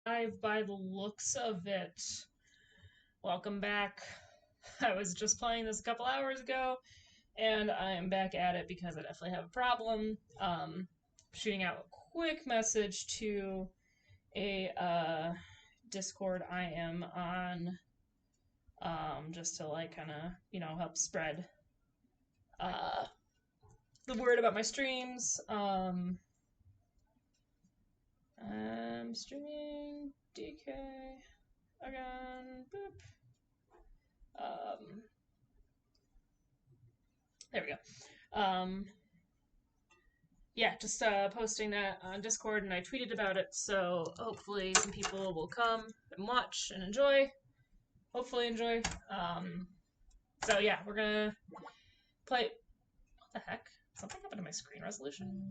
Live by the looks of it. Welcome back. I was just playing this a couple hours ago, and I am back at it because I definitely have a problem. Shooting out a quick message to a Discord I am on, just to like kind of help spread uh, the word about my streams. I'm streaming DK again. Boop. Um, there we go. Yeah, just posting that on Discord, and I tweeted about it, so hopefully some people will come and watch and enjoy. Hopefully enjoy. So yeah, we're gonna play. What the heck? Something happened to my screen resolution?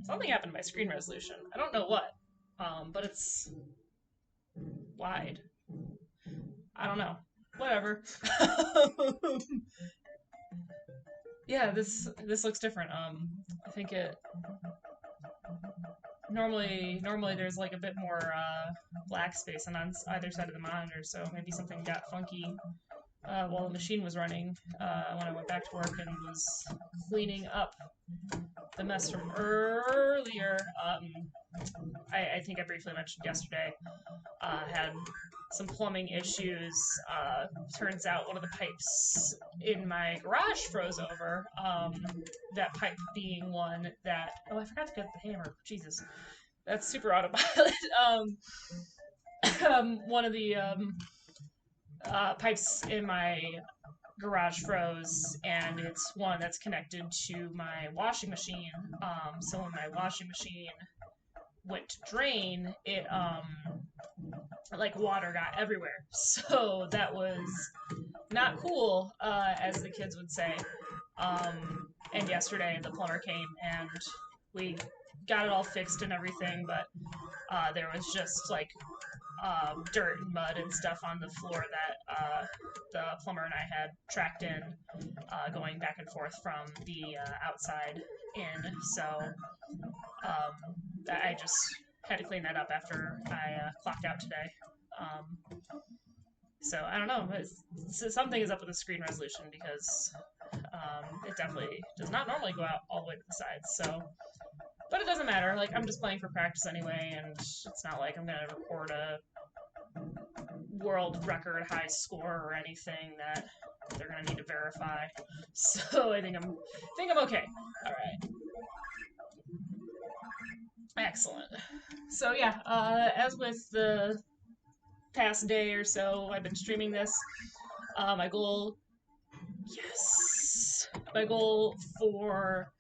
Something happened to my screen resolution. I don't know what, but it's wide. I don't know. Whatever. Yeah, this looks different. I think it normally there's like a bit more black space on either side of the monitor, so maybe something got funky while the machine was running when I went back to work and was cleaning up the mess from earlier. I think I briefly mentioned yesterday, had some plumbing issues. Turns out one of the pipes in my garage froze over. That pipe being one that, oh, I forgot to get the hammer. Jesus, that's super autopilot. One of the pipes in my garage froze, and it's one that's connected to my washing machine. So when my washing machine went to drain, it like water got everywhere. So that was not cool, as the kids would say. And yesterday the plumber came and we got it all fixed and everything, but there was just like dirt and mud and stuff on the floor that the plumber and I had tracked in, going back and forth from the outside in. So I just had to clean that up after I clocked out today. So I don't know. Something is up with the screen resolution because it definitely does not normally go out all the way to the sides. So, but it doesn't matter. Like, I'm just playing for practice anyway, and it's not like I'm gonna record a world record high score or anything that they're gonna need to verify. So I think I'm okay. All right. Excellent. So yeah, as with the past day or so, I've been streaming this. My goal, yes, my goal for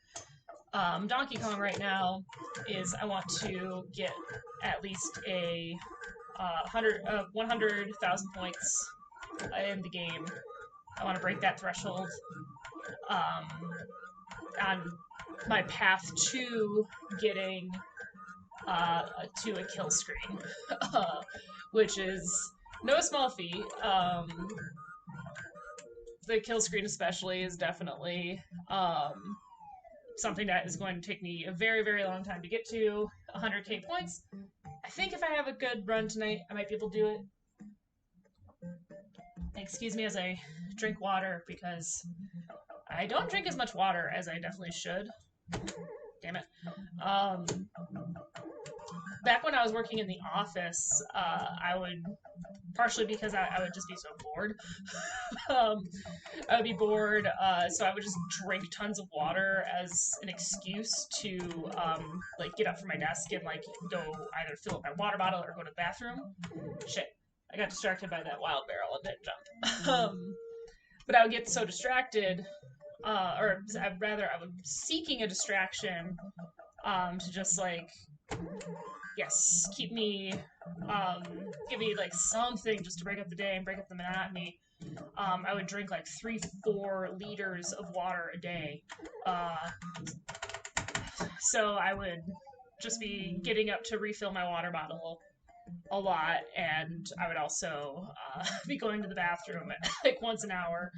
Donkey Kong right now is I want to get at least a 100,000 points in the game. I want to break that threshold on my path to getting to a kill screen, which is no small feat. The kill screen especially is definitely something that is going to take me a very, very long time to get to. 100k points. I think if I have a good run tonight, I might be able to do it. Excuse me as I drink water because I don't drink as much water as I definitely should. Damn it. Back when I was working in the office, I would, partially because I would just be so bored, I would be bored, so I would just drink tons of water as an excuse to, like, get up from my desk and, like, go either fill up my water bottle or go to the bathroom. Shit. I got distracted by that wild barrel and didn't jump. But I would get so distracted, or rather, I was seeking a distraction to just, like, yes, keep me, give me, like, something just to break up the day and break up the monotony. I would drink, like, 3-4 liters of water a day. So I would just be getting up to refill my water bottle a lot, and I would also be going to the bathroom like once an hour.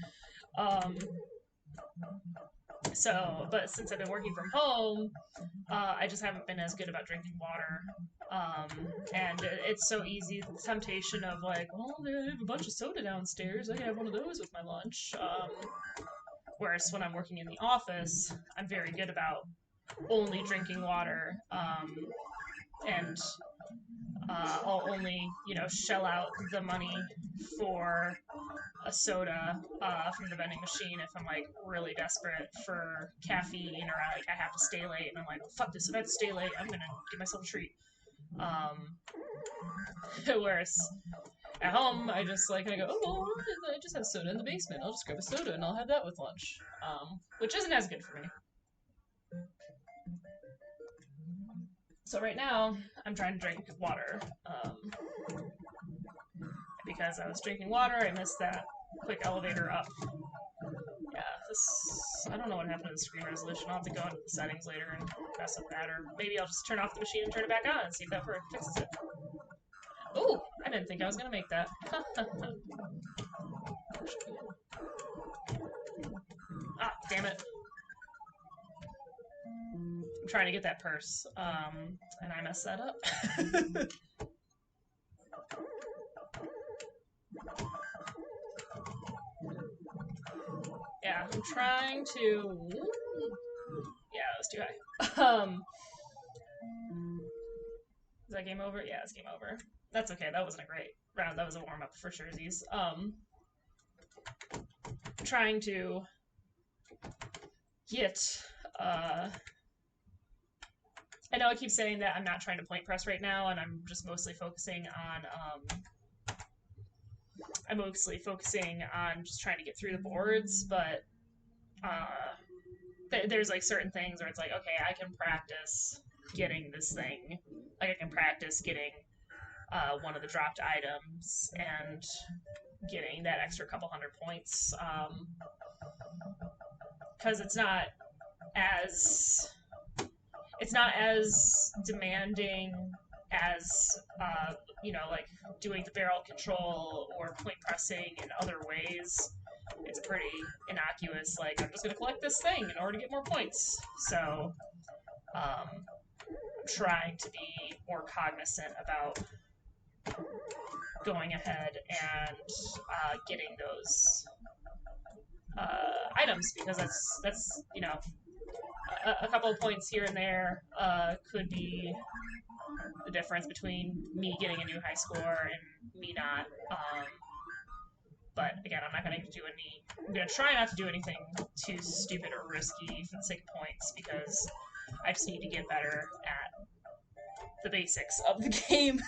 So, but since I've been working from home, I just haven't been as good about drinking water. And it's so easy, the temptation of like, well, they have a bunch of soda downstairs, I can have one of those with my lunch. Whereas when I'm working in the office, I'm very good about only drinking water, and I'll only, shell out the money for a soda from the vending machine if I'm like really desperate for caffeine, or I have to stay late and I'm like, oh, fuck this, if I have to stay late, I'm gonna give myself a treat. Whereas at home, I just like, I go, oh, well, I just have soda in the basement. I'll just grab a soda and I'll have that with lunch, which isn't as good for me. So right now, I'm trying to drink water, because I was drinking water, I missed that quick elevator up. Yeah, this, I don't know what happened to the screen resolution. I'll have to go into the settings later and mess with that, or maybe I'll just turn off the machine and turn it back on and see if that fixes it. Ooh, I didn't think I was gonna make that. Ah, damn it. I'm trying to get that purse, and I messed that up. Yeah, I'm trying to... Yeah, that was too high. Is that game over? Yeah, it's game over. That's okay, that wasn't a great round. That was a warm-up for Scherzies. Trying to get... I know I keep saying that I'm not trying to point press right now, and I'm just mostly focusing on... I'm mostly focusing on just trying to get through the boards, but there's like certain things where it's like, okay, I can practice getting this thing. Like I can practice getting one of the dropped items and getting that extra couple hundred points. Because it's not as demanding as like doing the barrel control or point pressing in other ways. It's pretty innocuous. Like, I'm just gonna collect this thing in order to get more points. So, I'm trying to be more cognizant about going ahead and getting those items, because that's a couple of points here and there could be the difference between me getting a new high score and me not. But again, I'm not going to do I'm going to try not to do anything too stupid or risky for the sake of points, because I just need to get better at the basics of the game.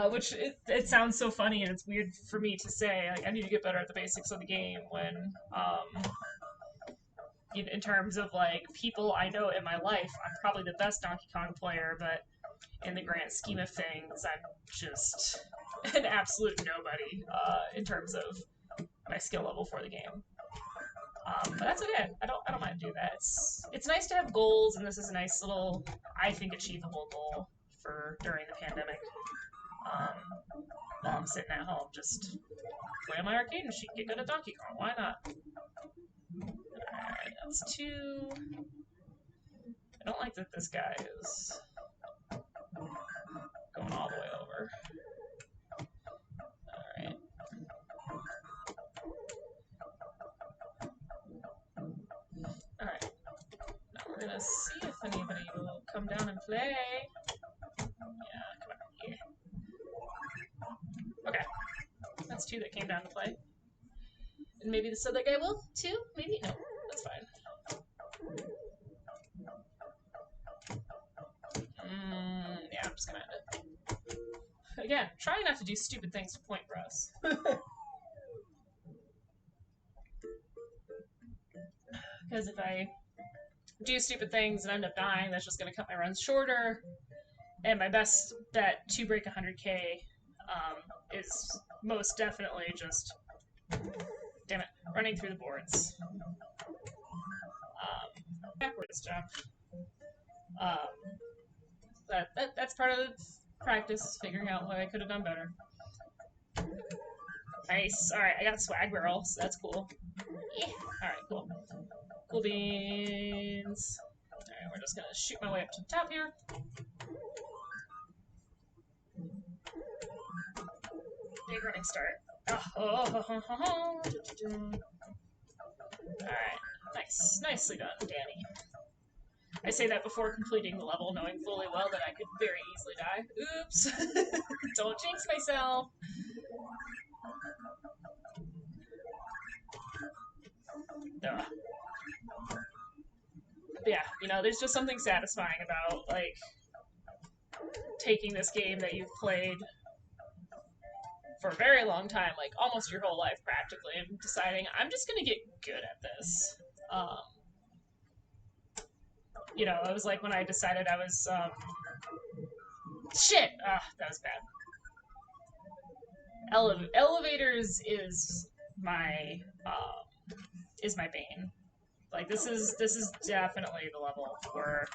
Which it sounds so funny, and it's weird for me to say, like, I need to get better at the basics of the game when, in terms of like people I know in my life, I'm probably the best Donkey Kong player, but in the grand scheme of things, I'm just an absolute nobody in terms of my skill level for the game. But that's okay. I don't mind doing that. It's nice to have goals, and this is a nice little, I think, achievable goal for during the pandemic. While I'm sitting at home, just play on my arcade machine, get good at Donkey Kong. Why not? Alright, that's 2. I don't like that this guy is going all the way over. Alright. Alright. Now we're gonna see if anybody will come down and play. Yeah, come on. Yeah. Okay. That's 2 that came down to play. And maybe this other guy will, too? Maybe? No. That's fine. Yeah, I'm just gonna end it. Again, trying not to do stupid things to point press. Because if I do stupid things and end up dying, that's just gonna cut my runs shorter. And my best bet to break 100k is most definitely just, damn it, running through the boards. Backwards jump. That's part of the practice, figuring out what I could have done better. Nice. Alright, I got swag barrel, so that's cool. Yeah. Alright, cool. Cool beans. Alright, we're just gonna shoot my way up to the top here. big running start. Alright. Nice. Nicely done, Danny. I say that before completing the level, knowing fully well that I could very easily die. Oops. Don't jinx myself. Ugh. Yeah, you know, there's just something satisfying about, like, taking this game that you've played for a very long time, like almost your whole life practically, and deciding I'm just gonna get good at this. Um, you know, it was like when I decided I was shit. That was bad. Elevators is my bane. Like this is definitely the level where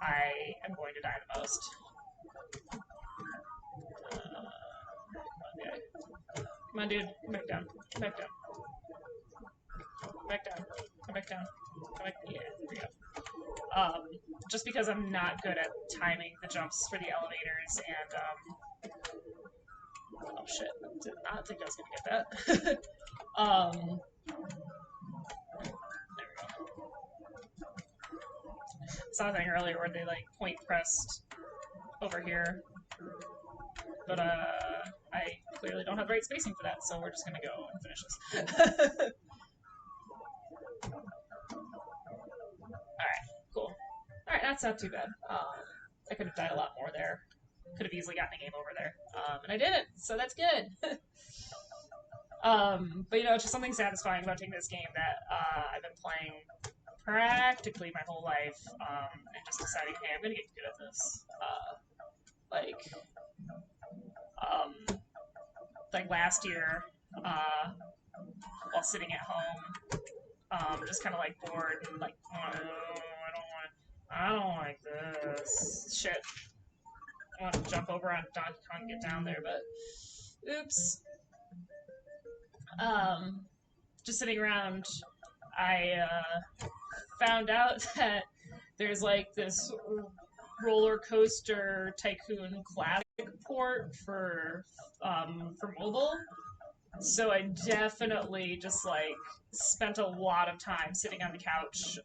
I am going to die the most. Okay. Come on, dude. Come back down. Come back down. Come back down. Come back down. Come back. Yeah, there we go. Just because I'm not good at timing the jumps for the elevators, and oh shit, did not think I was gonna get that. There we go. Saw something earlier where they like point pressed over here, but I clearly don't have the right spacing for that, so we're just gonna go and finish this. Alright, cool. Alright, that's not too bad. I could have died a lot more there. Could have easily gotten a game over there. And I didn't, so that's good. But you know, it's just something satisfying about taking this game that I've been playing practically my whole life, and just deciding, hey, I'm gonna get good at this. Um, like last year, while sitting at home, just kind of like bored and like, oh, I don't like this shit. I want to jump over on Donkey Kong and get down there, but oops. Just sitting around, I found out that there's like this roller coaster tycoon classic port for mobile. So I definitely just like spent a lot of time sitting on the couch,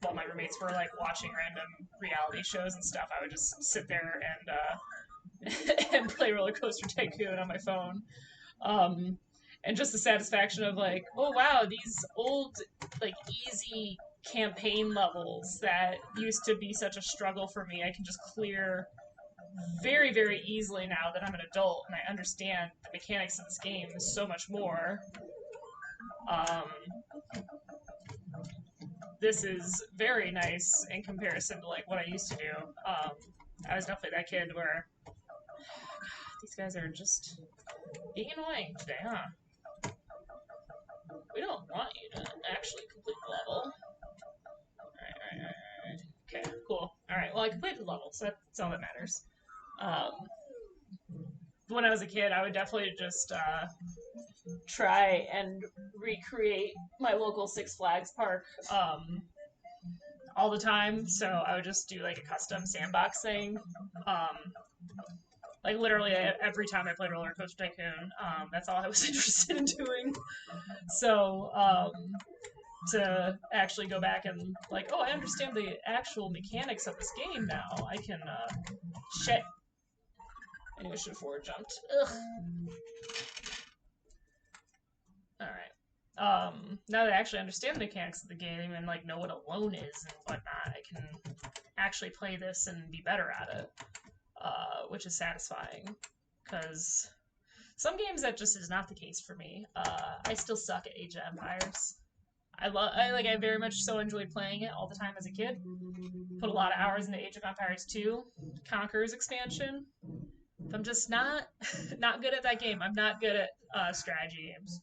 while my roommates were like watching random reality shows and stuff. I would just sit there and and play Roller Coaster Tycoon on my phone. Um, and just the satisfaction of like, oh wow, these old like easy campaign levels that used to be such a struggle for me, I can just clear very, very easily now that I'm an adult and I understand the mechanics of this game so much more. This is very nice in comparison to like what I used to do. I was definitely that kid where these guys are just being annoying today, huh? We don't want you to actually complete the level. Alright. Okay, cool. Alright, well I completed the level, so that's all that matters. When I was a kid, I would definitely just try and recreate my local Six Flags park all the time. So I would just do like a custom sandbox thing. Like literally every time I played Roller Coaster Tycoon, that's all I was interested in doing. So to actually go back and like, oh, I understand the actual mechanics of this game now. I can shit. I knew I should have forward jumped. Ugh. Alright. Now that I actually understand the mechanics of the game and like know what a loan is and whatnot, I can actually play this and be better at it, which is satisfying. Because some games that just is not the case for me. I still suck at Age of Empires. I very much so enjoyed playing it all the time as a kid. Put a lot of hours into Age of Empires 2, Conqueror's expansion. I'm just not not good at that game. I'm not good at strategy games,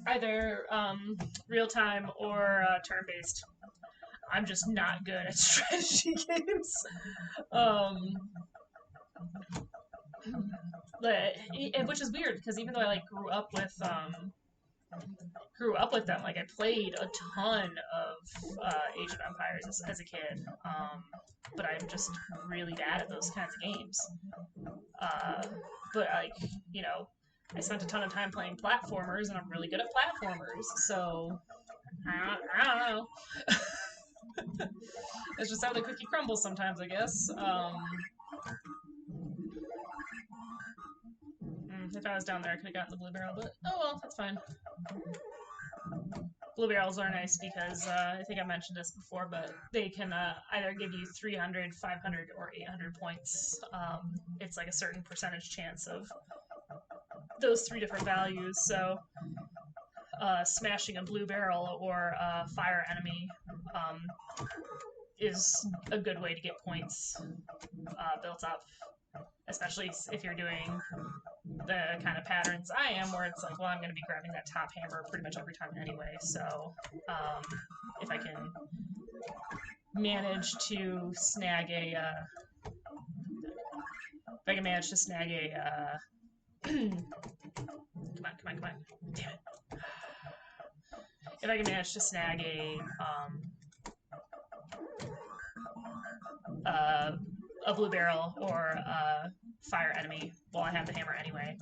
either real time or turn based. I'm just not good at strategy games. Um, which is weird because even though I like grew up with them, like I played a ton of Age of Empires as a kid, but I'm just really bad at those kinds of games. but like, you know, I spent a ton of time playing platformers, and I'm really good at platformers. So I don't know. It's just how the cookie crumbles sometimes, I guess. If I was down there, I could have gotten the blue barrel, but oh well, that's fine. Blue barrels are nice because I think I mentioned this before, but they can either give you 300, 500, or 800 points. It's like a certain percentage chance of those three different values. So smashing a blue barrel or a fire enemy is a good way to get points built up, especially if you're doing the kind of patterns I am, where it's like, well, I'm going to be grabbing that top hammer pretty much every time anyway. So if I can manage to snag a, come on, damn it. If I can manage to snag a blue barrel or a fire enemy while I have the hammer anyway,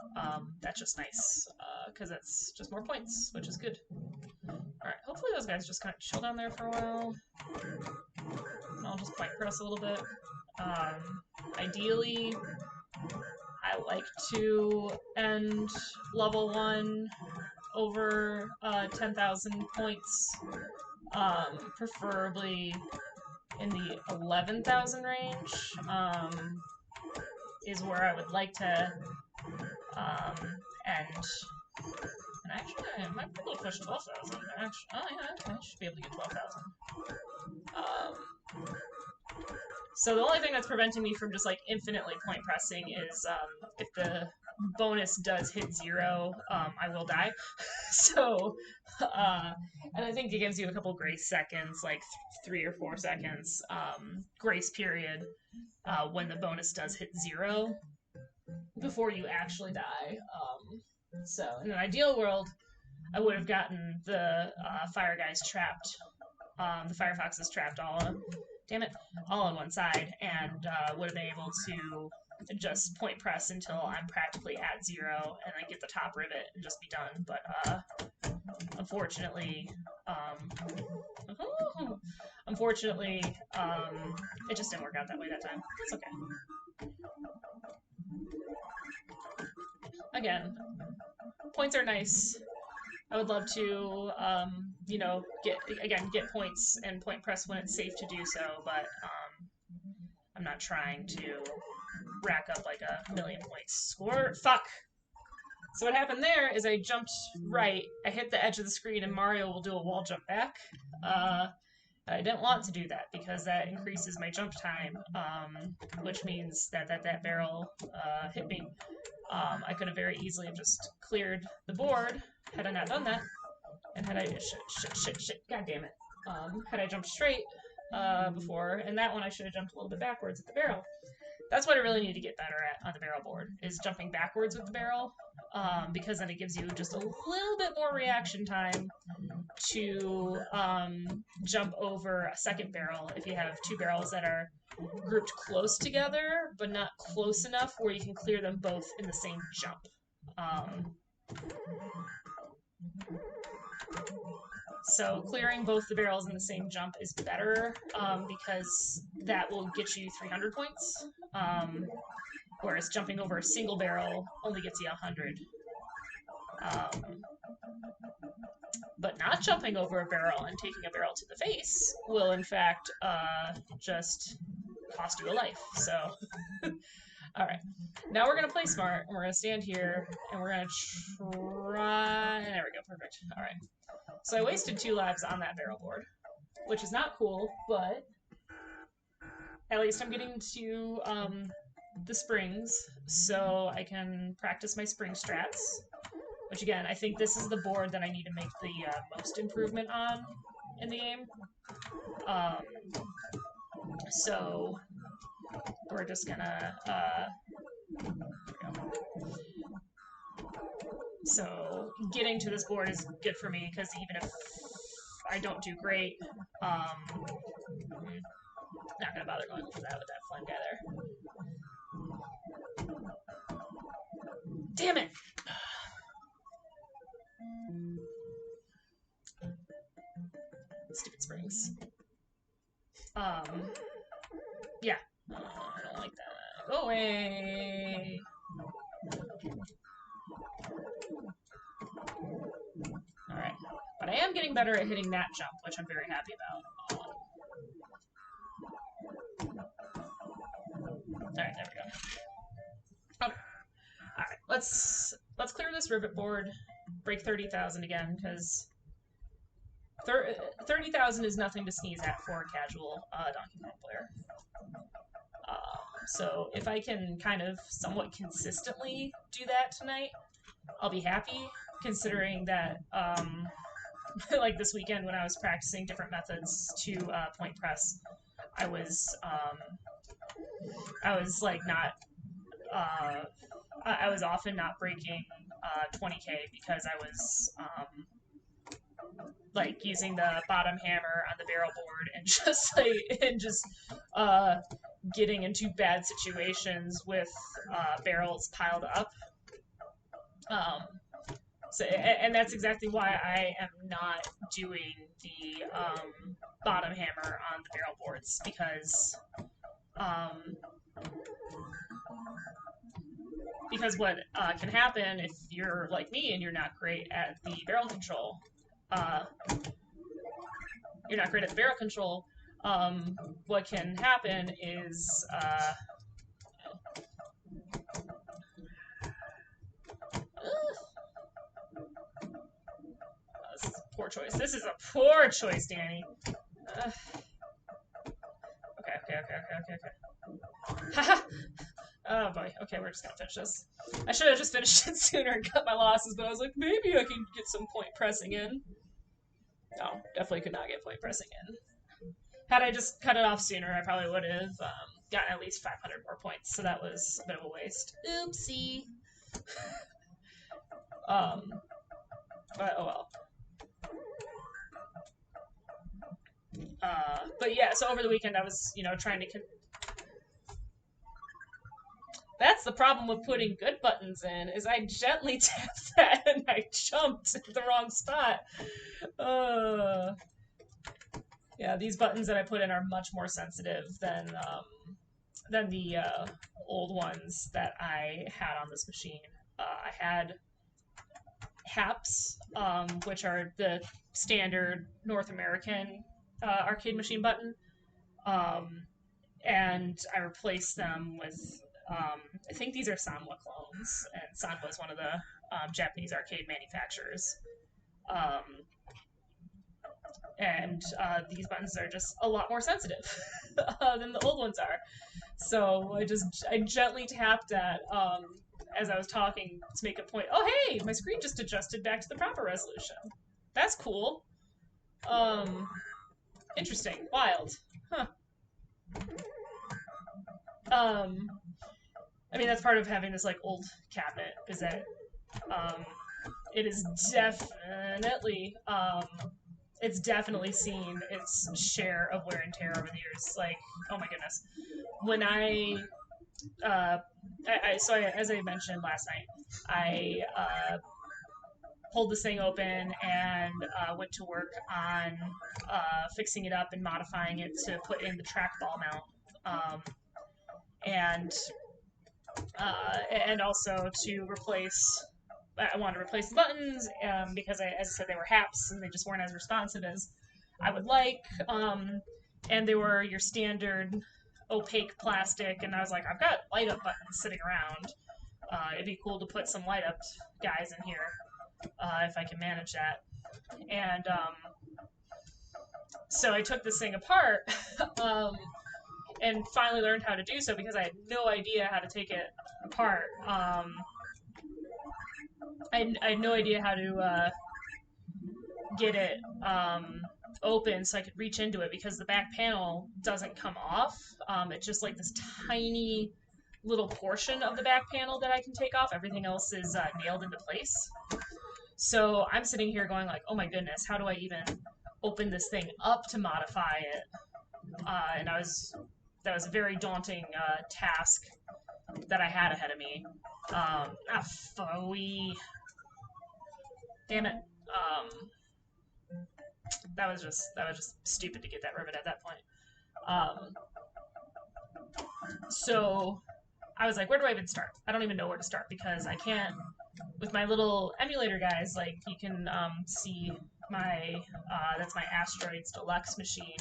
that's just nice because it's just more points, which is good. Alright, hopefully those guys just kind of chill down there for a while. And I'll just point press a little bit. Ideally, I like to end level 1 over 10,000 points, preferably in the 11,000 range, is where I would like to end. And actually, I might be able to push 12,000. Oh yeah, I should be able to get 12,000. So the only thing that's preventing me from just like infinitely point pressing is if the bonus does hit 0, I will die. So, and I think it gives you a couple grace seconds, like 3 or 4 seconds grace period when the bonus does hit 0 before you actually die. So in an ideal world, I would have gotten the fire guys trapped, the firefoxes trapped all on one side, and would have been able to just point press until I'm practically at 0 and then get the top rivet and just be done. But unfortunately, it just didn't work out that way that time. It's okay. Again, points are nice. I would love to, you know, get points and point press when it's safe to do so, but I'm not trying to rack up like a million points. Score? Fuck! So what happened there is I jumped right, I hit the edge of the screen, and Mario will do a wall jump back. I didn't want to do that because that increases my jump time, which means that barrel hit me. I could have very easily just cleared the board had I not done that, and had I shit, god damn it, had I jumped straight before, and that one I should have jumped a little bit backwards at the barrel. That's what I really need to get better at on the barrel board, is jumping backwards with the barrel, because then it gives you just a little bit more reaction time to jump over a second barrel if you have two barrels that are grouped close together, but not close enough where you can clear them both in the same jump. So clearing both the barrels in the same jump is better, because that will get you 300 points, whereas jumping over a single barrel only gets you 100. But not jumping over a barrel and taking a barrel to the face will, in fact, just cost you a life. So, alright. Now we're going to play smart, and we're going to stand here, and we're going to try... There we go, perfect. Alright. So I wasted 2 lives on that barrel board, which is not cool, but at least I'm getting to the springs, so I can practice my spring strats. Which, again, I think this is the board that I need to make the most improvement on in the game. So we're just gonna... So getting to this board is good for me, because even if I don't do great, not gonna bother going for that with that flame guy there. Damn it! Stupid springs. Yeah. I don't like that. Go away! Alright. But I am getting better at hitting that jump, which I'm very happy about. Alright, there we go. Okay. Alright, let's clear this rivet board, break 30,000 again, because 30,000 is nothing to sneeze at for a casual Donkey Kong player. So if I can kind of somewhat consistently do that tonight, I'll be happy, considering that, like this weekend when I was practicing different methods to point press, I was like not, I was often not breaking 20k because I was like using the bottom hammer on the barrel board and just getting into bad situations with barrels piled up. So, and that's exactly why I am not doing the bottom hammer on the barrel boards, because what can happen if you're like me and you're not great at the barrel control, what can happen is this is a poor choice. This is a poor choice, Danny. Okay. Haha. Oh boy. Okay, we're just gonna finish this. I should have just finished it sooner and cut my losses, but I was like, maybe I can get some point pressing in. No, definitely could not get point pressing in. Had I just cut it off sooner, I probably would have gotten at least 500 more points, so that was a bit of a waste. Oopsie. But oh well. But yeah, so over the weekend I was, trying to... That's the problem with putting good buttons in, is I gently tapped that and I jumped at the wrong spot. Yeah, these buttons that I put in are much more sensitive than the old ones that I had on this machine. I had HAPs, which are the standard North American arcade machine button, and I replaced them with, I think these are Sanwa clones, and Sanwa is one of the Japanese arcade manufacturers. And these buttons are just a lot more sensitive than the old ones are. So I gently tapped that as I was talking to make a point. Oh hey, my screen just adjusted back to the proper resolution. That's cool. Interesting. Wild. Huh. I mean, that's part of having this like old cabinet, is that it is definitely it's definitely seen its share of wear and tear over the years. Like, oh my goodness, when as I mentioned last night, I pulled this thing open and went to work on fixing it up and modifying it to put in the trackball mount, and also to replace. I wanted to replace the buttons because, as I said, they were HAPs and they just weren't as responsive as I would like. And they were your standard opaque plastic, and I was like, I've got light up buttons sitting around. It'd be cool to put some light up guys in here if I can manage that. And so I took this thing apart and finally learned how to do so, because I had no idea how to take it apart. I had no idea how to get it open so I could reach into it, because the back panel doesn't come off. It's just like this tiny little portion of the back panel that I can take off. Everything else is nailed into place. So I'm sitting here going like, oh my goodness, how do I even open this thing up to modify it? And that was a very daunting task. that I had ahead of me. Damn it. That was just stupid to get that ribbon at that point. Um, so I was like, where do I even start? I don't even know where to start because I can't with my little emulator guys. Like you can see my that's my Asteroids Deluxe machine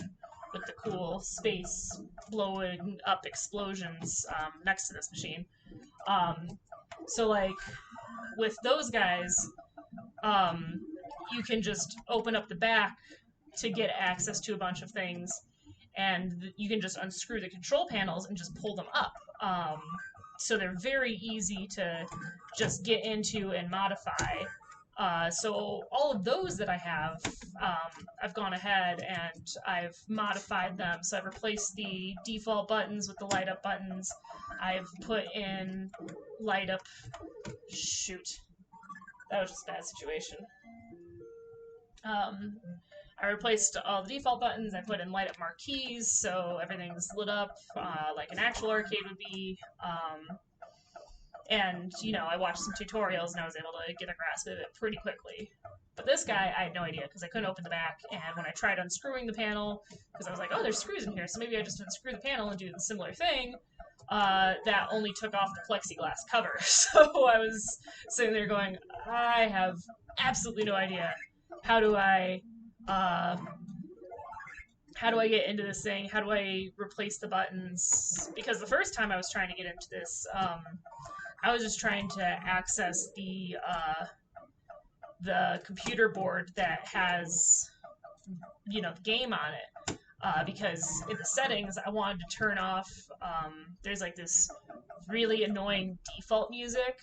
with the cool space blowing up explosions next to this machine. Um, so like with those guys, um, you can just open up the back to get access to a bunch of things, and you can just unscrew the control panels and just pull them up. So they're very easy to just get into and modify. So all of those that I have, I've gone ahead and I've modified them. So I've replaced the default buttons with the light up buttons. I've put in light up. Shoot, that was just a bad situation. I replaced all the default buttons. I put in light up marquees so everything's lit up like an actual arcade would be. And, I watched some tutorials and I was able to get a grasp of it pretty quickly. But this guy, I had no idea because I couldn't open the back. And when I tried unscrewing the panel, because I was like, oh, there's screws in here, so maybe I just unscrew the panel and do the similar thing, that only took off the plexiglass cover. So I was sitting there going, I have absolutely no idea. How do I get into this thing? How do I replace the buttons? Because the first time I was trying to get into this, I was just trying to access the computer board that has, the game on it. Because in the settings, I wanted to turn off, there's like this really annoying default music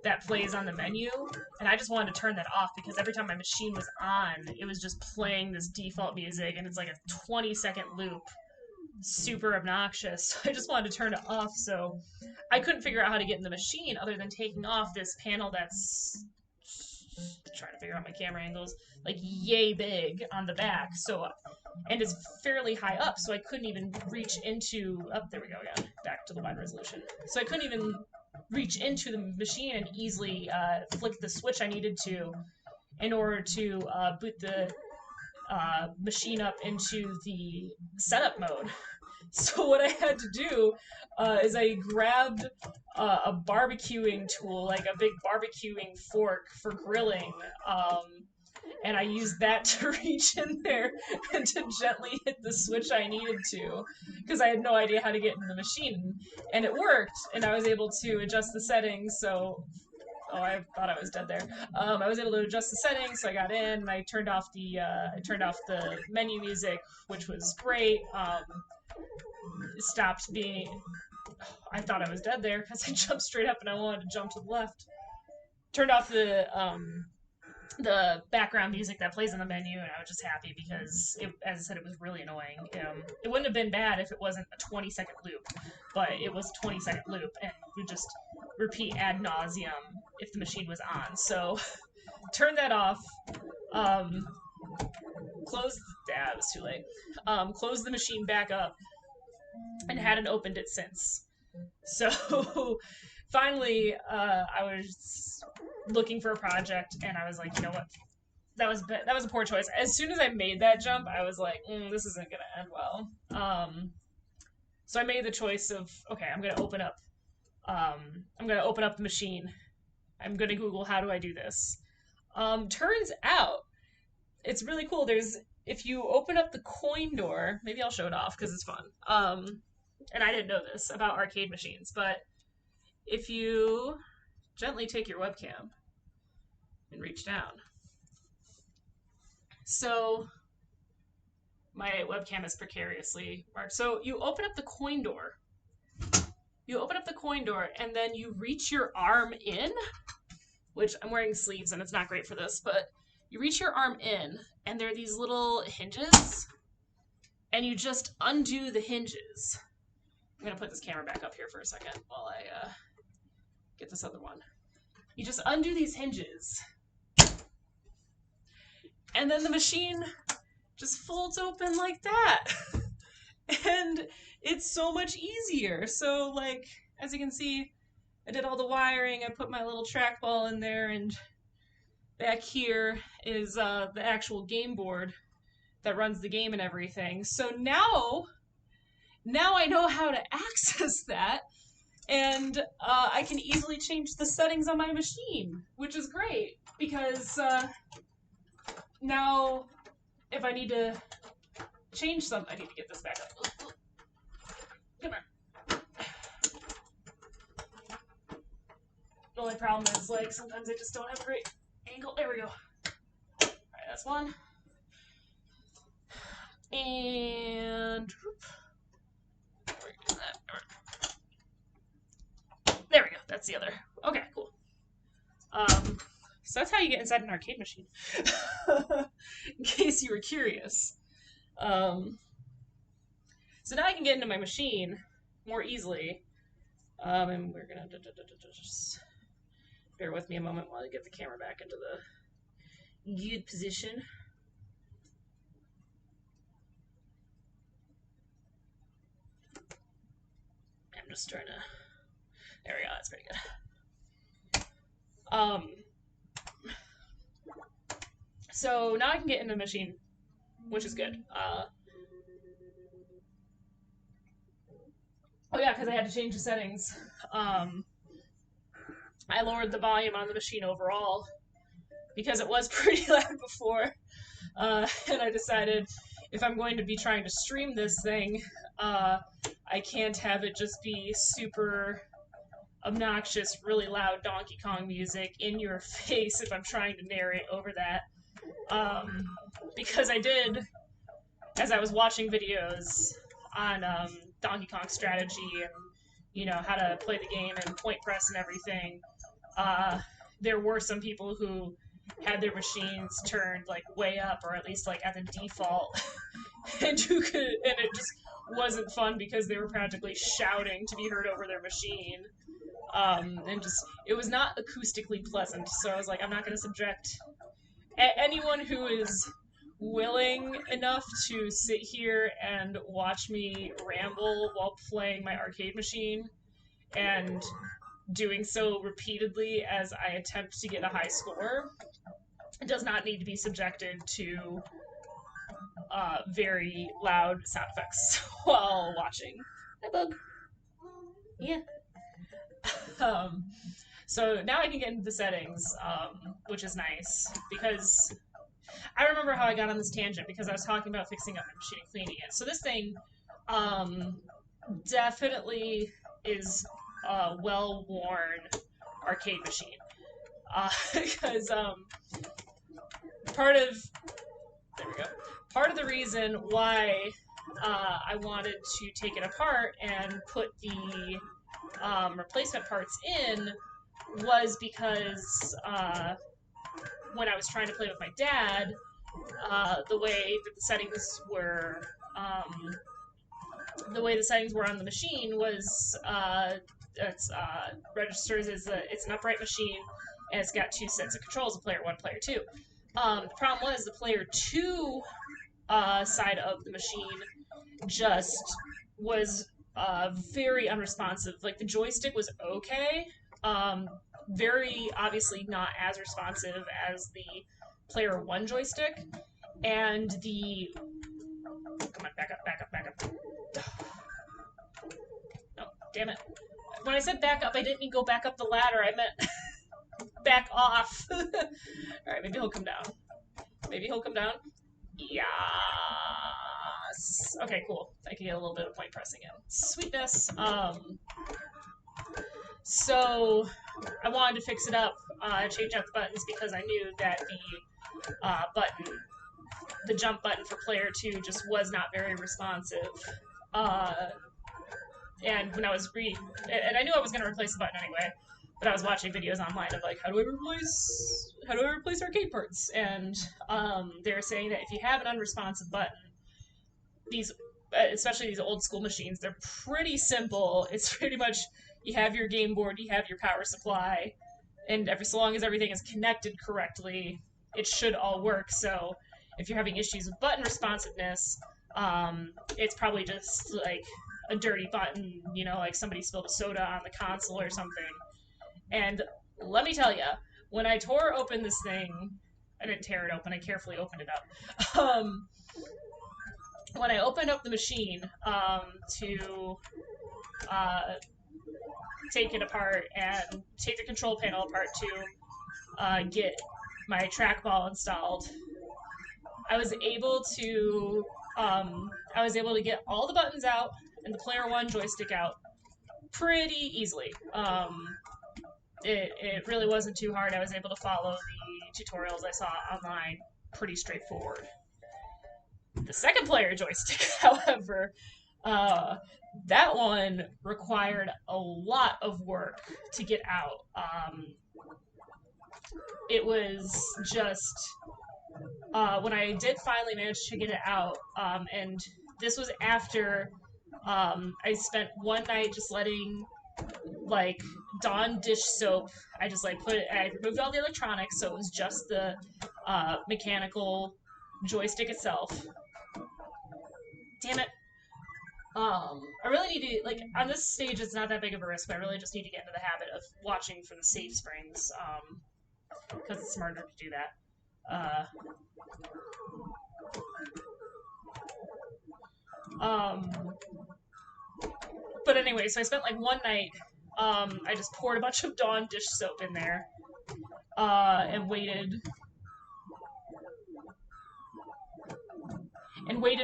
that plays on the menu, and I just wanted to turn that off because every time my machine was on, it was just playing this default music, and it's like a 20-second loop. Super obnoxious. So I just wanted to turn it off, so I couldn't figure out how to get in the machine other than taking off this panel that's trying to figure out my camera angles, like yay big on the back. So, and it's fairly high up, so I couldn't even reach into, there we go again, back to the wide resolution. So I couldn't even reach into the machine and easily flick the switch I needed to in order to boot the machine up into the setup mode. So what I had to do is I grabbed a barbecuing tool, like a big barbecuing fork for grilling, and I used that to reach in there and to gently hit the switch I needed to, because I had no idea how to get into the machine. And it worked, and I was able to adjust the settings, so... Oh, I thought I was dead there. I was able to adjust the settings, so I got in, and I turned off the menu music, which was great. It stopped being... I thought I was dead there, because I jumped straight up and I wanted to jump to the left. Turned off the background music that plays in the menu, and I was just happy because, as I said, it was really annoying. It wouldn't have been bad if it wasn't a 20-second loop, but it was a 20-second loop, and would just repeat ad nauseum if the machine was on. So, turn that off. Close... it was too late. Close the machine back up, and hadn't opened it since. So, finally, I was looking for a project, and I was like, you know what? That was a poor choice. As soon as I made that jump, I was like, this isn't gonna end well. So I made the choice of, okay, I'm gonna open up the machine. I'm gonna Google how do I do this. Turns out it's really cool. If you open up the coin door, maybe I'll show it off because it's fun. And I didn't know this about arcade machines, but if you gently take your webcam and reach down. So my webcam is precariously marked. So you open up the coin door. And then you reach your arm in, which I'm wearing sleeves and it's not great for this, but you reach your arm in and there are these little hinges and you just undo the hinges. I'm going to put this camera back up here for a second while I get this other one. You just undo these hinges. And then the machine just folds open like that. And it's so much easier. So, like, as you can see, I did all the wiring, I put my little trackball in there, and back here is the actual game board that runs the game and everything. So now I know how to access that, and I can easily change the settings on my machine, which is great because now if I need to change something, I need to get this back up. Come on. The only problem is, like, sometimes I just don't have a great angle. There we go. Alright, that's one. And there we go. That's the other. Okay, cool. So that's how you get inside an arcade machine. In case you were curious. So now I can get into my machine more easily. And we're gonna just bear with me a moment while I get the camera back into the good position. I'm just trying to. There we go. That's pretty good. So now I can get into the machine, which is good. Oh yeah, because I had to change the settings. I lowered the volume on the machine overall because it was pretty loud before, and I decided if I'm going to be trying to stream this thing, I can't have it just be super obnoxious, really loud Donkey Kong music in your face if I'm trying to narrate over that. Because I did, as I was watching videos on Donkey Kong strategy and, you know, how to play the game and point press and everything, there were some people who had their machines turned like way up, or at least like at the default, and it just wasn't fun because they were practically shouting to be heard over their machine. And just, it was not acoustically pleasant, so I was like, I'm not going to subject anyone who is willing enough to sit here and watch me ramble while playing my arcade machine and doing so repeatedly as I attempt to get a high score does not need to be subjected to very loud sound effects while watching. Hi, bug. Yeah. So now I can get into the settings, which is nice, because I remember how I got on this tangent because I was talking about fixing up my machine and cleaning it. So this thing definitely is a well-worn arcade machine. Because part of the reason why I wanted to take it apart and put the replacement parts in was because when I was trying to play with my dad, the way that the settings were on the machine was it's registers as it's an upright machine, and it's got two sets of controls: player one, player two. The problem was the player two side of the machine just was very unresponsive. Like, the joystick was okay, very obviously not as responsive as the player one joystick, and the come on, back up. Oh, damn it. When I said back up, I didn't mean go back up the ladder, I meant back off. Alright, maybe he'll come down. Yes. Okay, cool. I can get a little bit of point pressing in. Sweetness. So I wanted to fix it up, change out the buttons, because I knew that the jump button for player 2 just was not very responsive. And when I was and I knew I was going to replace the button anyway, but I was watching videos online of, like, how do I replace arcade parts? And they were saying that if you have an unresponsive button, especially these old school machines, they're pretty simple. It's pretty much, you have your game board, you have your power supply, and so long as everything is connected correctly, it should all work. So if you're having issues with button responsiveness, it's probably just like a dirty button, you know, like somebody spilled a soda on the console or something. And let me tell you, when I tore open this thing, I didn't tear it open, I carefully opened it up. When I opened up the machine to uh, take it apart and take the control panel apart to get my trackball installed, I was able to get all the buttons out and the player one joystick out pretty easily. It really wasn't too hard. I was able to follow the tutorials I saw online pretty straightforward. The second player joystick, however, that one required a lot of work to get out. It was just when I did finally manage to get it out, and this was after I spent one night just letting like Dawn dish soap. I just like I removed all the electronics, so it was just the mechanical joystick itself. Damn it. I really need to, like, on this stage, it's not that big of a risk, but I really just need to get into the habit of watching for the safe springs, because it's smarter to do that. Um, but anyway, so I spent like one night, I just poured a bunch of Dawn dish soap in there, and waited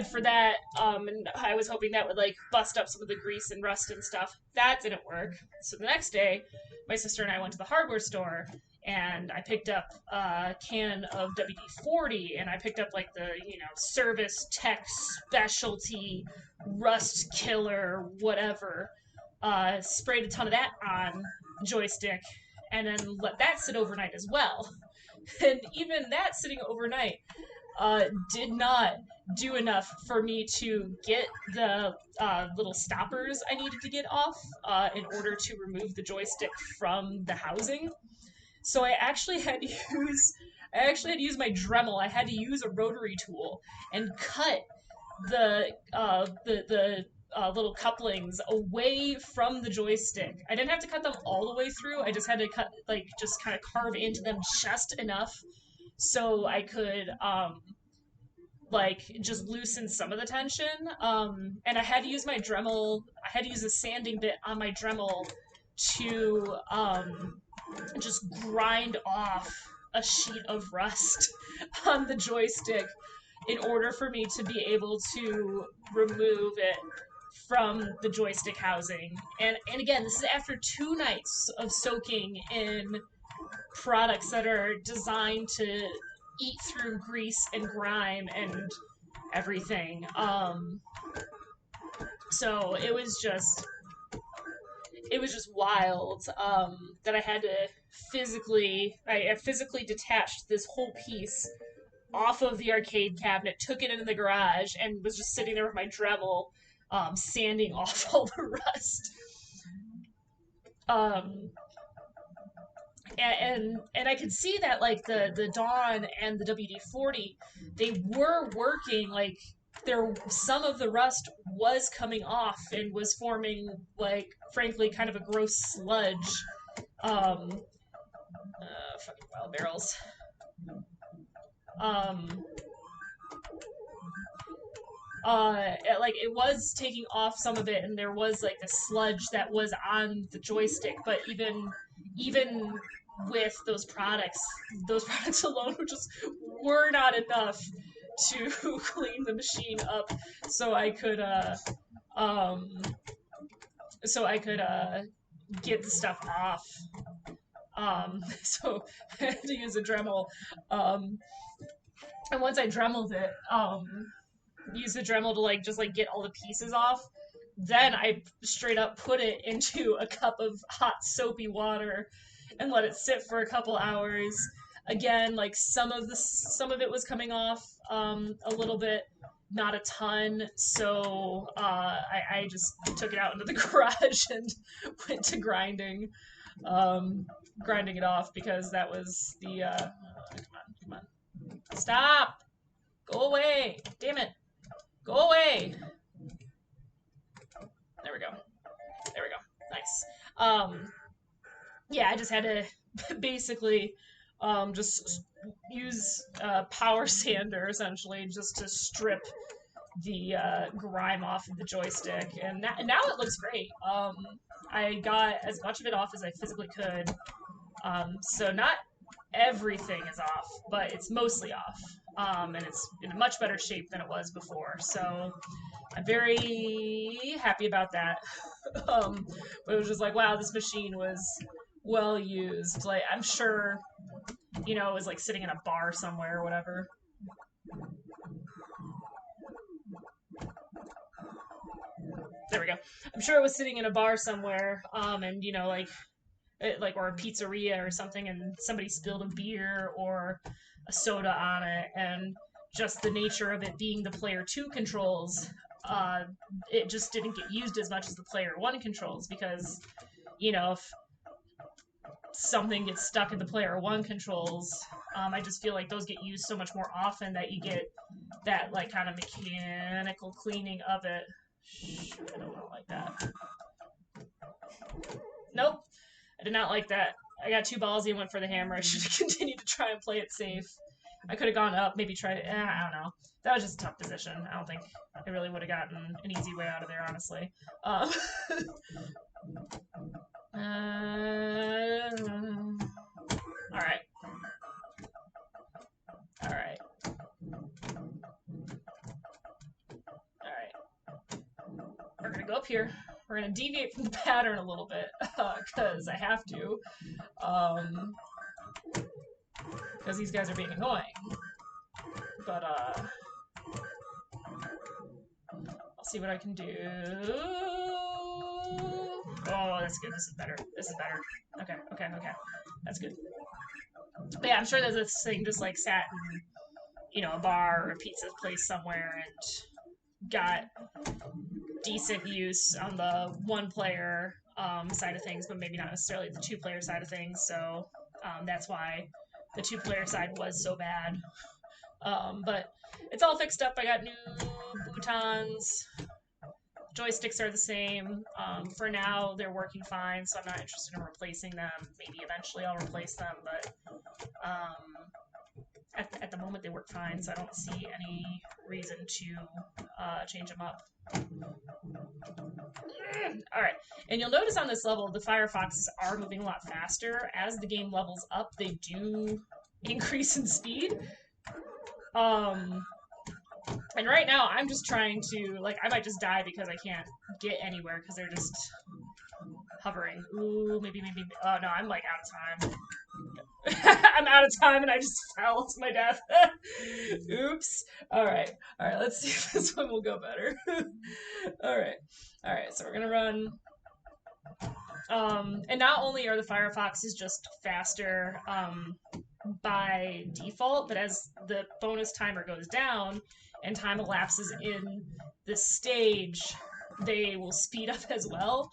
for that. And I was hoping that would like bust up some of the grease and rust and stuff. That didn't work. So the next day, my sister and I went to the hardware store and I picked up a can of WD-40 and I picked up like the, you know, service tech specialty rust killer, whatever. Sprayed a ton of that on joystick and then let that sit overnight as well. And even that sitting overnight did not do enough for me to get the little stoppers I needed to get off in order to remove the joystick from the housing. So I actually had to use my Dremel. I had to use a rotary tool and cut the little couplings away from the joystick. I didn't have to cut them all the way through. I just had to just kind of carve into them just enough so I could just loosen some of the tension. And I had to use my Dremel. I had to use a sanding bit on my Dremel to just grind off a sheet of rust on the joystick in order for me to be able to remove it from the joystick housing. And again, this is after 2 nights of soaking in products that are designed to eat through grease and grime and everything. So it was just wild that I had to I physically detached this whole piece off of the arcade cabinet, took it into the garage, and was just sitting there with my Dremel, sanding off all the rust. And I could see that like the Dawn and the WD-40, they were working. Like some of the rust was coming off and was forming like frankly kind of a gross sludge. Fucking wild barrels. Like it was taking off some of it, and there was like the sludge that was on the joystick. But even with those products alone were not enough to clean the machine up, so I could get the stuff off. So I had to use a Dremel. And once I Dremeled it, use the Dremel to just get all the pieces off. Then I straight up put it into a cup of hot soapy water and let it sit for a couple hours. Again, like some of it was coming off a little bit, not a ton. So I just took it out into the garage and went to grinding it off because that was the come on, stop, go away, damn it, go away. There we go. There we go. Nice. Yeah, I just had to basically just use power sander essentially just to strip the grime off of the joystick, and now it looks great. I got as much of it off as I physically could, so not everything is off, but it's mostly off, and it's in a much better shape than it was before. So I'm very happy about that. But it was just like, wow, this machine was well used. Like, I'm sure, it was like sitting in a bar somewhere or whatever. There we go. I'm sure it was sitting in a bar somewhere, and like or a pizzeria or something, and somebody spilled a beer or a soda on it, and just the nature of it being the player 2 controls, it just didn't get used as much as the player 1 controls because, if something gets stuck in the player 1 controls, I just feel like those get used so much more often that you get that like kind of mechanical cleaning of it. Shoot, I don't like that. Nope, I did not like that. I got too ballsy and went for the hammer. I should have continued to try and play it safe. I could have gone up, maybe tried it. I don't know. That was just a tough position. I don't think I really would have gotten an easy way out of there, honestly. All right. All right. All right. We're gonna go up here. We're gonna deviate from the pattern a little bit because I have to. Because these guys are being annoying. But I'll see what I can do. Oh, that's good. This is better. This is better. Okay, okay, okay. That's good. But yeah, I'm sure that this thing just like sat in, a bar or a pizza place somewhere and got decent use on the one player side of things, but maybe not necessarily the 2-player side of things. So that's why the 2-player side was so bad. But it's all fixed up. I got new boutons. Joysticks are the same. For now, they're working fine, so I'm not interested in replacing them. Maybe eventually I'll replace them, but at the moment they work fine, so I don't see any reason to change them up. Alright, and you'll notice on this level the Firefoxes are moving a lot faster. As the game levels up, they do increase in speed. And right now, I'm just trying to, like, I might just die because I can't get anywhere because they're just hovering. Ooh, maybe. Oh, no, I'm, like, out of time. I'm out of time and I just fell to my death. Oops. Alright, let's see if this one will go better. Alright, so we're gonna run. And not only are the Firefoxes just faster, by default, but as the bonus timer goes down and time elapses in the stage, they will speed up as well.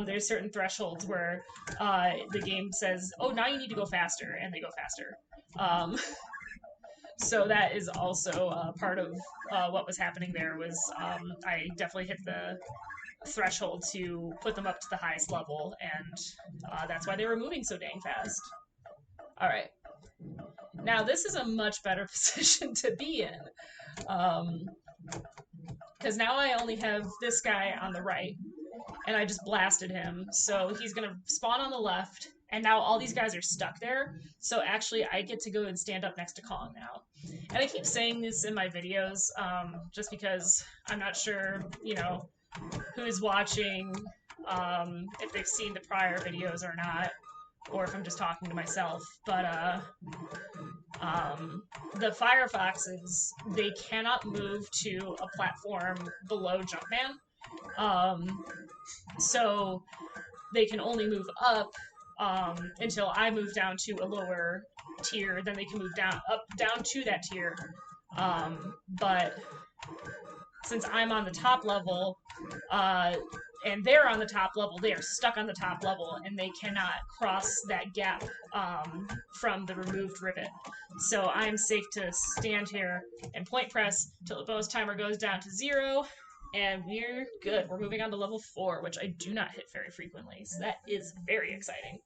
There's certain thresholds where the game says, oh, now you need to go faster, and they go faster. So that is also part of what was happening there was I definitely hit the threshold to put them up to the highest level, and that's why they were moving so dang fast. All right. Now, this is a much better position to be in. Because now I only have this guy on the right, and I just blasted him. So he's going to spawn on the left, and now all these guys are stuck there. So actually, I get to go and stand up next to Kong now. And I keep saying this in my videos, just because I'm not sure, who's watching, if they've seen the prior videos or not, or if I'm just talking to myself. But the Firefoxes, they cannot move to a platform below Jumpman. So they can only move up until I move down to a lower tier. Then they can move down to that tier. But since I'm on the top level, and they're on the top level, they are stuck on the top level, and they cannot cross that gap from the removed rivet. So I'm safe to stand here and point press till the bonus timer goes down to 0, And we're good. We're moving on to level 4, which I do not hit very frequently, so that is very exciting.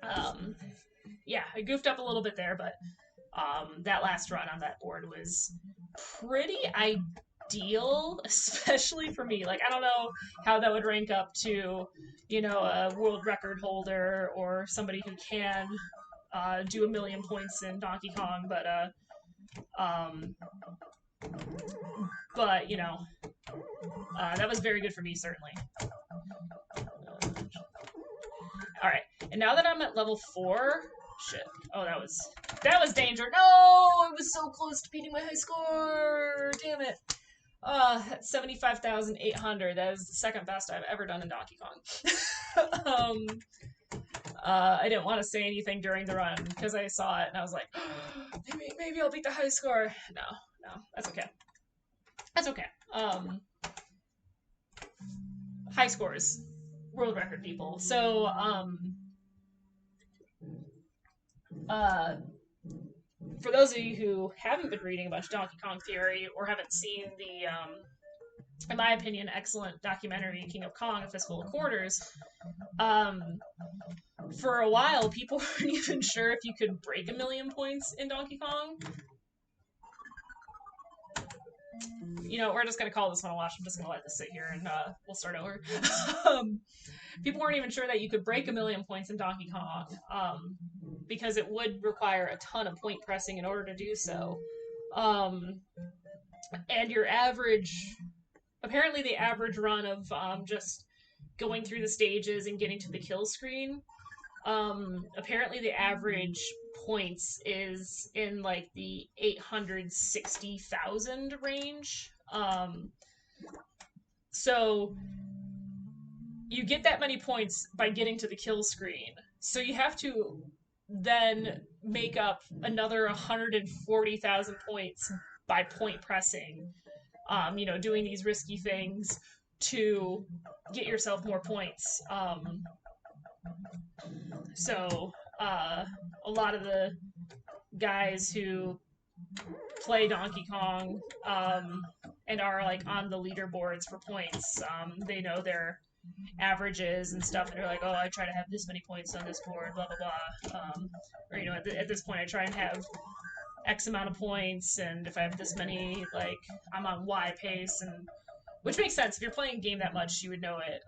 Um, yeah, I goofed up a little bit there, but that last run on that board was pretty ideal, especially for me. Like, I don't know how that would rank up to, a world record holder or somebody who can do 1,000,000 points in Donkey Kong, um, but that was very good for me, certainly. All right, and now that I'm at level 4, shit. Oh, that was danger. No, it was so close to beating my high score. Damn it. 75,800. That is the second best I've ever done in Donkey Kong. I didn't want to say anything during the run because I saw it and I was like, maybe I'll beat the high score. No, that's okay. That's okay. High scores, world record people. So, for those of you who haven't been reading about Donkey Kong Theory or haven't seen the, in my opinion, excellent documentary King of Kong: A Fistful of Quarters, for a while people weren't even sure if you could break 1,000,000 points in Donkey Kong. We're just gonna call this one a wash. I'm just gonna let this sit here and we'll start over. People weren't even sure that you could break 1,000,000 points in Donkey Kong, because it would require a ton of point pressing in order to do so. And apparently the average run of just going through the stages and getting to the kill screen, apparently the average points is in like the 860,000 range. So you get that many points by getting to the kill screen. So you have to then make up another 140,000 points by point pressing, doing these risky things to get yourself more points. So a lot of the guys who play Donkey Kong and are like on the leaderboards for points, they know their averages and stuff, and they're like, oh, I try to have this many points on this board, blah blah blah. Or at this point, I try and have X amount of points, and if I have this many, like I'm on Y pace, and which makes sense. If you're playing a game that much, you would know it.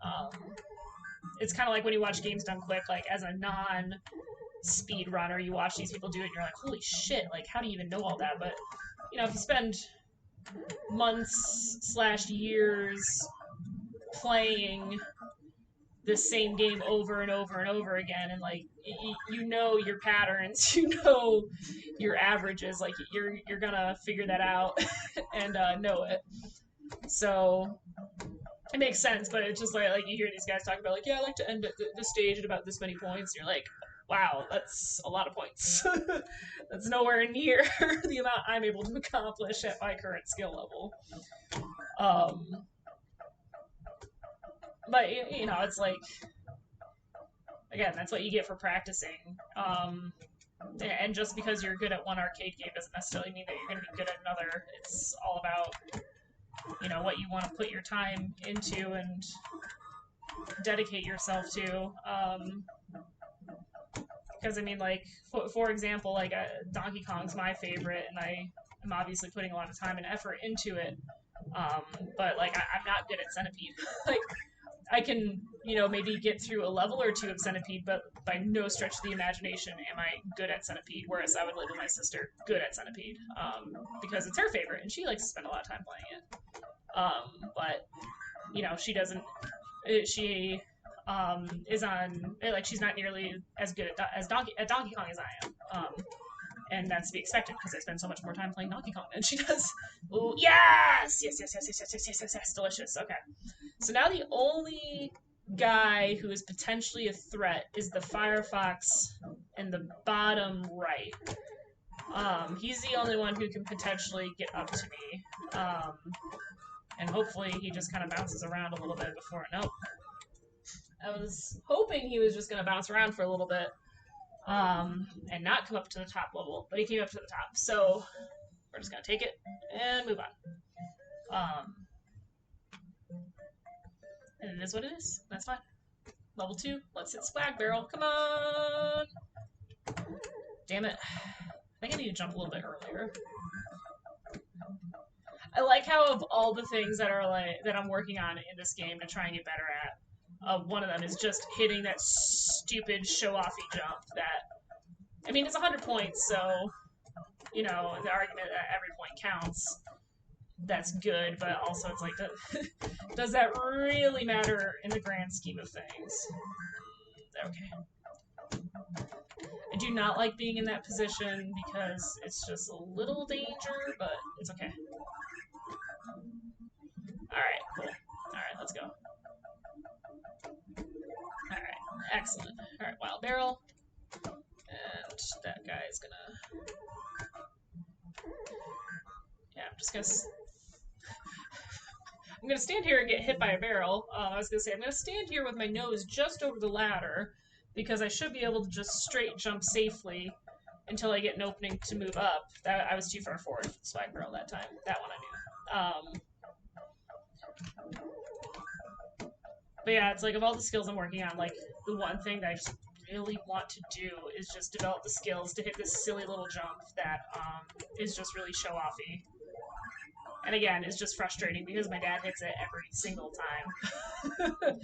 It's kind of like when you watch games done quick, like as a non speed runner, you watch these people do it, and you're like, holy shit, like how do you even know all that? But if you spend months/years playing the same game over and over and over again, and like you know your patterns, you know your averages, like you're gonna figure that out and know it. So it makes sense, but it's just like you hear these guys talk about like, yeah, I like to end the stage at about this many points, and you're like, wow, that's a lot of points. That's nowhere near the amount I'm able to accomplish at my current skill level. But it's like, again, that's what you get for practicing. And just because you're good at one arcade game doesn't necessarily mean that you're going to be good at another. It's all about what you want to put your time into and dedicate yourself to. Because I mean, like for example, like Donkey Kong's my favorite, and I am obviously putting a lot of time and effort into it. But like I'm not good at Centipede. Like I can, maybe get through a level or two of Centipede, but by no stretch of the imagination am I good at Centipede, whereas I would label my sister good at Centipede, because it's her favorite, and she likes to spend a lot of time playing it. But, she doesn't, she is on, like, she's not nearly as good at Donkey Kong as I am. And that's to be expected because I spend so much more time playing Donkey Kong than she does. Ooh, yes! Yes, delicious. Okay. So now the only guy who is potentially a threat is the Firefox in the bottom right. He's the only one who can potentially get up to me. And hopefully he just kind of bounces around a little bit before. Nope. I was hoping he was just going to bounce around for a little bit. And not come up to the top level, but he came up to the top. So we're just going to take it and move on. Um, and it is what it is. That's fine. Level 2. Let's hit Swag Barrel. Come on! Damn it. I think I need to jump a little bit earlier. I like how of all the things that are like that I'm working on in this game to try and get better at, one of them is just hitting that stupid show-offy jump that, I mean, it's 100 points, so, you know, the argument that every point counts, that's good, but also it's like, does that really matter in the grand scheme of things? Okay. I do not like being in that position because it's just a little danger, but it's okay. Alright, cool. Alright, let's go. Alright, excellent. Alright, Wild Barrel. And that guy is gonna... Yeah, I'm just gonna... I'm gonna stand here and get hit by a barrel. I was gonna say, I'm gonna stand here with my nose just over the ladder, because I should be able to just straight jump safely until I get an opening to move up. I was too far forward for the Swag Barrel that time. That one I knew. But yeah, it's like, of all the skills I'm working on, like, the one thing that I just really want to do is just develop the skills to hit this silly little jump that is just really show-offy. And again, it's just frustrating because my dad hits it every single time.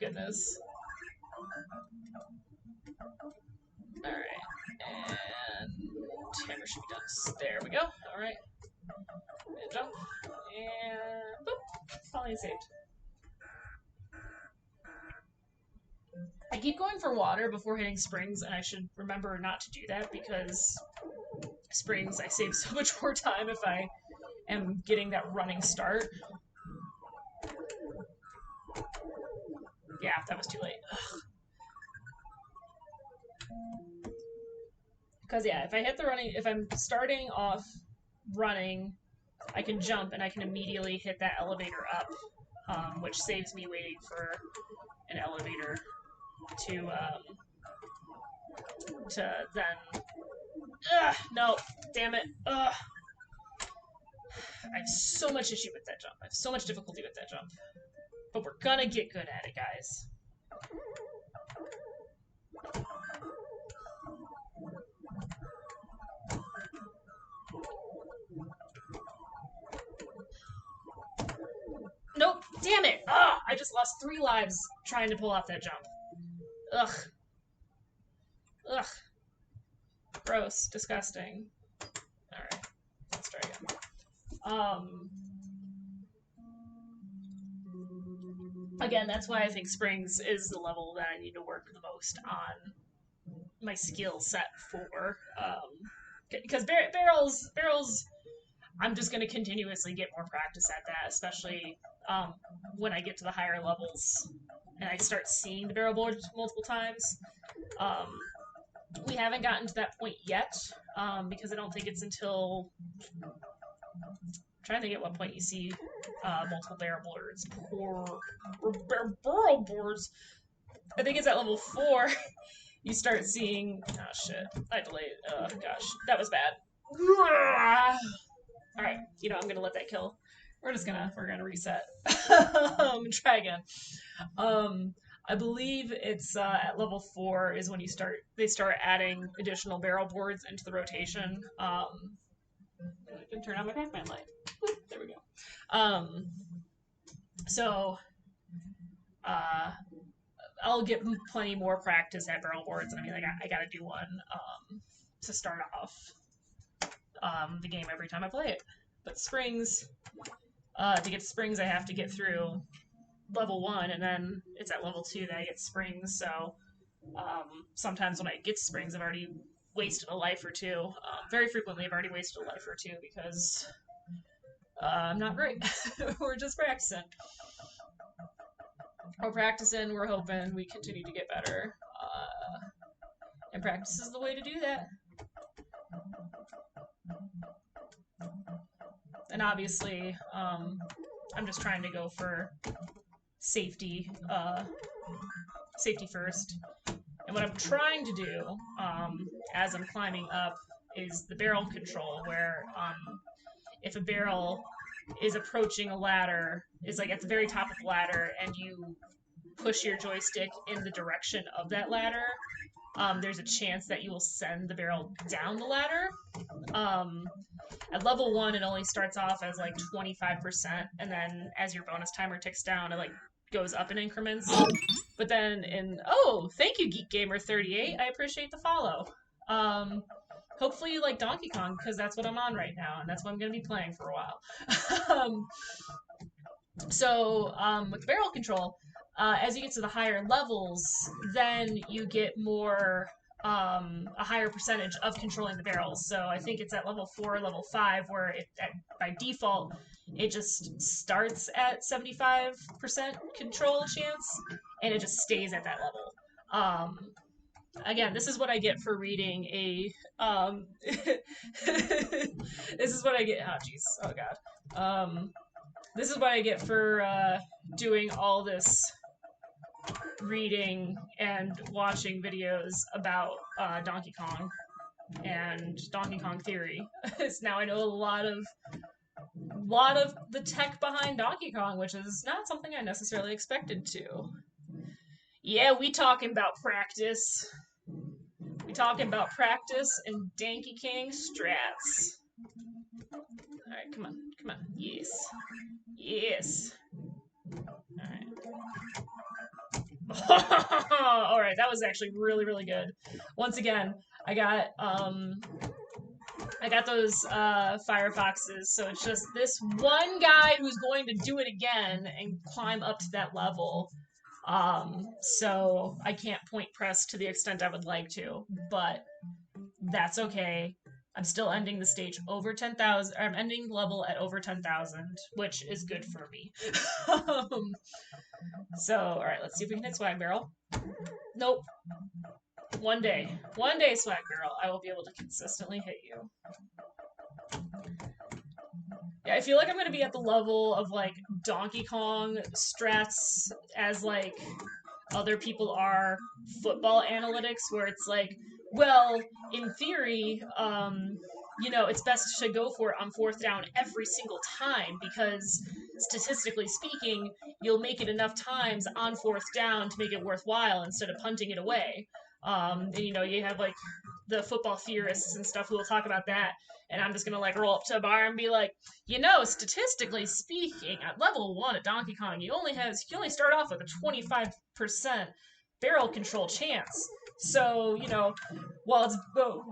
Goodness. Alright, and hammer should be done. There we go. Alright. Jump. And boop. Finally saved. I keep going for water before hitting springs, and I should remember not to do that because springs, I save so much more time if I am getting that running start. Yeah, that was too late. Because, yeah, if I hit the running, if I'm starting off running, I can jump and I can immediately hit that elevator up, which saves me waiting for an elevator to then... Ugh, no, damn it. Ugh. I have so much issue with that jump. I have so much difficulty with that jump. But we're gonna get good at it, guys. Nope, damn it! Ugh, I just lost 3 lives trying to pull off that jump. Ugh. Ugh. Gross. Disgusting. Alright. Let's try again. Again, that's why I think Springs is the level that I need to work the most on my skill set for. Because barrels, I'm just going to continuously get more practice at that, especially when I get to the higher levels and I start seeing the barrel board multiple times. We haven't gotten to that point yet, because I don't think it's until... I'm trying to think at what point you see multiple barrel boards. Barrel boards! I think it's at level 4 you start seeing... Oh, shit. I delayed. Oh, gosh. That was bad. Alright, you know, I'm gonna let that kill. We're gonna reset. Try again. I believe it's at level 4 is when they start adding additional barrel boards into the rotation. I can turn on my Pac-Man light. There we go. So I'll get plenty more practice at barrel boards, and I mean, I gotta do one to start off the game every time I play it. But springs, to get springs, I have to get through level 1, and then it's at level 2 that I get springs, so sometimes when I get springs, I've already wasted a life or two. Very frequently, I've already wasted a life or two because I'm not great. We're just practicing. We're practicing, we're hoping we continue to get better. And practice is the way to do that. And obviously, I'm just trying to go for safety first. And what I'm trying to do, as I'm climbing up, is the barrel control, where if a barrel is approaching a ladder, is like at the very top of the ladder, and you push your joystick in the direction of that ladder, there's a chance that you will send the barrel down the ladder. At level 1, it only starts off as like 25%, and then as your bonus timer ticks down, it like goes up in increments. But then thank you, Geek Gamer 38. I appreciate the follow. Hopefully you like Donkey Kong, because that's what I'm on right now, and that's what I'm going to be playing for a while. With barrel control, as you get to the higher levels, then you get more, a higher percentage of controlling the barrels. So I think it's at level 4, level 5, where by default, it just starts at 75% control chance, and it just stays at that level. Again, this is what I get for reading a, this is what I get, oh jeez, oh god. This is what I get for doing all this reading and watching videos about Donkey Kong and Donkey Kong Theory. Now I know a lot of the tech behind Donkey Kong, which is not something I necessarily expected to. Yeah, we talking about practice. We talking about practice and Donkey Kong strats. Alright, come on. Yes. Yes. Alright. Alright, that was actually really, really good. Once again, I got those firefoxes, so it's just this one guy who's going to do it again and climb up to that level. So I can't point press to the extent I would like to, but that's okay. I'm still ending the stage over 10,000. I'm ending level at over 10,000, which is good for me. Alright, let's see if we can hit Swag Barrel. Nope. One day, Swag Barrel, I will be able to consistently hit you. Yeah, I feel like I'm gonna be at the level of like Donkey Kong strats as like other people are football analytics, where it's like, well, in theory, it's best to go for it on 4th down every single time, because statistically speaking, you'll make it enough times on 4th down to make it worthwhile instead of punting it away. And you have like the football theorists and stuff who will talk about that, and I'm just gonna like roll up to a bar and be like, statistically speaking, at level 1 at Donkey Kong, you only start off with a 25% barrel control chance. So, while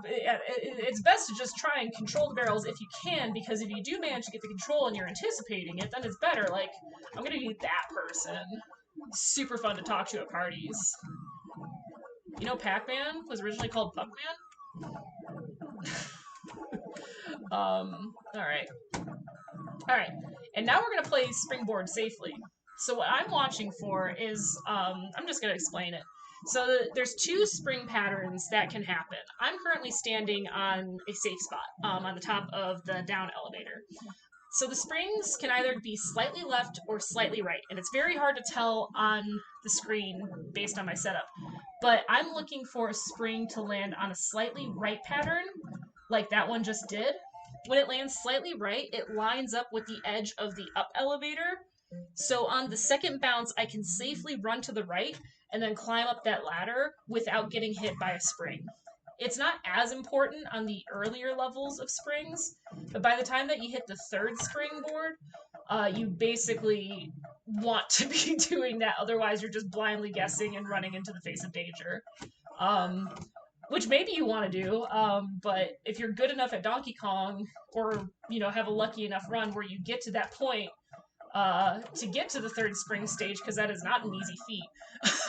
it's best to just try and control the barrels if you can, because if you do manage to get the control and you're anticipating it, then it's better. Like, I'm gonna be that person. Super fun to talk to at parties. Pac-Man was originally called Puckman? Alright. Alright, and now we're gonna play Springboard safely. So what I'm watching for is, I'm just gonna explain it. So there's 2 spring patterns that can happen. I'm currently standing on a safe spot, on the top of the down elevator. So the springs can either be slightly left or slightly right, and it's very hard to tell on the screen based on my setup. But I'm looking for a spring to land on a slightly right pattern, like that one just did. When it lands slightly right, it lines up with the edge of the up elevator. So on the second bounce, I can safely run to the right and then climb up that ladder without getting hit by a spring. It's not as important on the earlier levels of springs, but by the time that you hit the 3rd springboard, you basically want to be doing that. Otherwise, you're just blindly guessing and running into the face of danger. Which maybe you want to do, but if you're good enough at Donkey Kong, or, have a lucky enough run where you get to that point, to get to the 3rd spring stage, because that is not an easy feat.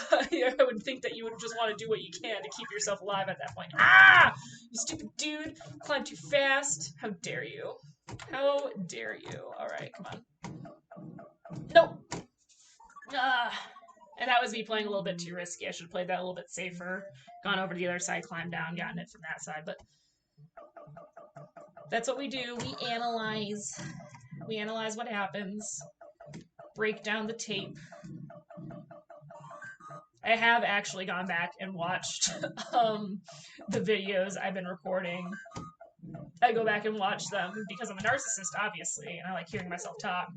I would think that you would just want to do what you can to keep yourself alive at that point. Ah! You stupid dude! Climb too fast! How dare you? How dare you? Alright, come on. Nope! And that was me playing a little bit too risky. I should have played that a little bit safer. Gone over to the other side, climbed down, gotten it from that side, but that's what we do. We analyze. We analyze what happens. Break down the tape. I have actually gone back and watched the videos I've been recording I go back and watch them because I'm a narcissist, obviously, and I like hearing myself talk.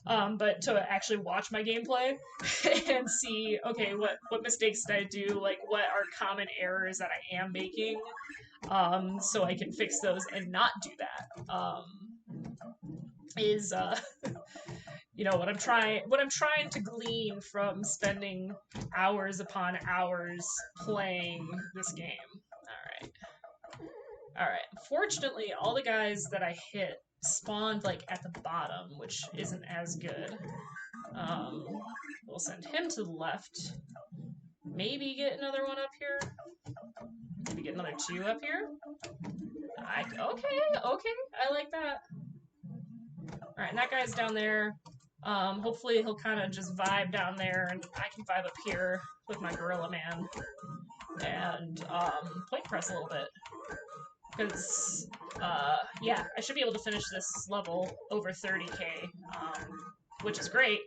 But to actually watch my gameplay and see, okay, what mistakes did I do? Like, what are common errors that I am making? So I can fix those and not do that. Is what I'm trying to glean from spending hours upon hours playing this game. All right. Fortunately, all the guys that I hit spawned like at the bottom, which isn't as good. Um, we'll send him to the left. Maybe get another one up here. Maybe get another 2 up here. Okay, I like that. All right, and that guy's down there. Hopefully he'll kind of just vibe down there, and I can vibe up here with my Gorilla Man and point press a little bit. Because, yeah, I should be able to finish this level over 30k, which is great.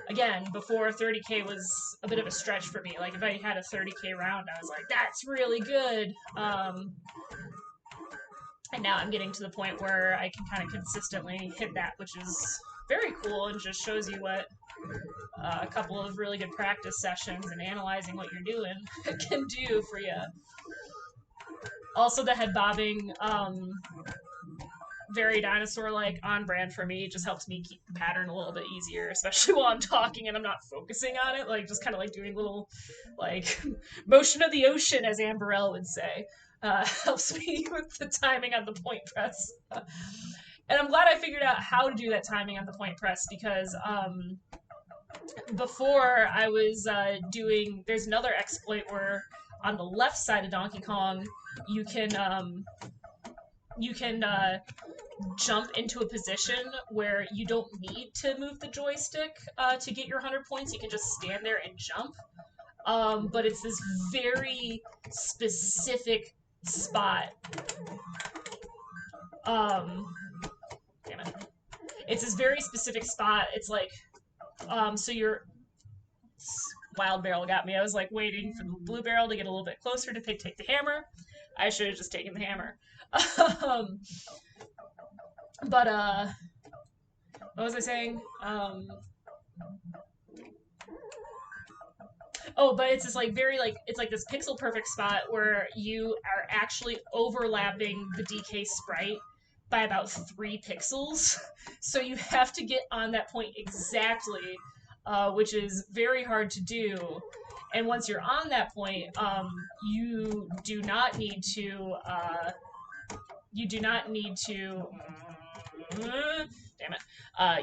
Again, before 30k was a bit of a stretch for me. Like, if I had a 30k round, I was like, that's really good. And now I'm getting to the point where I can kind of consistently hit that, which is very cool and just shows you what a couple of really good practice sessions and analyzing what you're doing can do for you. Also, the head bobbing, very dinosaur-like, on brand for me. It just helps me keep the pattern a little bit easier, especially while I'm talking and I'm not focusing on it. Like, just kind of like doing little, like, motion of the ocean, as Amberell would say. Helps me with the timing on the point press. And I'm glad I figured out how to do that timing on the point press because before I was doing, there's another exploit where on the left side of Donkey Kong you can jump into a position where you don't need to move the joystick to get your 100 points. You can just stand there and jump. But it's this very specific spot. Damn it. It's this very specific spot. It's like, so your wild barrel got me. I was like waiting for the blue barrel to get a little bit closer to take the hammer. I should have just taken the hammer. But what was I saying? Oh, but it's this like very like it's like this pixel perfect spot where you are actually overlapping the DK sprite by about 3 pixels. So you have to get on that point exactly, which is very hard to do. And once you're on that point, you do not need to. Damn it.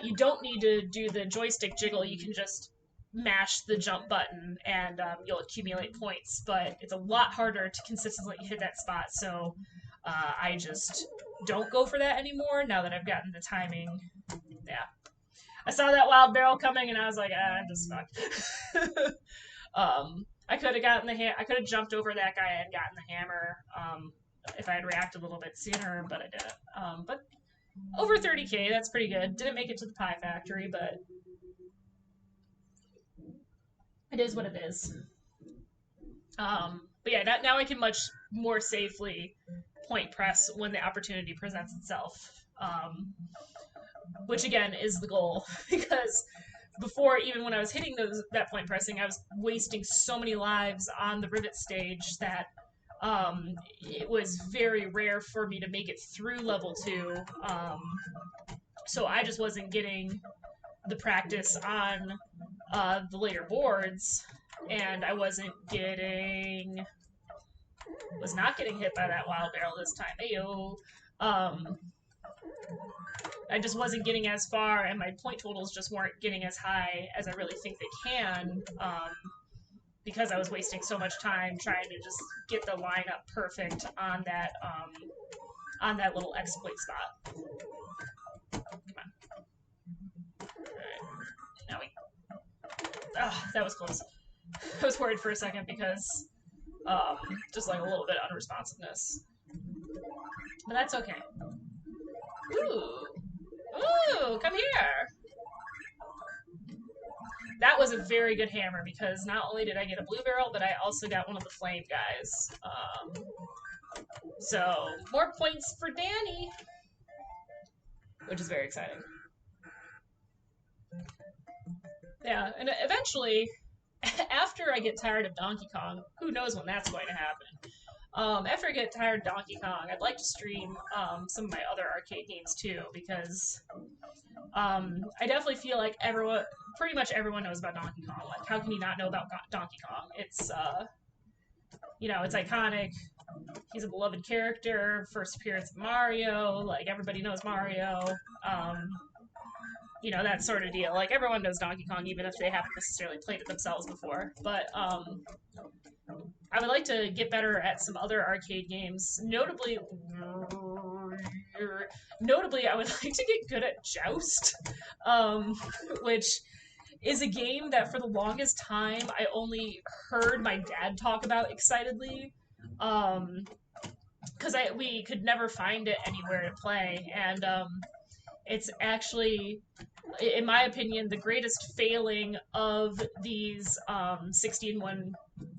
You don't need to do the joystick jiggle. You can just mash the jump button and you'll accumulate points. But it's a lot harder to consistently hit that spot. So I just don't go for that anymore now that I've gotten the timing. Yeah. I saw that wild barrel coming and I was like, I'm just fucked. I could have gotten I could have jumped over that guy and gotten the hammer if I had reacted a little bit sooner, but I didn't. But over 30k, that's pretty good. Didn't make it to the pie factory, but it is what it is. But yeah, now I can much more safely point press when the opportunity presents itself. Which again is the goal because before, even when I was hitting that point pressing, I was wasting so many lives on the rivet stage that it was very rare for me to make it through level 2. So I just wasn't getting the practice on the later boards, and I was not getting hit by that wild barrel this time. Ayo. I just wasn't getting as far, and my point totals just weren't getting as high as I really think they can, because I was wasting so much time trying to just get the lineup perfect on that little exploit spot. Come on. Alright. Now that was close. I was worried for a second because just like a little bit of unresponsiveness. But that's okay. Ooh, come here! That was a very good hammer because not only did I get a blue barrel, but I also got one of the flame guys. So, more points for Danny, which is very exciting. Yeah, and eventually, after I get tired of Donkey Kong, who knows when that's going to happen. After I get tired of Donkey Kong, I'd like to stream some of my other arcade games too, because I definitely feel like pretty much everyone knows about Donkey Kong. Like, how can you not know about Donkey Kong? It's, it's iconic. He's a beloved character. First appearance of Mario. Like, everybody knows Mario. Um, that sort of deal. Like, everyone knows Donkey Kong, even if they haven't necessarily played it themselves before. But I would like to get better at some other arcade games. Notably, I would like to get good at Joust, which is a game that for the longest time I only heard my dad talk about excitedly. Because we could never find it anywhere to play, and it's actually, in my opinion, the greatest failing of these 60-in-1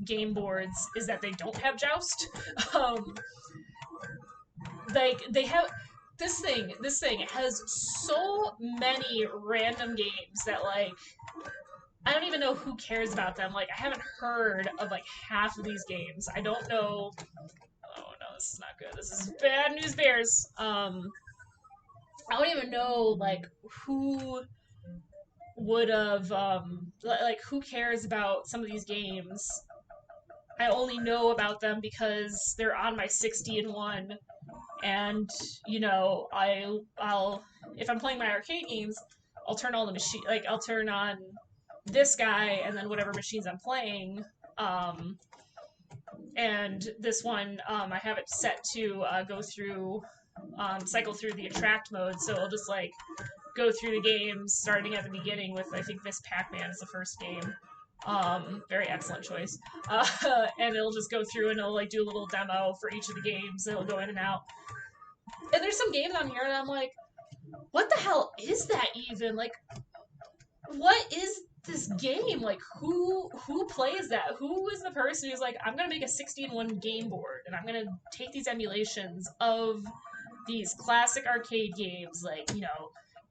game boards is that they don't have Joust. Um, like, they have this thing has so many random games that, like, I don't even know who cares about them. Like, I haven't heard of like half of these games. I don't know. Oh no, this is not good. This is bad news bears. I don't even know like who would have like who cares about some of these games. I only know about them because they're on my 60-in-1, and I'll if I'm playing my arcade games, I'll turn all the machine like I'll turn on this guy and then whatever machines I'm playing. Um, and this one, I have it set to cycle through the attract mode, so I'll just like go through the games starting at the beginning with, I think, Miss Pac-Man is the first game. Very excellent choice. And it'll just go through and it'll like do a little demo for each of the games. It'll go in and out. And there's some games on here and I'm like, what the hell is that even? Like, what is this game? Like, who plays that? Who is the person who's like, I'm gonna make a 60-in-1 game board and I'm gonna take these emulations of these classic arcade games like,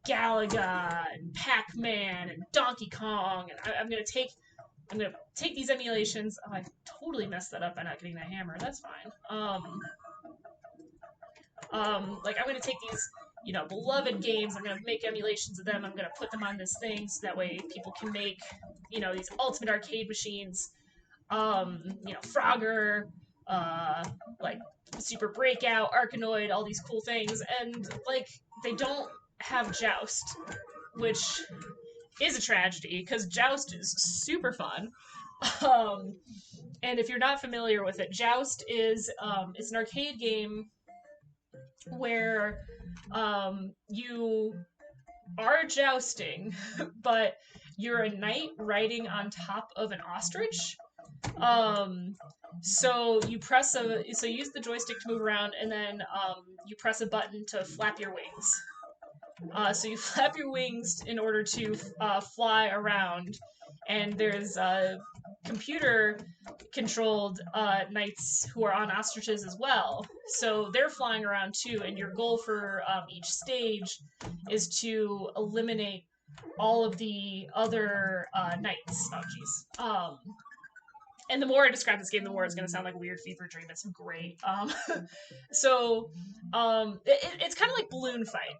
Galaga and Pac-Man and Donkey Kong, and I'm gonna take these emulations. Oh, I totally messed that up by not getting the hammer. That's fine. Like, I'm gonna take these, beloved games. I'm gonna make emulations of them. I'm gonna put them on this thing so that way people can make, these ultimate arcade machines. Frogger, like Super Breakout, Arkanoid, all these cool things, and like they don't have Joust, which is a tragedy because Joust is super fun. Um, and if you're not familiar with it, Joust is it's an arcade game where you are jousting, but you're a knight riding on top of an ostrich. So you use the joystick to move around, and then you press a button to flap your wings. So you flap your wings in order to fly around, and there's computer-controlled knights who are on ostriches as well. So they're flying around too, and your goal for each stage is to eliminate all of the other knights. Oh, jeez. And the more I describe this game, the more it's going to sound like a weird fever dream. It's great. It's kind of like Balloon Fight,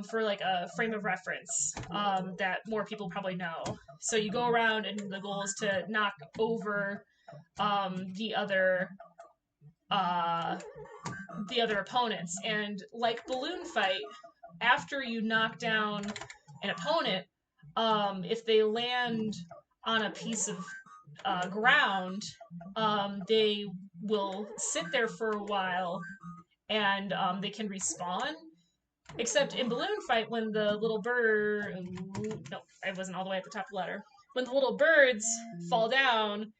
for like a frame of reference that more people probably know. So you go around, and the goal is to knock over the other opponents. And like Balloon Fight, after you knock down an opponent, if they land on a piece of ground, they will sit there for a while, and they can respawn. Except in Balloon Fight, when the little bird... No, I wasn't all the way at the top of the ladder. When the little birds fall down,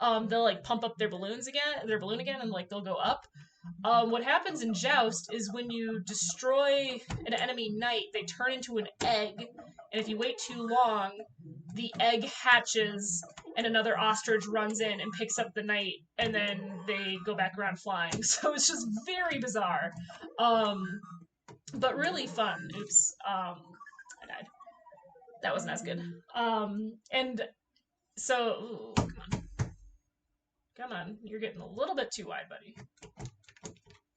they'll like pump up their balloon again, and like they'll go up. What happens in Joust is when you destroy an enemy knight, they turn into an egg, and if you wait too long, the egg hatches and another ostrich runs in and picks up the knight, and then they go back around flying. So it's just very bizarre, but really fun. Oops, I died. That wasn't as good. And so, ooh, come on, you're getting a little bit too wide, buddy.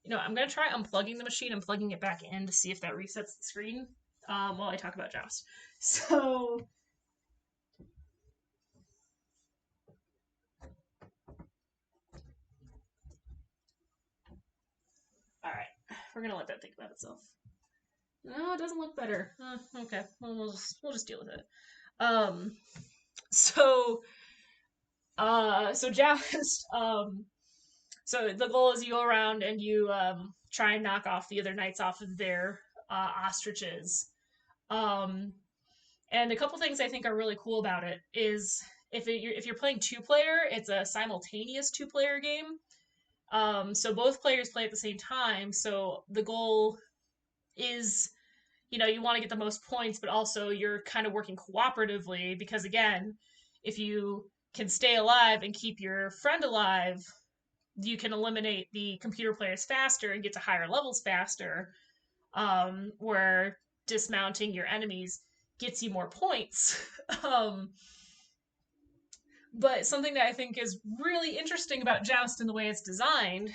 You know, I'm gonna try unplugging the machine and plugging it back in to see if that resets the screen while I talk about Joust. So, all right, we're gonna let that think about itself. No, it doesn't look better. Okay, well, we'll just deal with it. Um, so so Joust, so the goal is you go around and you try and knock off the other knights off of their ostriches. Um, and a couple things I think are really cool about it is if you're playing two player, it's a simultaneous two player game. So both players play at the same time. So the goal is, you know, you want to get the most points, but also you're kind of working cooperatively because again, if you can stay alive and keep your friend alive, you can eliminate the computer players faster and get to higher levels faster. Where dismounting your enemies gets you more points. um, but something that I think is really interesting about Joust and the way it's designed,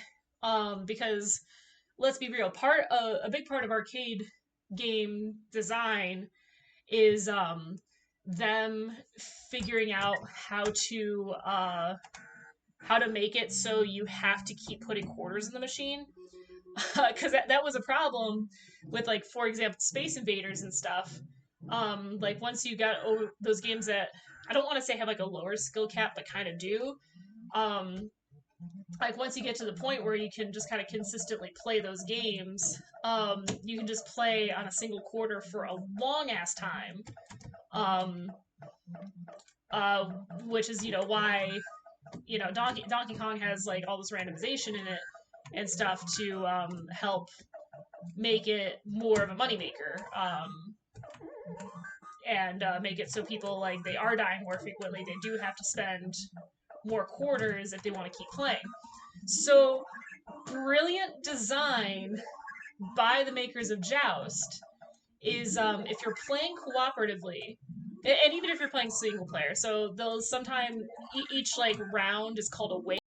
because let's be real, a big part of arcade game design is them figuring out how to make it so you have to keep putting quarters in the machine, because that was a problem with, like, for example, Space Invaders and stuff. Like once you got those games that I don't want to say have like a lower skill cap, but kind of do. Um, like once you get to the point where you can just kind of consistently play those games, you can just play on a single quarter for a long ass time. Um, which is, you know, why, you know, Donkey Kong has like all this randomization in it and stuff to help make it more of a moneymaker. And make it so people, like, they are dying more frequently. They do have to spend more quarters if they want to keep playing. So, brilliant design by the makers of Joust is, if you're playing cooperatively, and even if you're playing single player, so they'll sometimes each like round is called a wave.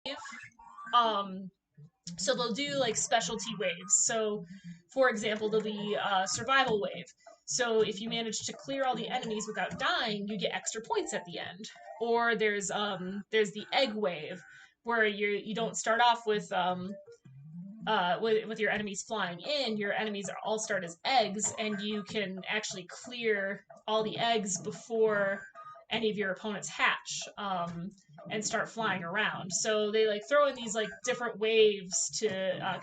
So they'll do like specialty waves. So, for example, there'll be a survival wave. So if you manage to clear all the enemies without dying, you get extra points at the end. Or there's the egg wave, where you don't start off with your enemies flying in. Your enemies all start as eggs, and you can actually clear all the eggs before any of your opponents hatch, and start flying around. So they like throw in these like different waves to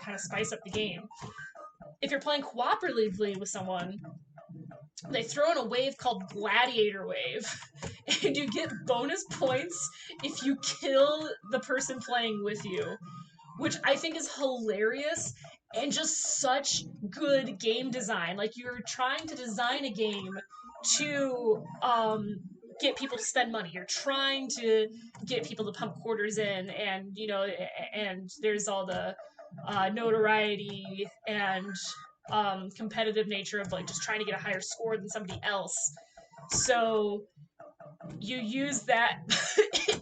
kind of spice up the game. If you're playing cooperatively with someone, they throw in a wave called Gladiator Wave, and you get bonus points if you kill the person playing with you, which I think is hilarious and just such good game design. Like, you're trying to design a game to get people to spend money. You're trying to get people to pump quarters in, and you know, and there's all the notoriety and competitive nature of like just trying to get a higher score than somebody else. So you use that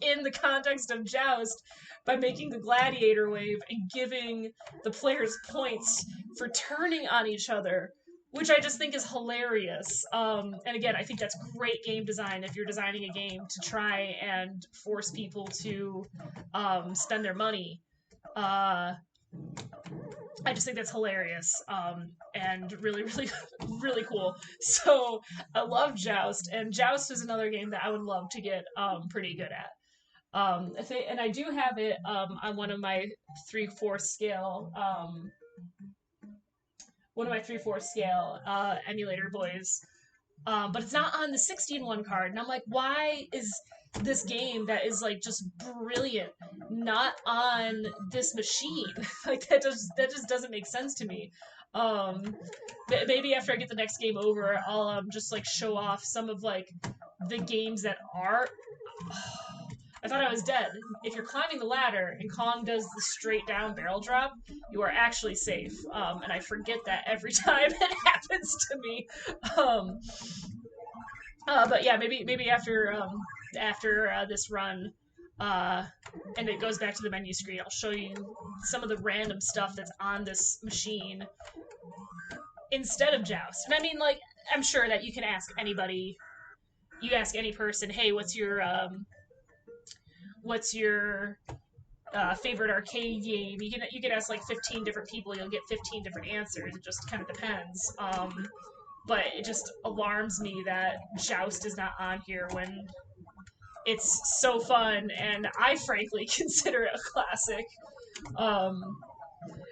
in the context of Joust by making the Gladiator Wave and giving the players points for turning on each other, which I just think is hilarious. And again, I think that's great game design if you're designing a game to try and force people to spend their money. I just think that's hilarious, and really, really, really cool. So I love Joust, and Joust is another game that I would love to get pretty good at. And I do have it on one of my 3/4 scale emulator boys, but it's not on the 16:1 card. And I'm like, why is this game that is like just brilliant not on this machine? Like, that just doesn't make sense to me. Maybe after I get the next game over, I'll just like show off some of like the games that are I thought I was dead. If you're climbing the ladder and Kong does the straight down barrel drop, you are actually safe. And I forget that every time it happens to me. Um, but yeah, maybe after this run, uh, and it goes back to the menu screen, I'll show you some of the random stuff that's on this machine instead of Joust. And I mean, like, I'm sure that you can ask anybody. You ask any person, hey, what's your favorite arcade game? You can ask like 15 different people. You'll get 15 different answers. It just kind of depends. But it just alarms me that Joust is not on here when it's so fun, and I frankly consider it a classic. Um,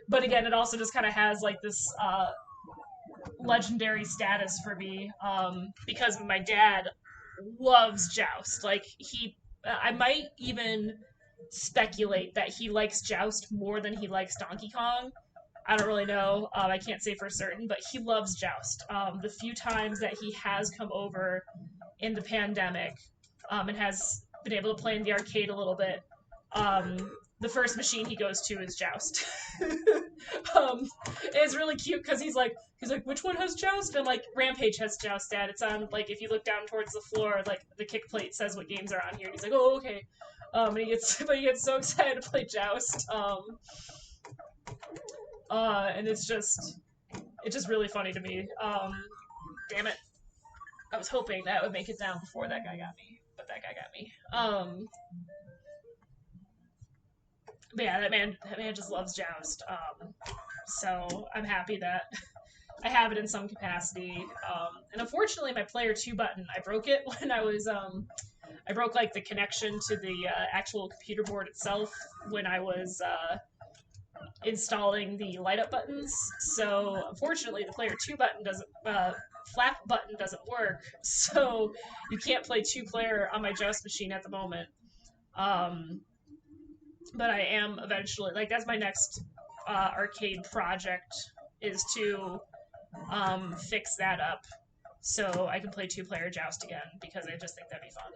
but again, it also just kind of has like this legendary status for me because my dad loves Joust. Like I might even speculate that he likes Joust more than he likes Donkey Kong. I don't really know. I can't say for certain, but he loves Joust. The few times that he has come over in the pandemic and has been able to play in the arcade a little bit, the first machine he goes to is Joust. It's really cute because he's like, which one has Joust? And I'm like, Rampage has Joust, Dad. It's on, like, if you look down towards the floor, like the kick plate says what games are on here. And he's like, oh, okay. And he gets so excited to play Joust. And it's just really funny to me. Damn it. I was hoping that would make it down before that guy got me, but that guy got me. But yeah, that man just loves Joust. So I'm happy that I have it in some capacity. And unfortunately, my player 2 button, I broke it when I broke like the connection to the actual computer board itself when I was installing the light up buttons. So unfortunately, the player 2 button doesn't. Flap button doesn't work, so you can't play 2-player on my Joust machine at the moment. But I am eventually, like, that's my next arcade project, is to fix that up so I can play 2-player Joust again, because I just think that'd be fun.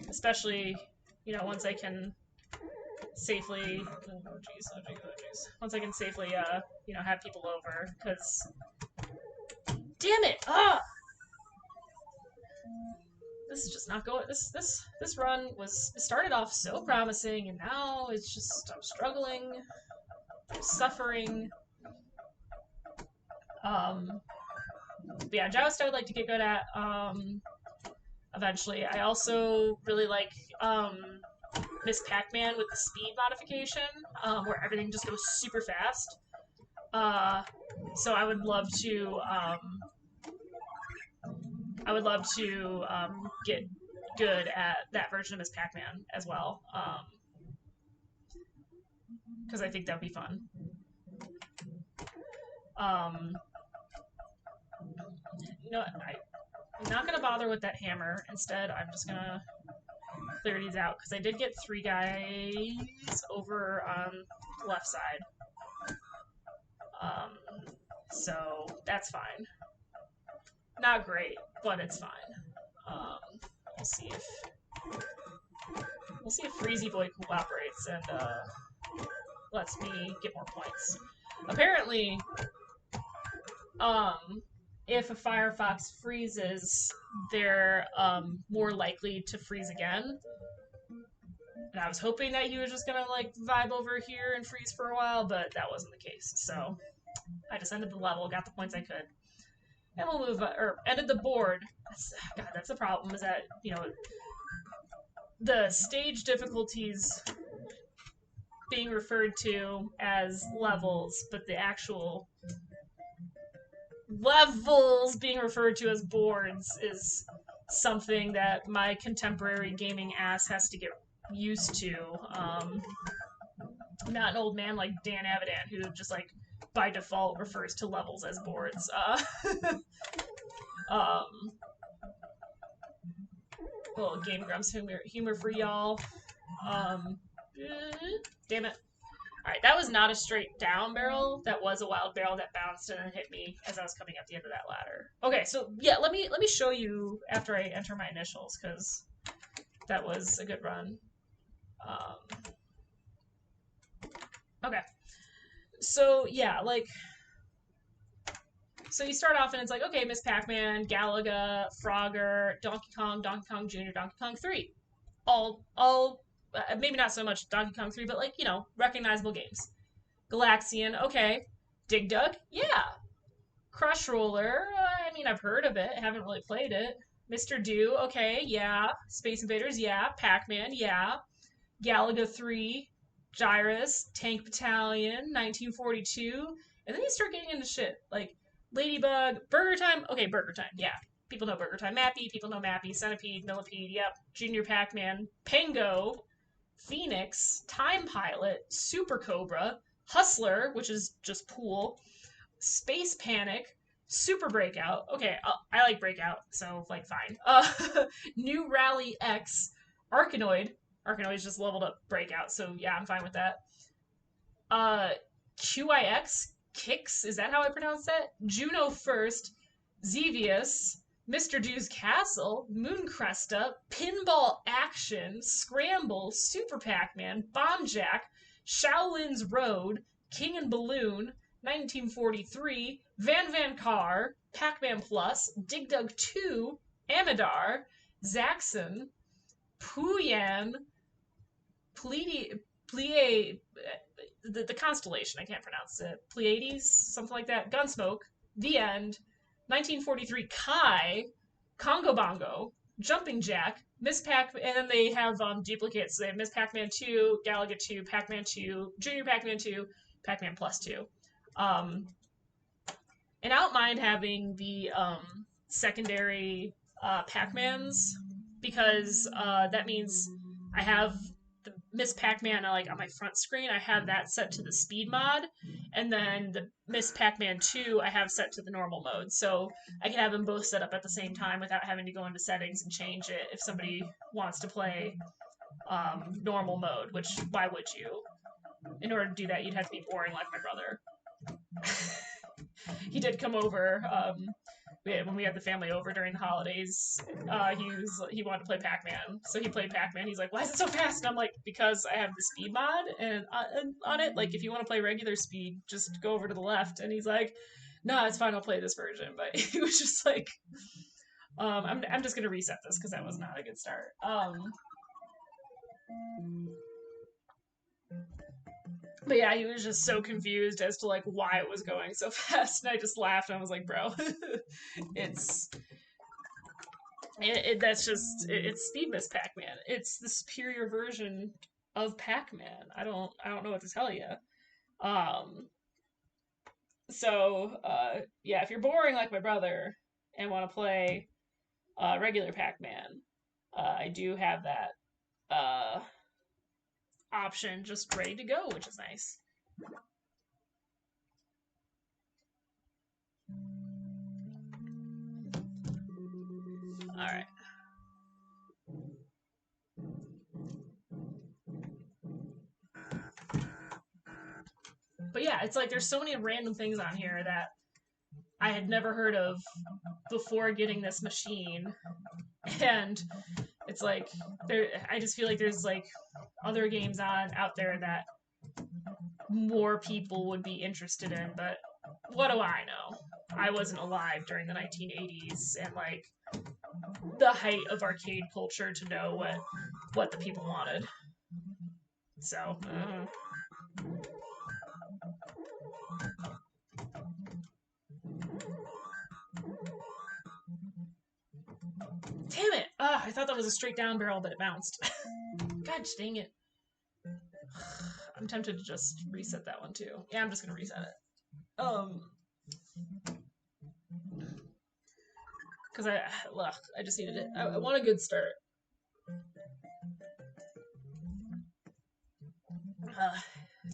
Especially, once I can safely, once I can safely, have people over, because, damn it, this is just not going. This run started off so promising, and now it's just, I'm struggling, I'm suffering. But yeah, Joust I would like to get good at eventually. I also really like Miss Pac-Man with the speed modification, where everything just goes super fast. So I would love to get good at that version of Miss Pac-Man as well, because I think that would be fun. I'm not going to bother with that hammer. Instead, I'm just going to clear these out, because I did get 3 guys over on the left side. So that's fine. Not great, but it's fine. We'll see if Freezy Boy cooperates and lets me get more points. Apparently, if a Firefox freezes, they're more likely to freeze again. And I was hoping that he was just gonna like vibe over here and freeze for a while, but that wasn't the case. So I just ended the level, got the points I could. And we'll move, or ended the board. That's the problem, is that, the stage difficulties being referred to as levels, but the actual levels being referred to as boards is something that my contemporary gaming ass has to get used to. I'm not an old man like Dan Avidan, who just like by default refers to levels as boards. Little Game Grumps humor for y'all. Damn it. Alright, that was not a straight down barrel. That was a wild barrel that bounced and then hit me as I was coming up the end of that ladder. Okay, so yeah, let me show you after I enter my initials because that was a good run. Okay, so yeah, like, so you start off and it's like, okay, Miss Pac-Man, Galaga, Frogger, Donkey Kong Jr., Donkey Kong 3, all maybe not so much Donkey Kong 3, but like, you know, recognizable games. Galaxian, okay. Dig Dug, yeah. Crush Roller, I mean, I've heard of it, haven't really played it. Mr. Do, okay, yeah. Space Invaders, yeah. Pac-Man, yeah. Galaga 3, Gyrus, Tank Battalion, 1942, and then you start getting into shit like Ladybug, Burger Time. Okay, Burger Time, yeah. People know Burger Time. Mappy, people know Mappy. Centipede, Millipede, yep. Junior Pac-Man, Pango, Phoenix, Time Pilot, Super Cobra, Hustler, which is just pool, Space Panic, Super Breakout. Okay, I like Breakout, so like fine. New Rally X, Arkanoid. Arkanoid's just leveled up Breakout, so yeah, I'm fine with that. QIX, Kix, is that how I pronounce that? Juno First, Xevious, Mr. Dew's Castle, Mooncresta, Pinball Action, Scramble, Super Pac-Man, Bomb Jack, Shaolin's Road, King and Balloon, 1943, Van Car, Pac-Man Plus, Dig Dug 2, Amidar, Zaxxon, Pooyan, Plie, the constellation, I can't pronounce it. Pleiades, something like that. Gunsmoke, The End, 1943 Kai, Congo Bongo, Jumping Jack, Miss Pac, and then they have duplicates. So they have Miss Pac-Man 2, Galaga 2, Pac-Man 2, Junior Pac-Man 2, Pac-Man Plus 2. And I don't mind having the secondary Pac-Mans because that means I have the Miss Pac-Man like on my front screen. I have that set to the speed mod, and then the Miss Pac-Man 2 I have set to the normal mode. So I can have them both set up at the same time without having to go into settings and change it if somebody wants to play normal mode, which why would you? In order to do that, you'd have to be boring like my brother. He did come over when we had the family over during the holidays. He wanted to play Pac-Man, so he played Pac-Man. He's like, "Why is it so fast?" And I'm like, "Because I have the speed mod and on it. Like, if you want to play regular speed, just go over to the left." And he's like, "No, it's fine. I'll play this version." But he was just like, I'm just gonna reset this because that was not a good start." But yeah, he was just so confused as to like why it was going so fast, and I just laughed and I was like, "Bro, it's it's Speed Miss Pac-Man. It's the superior version of Pac-Man. I don't know what to tell you." Um, yeah, if you're boring like my brother and want to play regular Pac-Man, I do have that option just ready to go, which is nice. All right. But yeah, it's like there's so many random things on here that I had never heard of before getting this machine. And it's like I just feel like there's like other games out there that more people would be interested in, but what do I know? I wasn't alive during the 1980s and like the height of arcade culture to know what the people wanted. So, damn it! I thought that was a straight down barrel, but it bounced. God dang it. I'm tempted to just reset that one too. Yeah, I'm just gonna reset it. Because I just needed it. I want a good start.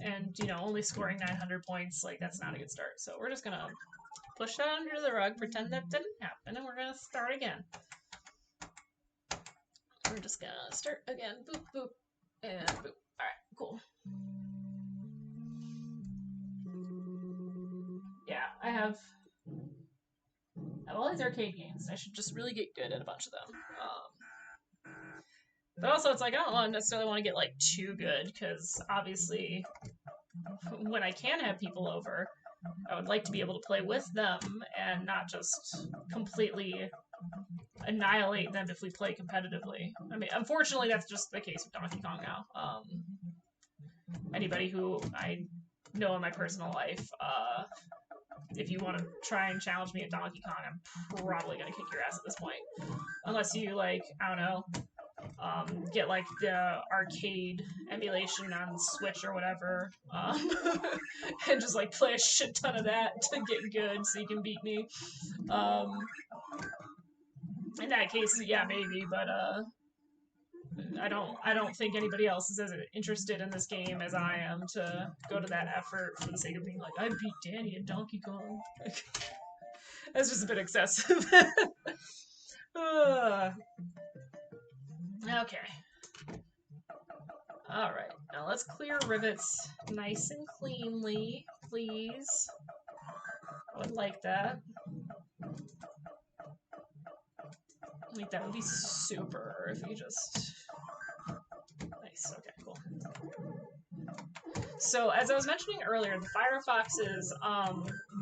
And you know, only scoring 900 points, like that's not a good start. So we're just gonna push that under the rug, pretend that didn't happen, and we're gonna start again. We're just gonna start again. Boop boop and boop. All right, cool. yeah, I have all these arcade games. I should just really get good at a bunch of them. But also, it's like I don't necessarily want to get like too good because obviously, when I can have people over, I would like to be able to play with them and not just completely annihilate them if we play competitively. I mean, unfortunately, that's just the case with Donkey Kong now. Anybody who I know in my personal life, if you want to try and challenge me at Donkey Kong, I'm probably gonna kick your ass at this point, unless you like, I don't know, get like the arcade emulation on Switch or whatever, and just like play a shit ton of that to get good so you can beat me. In that case, yeah, maybe, but I don't think anybody else is as interested in this game as I am to go to that effort for the sake of being like, I beat Danny at Donkey Kong. That's just a bit excessive. Okay. Alright, now let's clear rivets nice and cleanly, please. I would like that. Like, that would be super if you just... Nice, okay, cool. So, as I was mentioning earlier, the Firefoxes,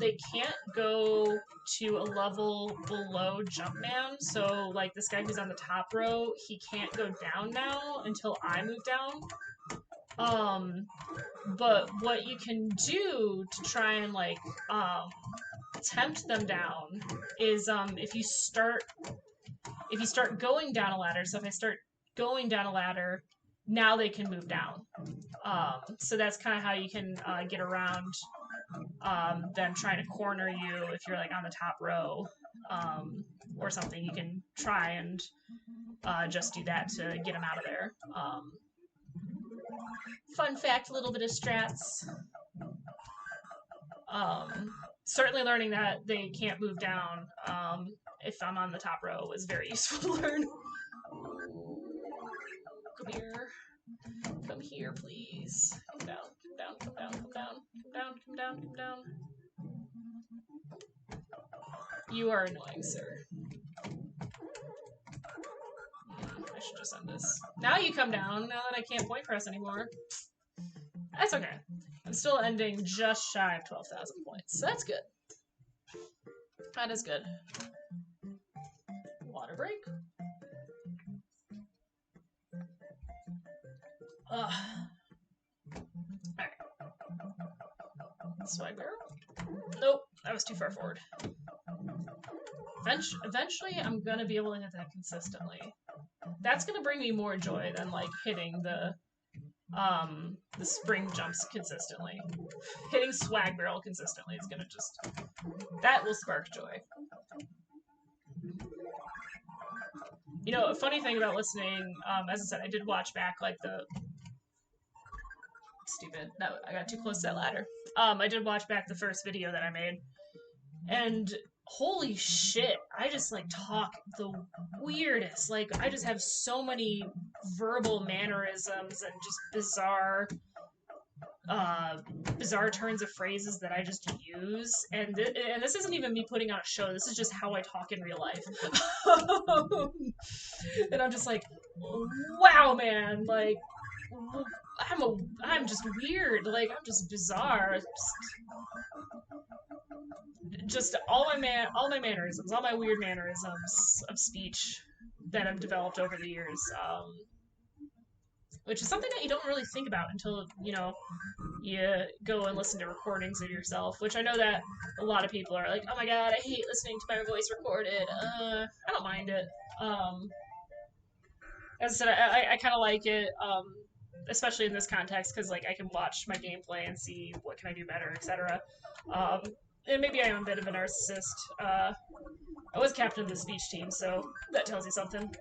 they can't go to a level below Jumpman, so, like, this guy who's on the top row, he can't go down now until I move down. But what you can do to try and, like, tempt them down is, if you start going down a ladder, so if I start going down a ladder, now they can move down. So that's kind of how you can get around them trying to corner you if you're like on the top row or something. You can try and just do that to get them out of there. Fun fact, a little bit of strats. Certainly learning that they can't move down if I'm on the top row is very useful to learn. Come here. Come here, please. Come down, come down, come down, come down, come down, come down, come down. You are annoying, sir. I should just end this. Now you come down, now that I can't point press anymore. That's okay. I'm still ending just shy of 12,000 points, so that's good. That is good. Water break. Alright. Swag barrel? Nope, that was too far forward. Eventually, I'm gonna be able to hit that consistently. That's gonna bring me more joy than, like, hitting the spring jumps consistently. Hitting swag barrel consistently is gonna just... That will spark joy. You know, a funny thing about listening, as I said, I did watch back, like, the... Stupid. No, I got too close to that ladder. I did watch back the first video that I made. And holy shit, I just, like, talk the weirdest. Like, I just have so many verbal mannerisms and just bizarre turns of phrases that I just use. And this isn't even me putting on a show. This is just how I talk in real life. And I'm just like, wow, man, like, I'm just weird. Like, I'm just bizarre. Just all my mannerisms, all my weird mannerisms of speech that I've developed over the years. Which is something that you don't really think about until, you know, you go and listen to recordings of yourself, which I know that a lot of people are like, oh my god, I hate listening to my voice recorded. I don't mind it. As I said, I kind of like it, especially in this context, because, like, I can watch my gameplay and see what can I do better, etc. And maybe I am a bit of a narcissist. I was captain of the speech team, so that tells you something.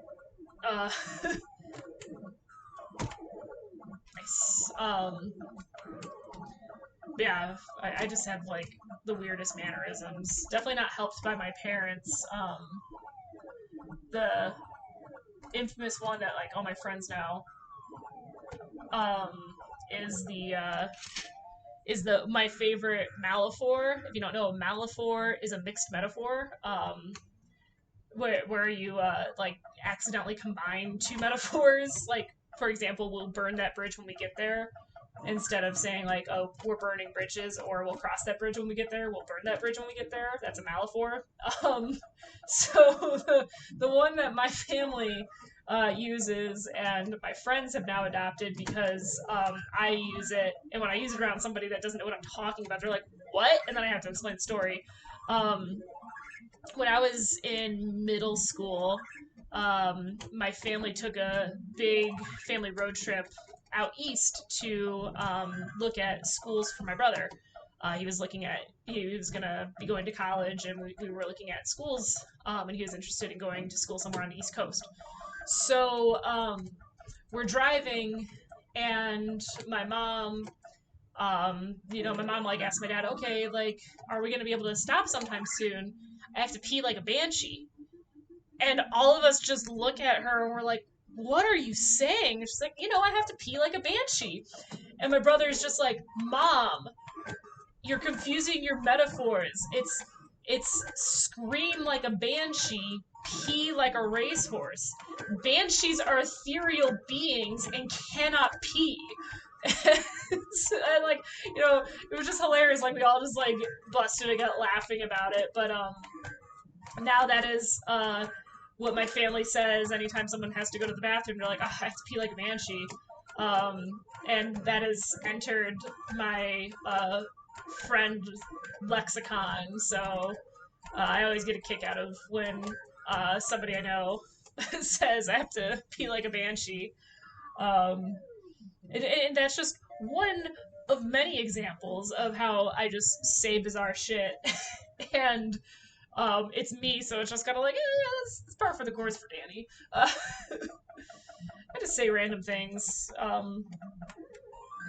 Nice. Yeah, I just have, like, the weirdest mannerisms. Definitely not helped by my parents. The infamous one that, like, all my friends know, is the, is the my favorite metaphor. If you don't know, a metaphor is a mixed metaphor. Where you like accidentally combine two metaphors. Like, for example, we'll burn that bridge when we get there, instead of saying like, oh, we're burning bridges, or we'll cross that bridge when we get there. We'll burn that bridge when we get there. That's a metaphor. So the one that my family uses and my friends have now adopted, because I use it, and when I use it around somebody that doesn't know what I'm talking about, they're like, what? And then I have to explain the story. Um, when I was in middle school, my family took a big family road trip out east to look at schools for my brother. He was gonna be going to college, and we were looking at schools, and he was interested in going to school somewhere on the East Coast. So we're driving, and my mom like asked my dad, okay, like, are we gonna be able to stop sometime soon? I have to pee like a banshee. And all of us just look at her and we're like, what are you saying? And she's like, I have to pee like a banshee. And my brother's just like, Mom, you're confusing your metaphors. It's scream like a banshee, pee like a racehorse. Banshees are ethereal beings and cannot pee. And like, it was just hilarious. Like, we all just like busted and got laughing about it. But now that is what my family says anytime someone has to go to the bathroom. They're like, oh, I have to pee like a banshee. And that has entered my friend lexicon. So I always get a kick out of when somebody I know says I have to pee like a banshee. Um, and that's just one of many examples of how I just say bizarre shit. And it's me, so it's just kind of like, it's par for the course for Danny. I just say random things.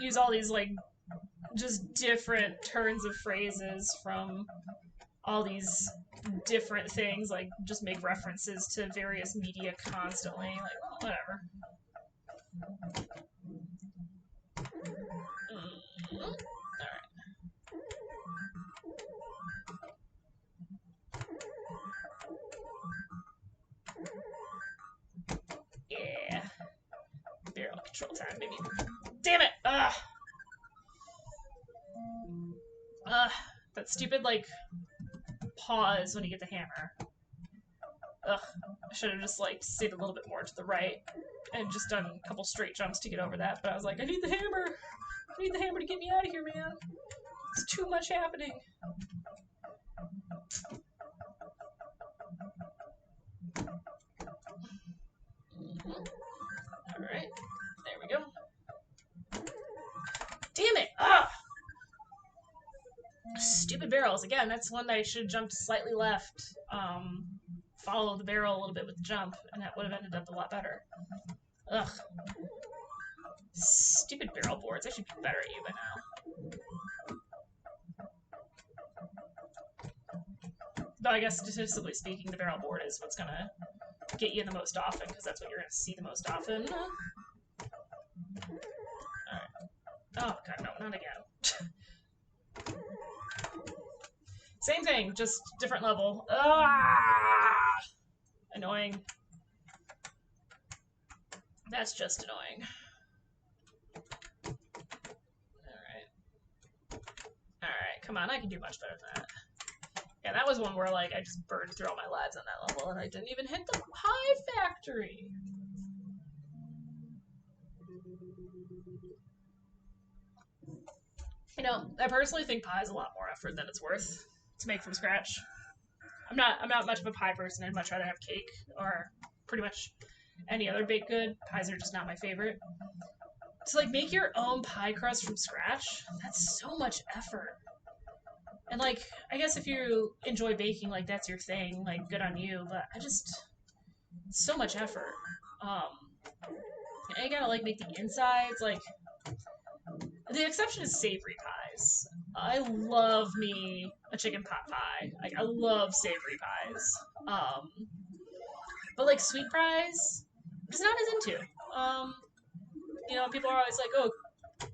Use all these like just different turns of phrases from all these different things. Like, just make references to various media constantly. Like, whatever. All right. Yeah. Barrel control time, maybe. Damn it! Ugh. That stupid, like, pause when you get the hammer. Ugh. I should have just, like, stayed a little bit more to the right and just done a couple straight jumps to get over that, but I was like, I need the hammer! I need the hammer to get me out of here, man! It's too much happening. Alright. There we go. Damn it! Ah! Stupid barrels. Again, that's one that I should have jumped slightly left. Follow the barrel a little bit with the jump, and that would have ended up a lot better. Ugh. Stupid barrel boards. I should be better at you by now. Though I guess statistically speaking, the barrel board is what's gonna get you the most often, because that's what you're gonna see the most often. Alright. Oh god, no, not again. Same thing, just different level. Ah! Annoying. That's just annoying. Alright, come on, I can do much better than that. Yeah, that was one where, like, I just burned through all my lives on that level, and I didn't even hit the pie factory. I personally think pie is a lot more effort than it's worth to make from scratch. I'm not much of a pie person. I'd much rather have cake or pretty much any other baked good. Pies are just not my favorite. To like make your own pie crust from scratch, that's so much effort. And like, I guess if you enjoy baking, like that's your thing, like good on you. But so much effort. And you gotta like make the insides. Like, the exception is savory pies. I love me a chicken pot pie. Like, I love savory pies. But like sweet pies, I'm just not as into. People are always like, oh,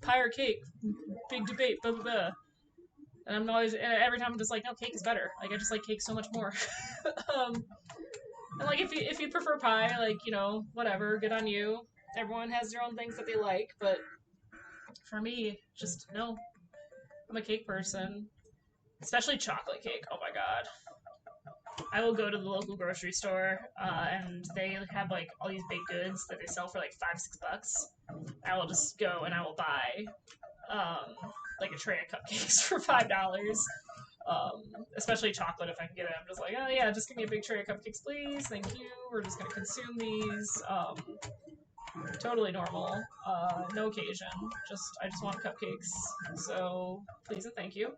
pie or cake. big debate, blah, blah, blah. And I'm always, and every time I'm just like, no, cake is better. Like, I just like cake so much more. um, and like, if you prefer pie, like, you know, whatever, good on you. Everyone has their own things that they like, but for me, just no. I'm a cake person, especially chocolate cake. Oh my god. I will go to the local grocery store, and they have like all these baked goods that they sell for like $5-6. I will just go and I will buy like a tray of cupcakes for $5. Especially chocolate if I can get it. I'm just like, oh yeah, just give me a big tray of cupcakes, please. Thank you. We're just gonna consume these. Totally normal. No occasion. I just want cupcakes. So please and thank you.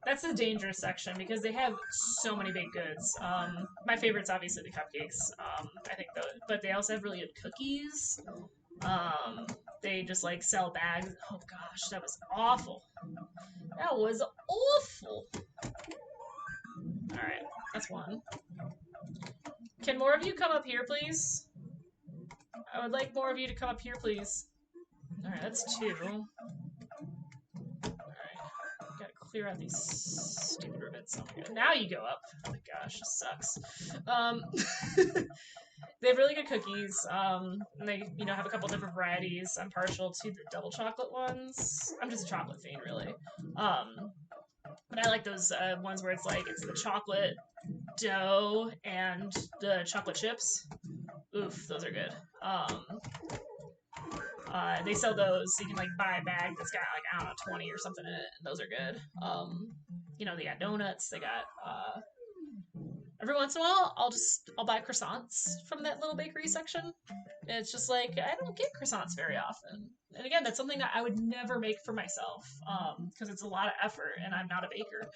That's the dangerous section because they have so many baked goods. My favorite's obviously the cupcakes. I think but they also have really good cookies. They just like sell bags. Oh gosh, that was awful. That was awful. Alright, that's one. Can more of you come up here, please? I would like more of you to come up here, please. Alright, that's two. Alright, gotta clear out these stupid rivets. Oh my god. Now you go up. Oh my gosh, this sucks. They have really good cookies. And they, you know, have a couple different varieties. I'm partial to the double chocolate ones. I'm just a chocolate fiend, really. But I like those ones where it's the chocolate dough and the chocolate chips. Oof, those are good. They sell those, so you can like buy a bag that's got like, I don't know, 20 or something in it, and those are good. You know, they got donuts, they got every once in a while I'll buy croissants from that little bakery section. It's just like I don't get croissants very often. And again, that's something that I would never make for myself, because it's a lot of effort and I'm not a baker.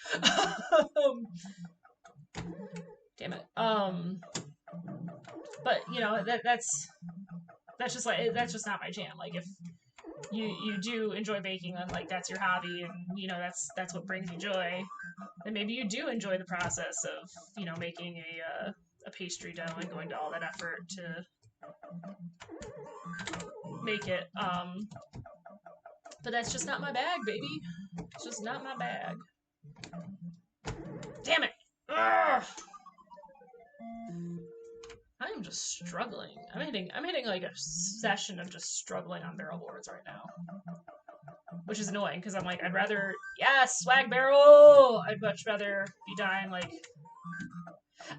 Damn it. But you know, that's just not my jam. Like if you do enjoy baking and like that's your hobby and you know that's what brings you joy, then maybe you do enjoy the process of, you know, making a pastry dough and going to all that effort to make it. But that's just not my bag, baby. It's just not my bag. Damn it! Ugh! I am just struggling. I'm hitting like a session of just struggling on barrel boards right now. Which is annoying, because I'm like, I'd rather... Yes! Swag barrel! I'd much rather be dying, like...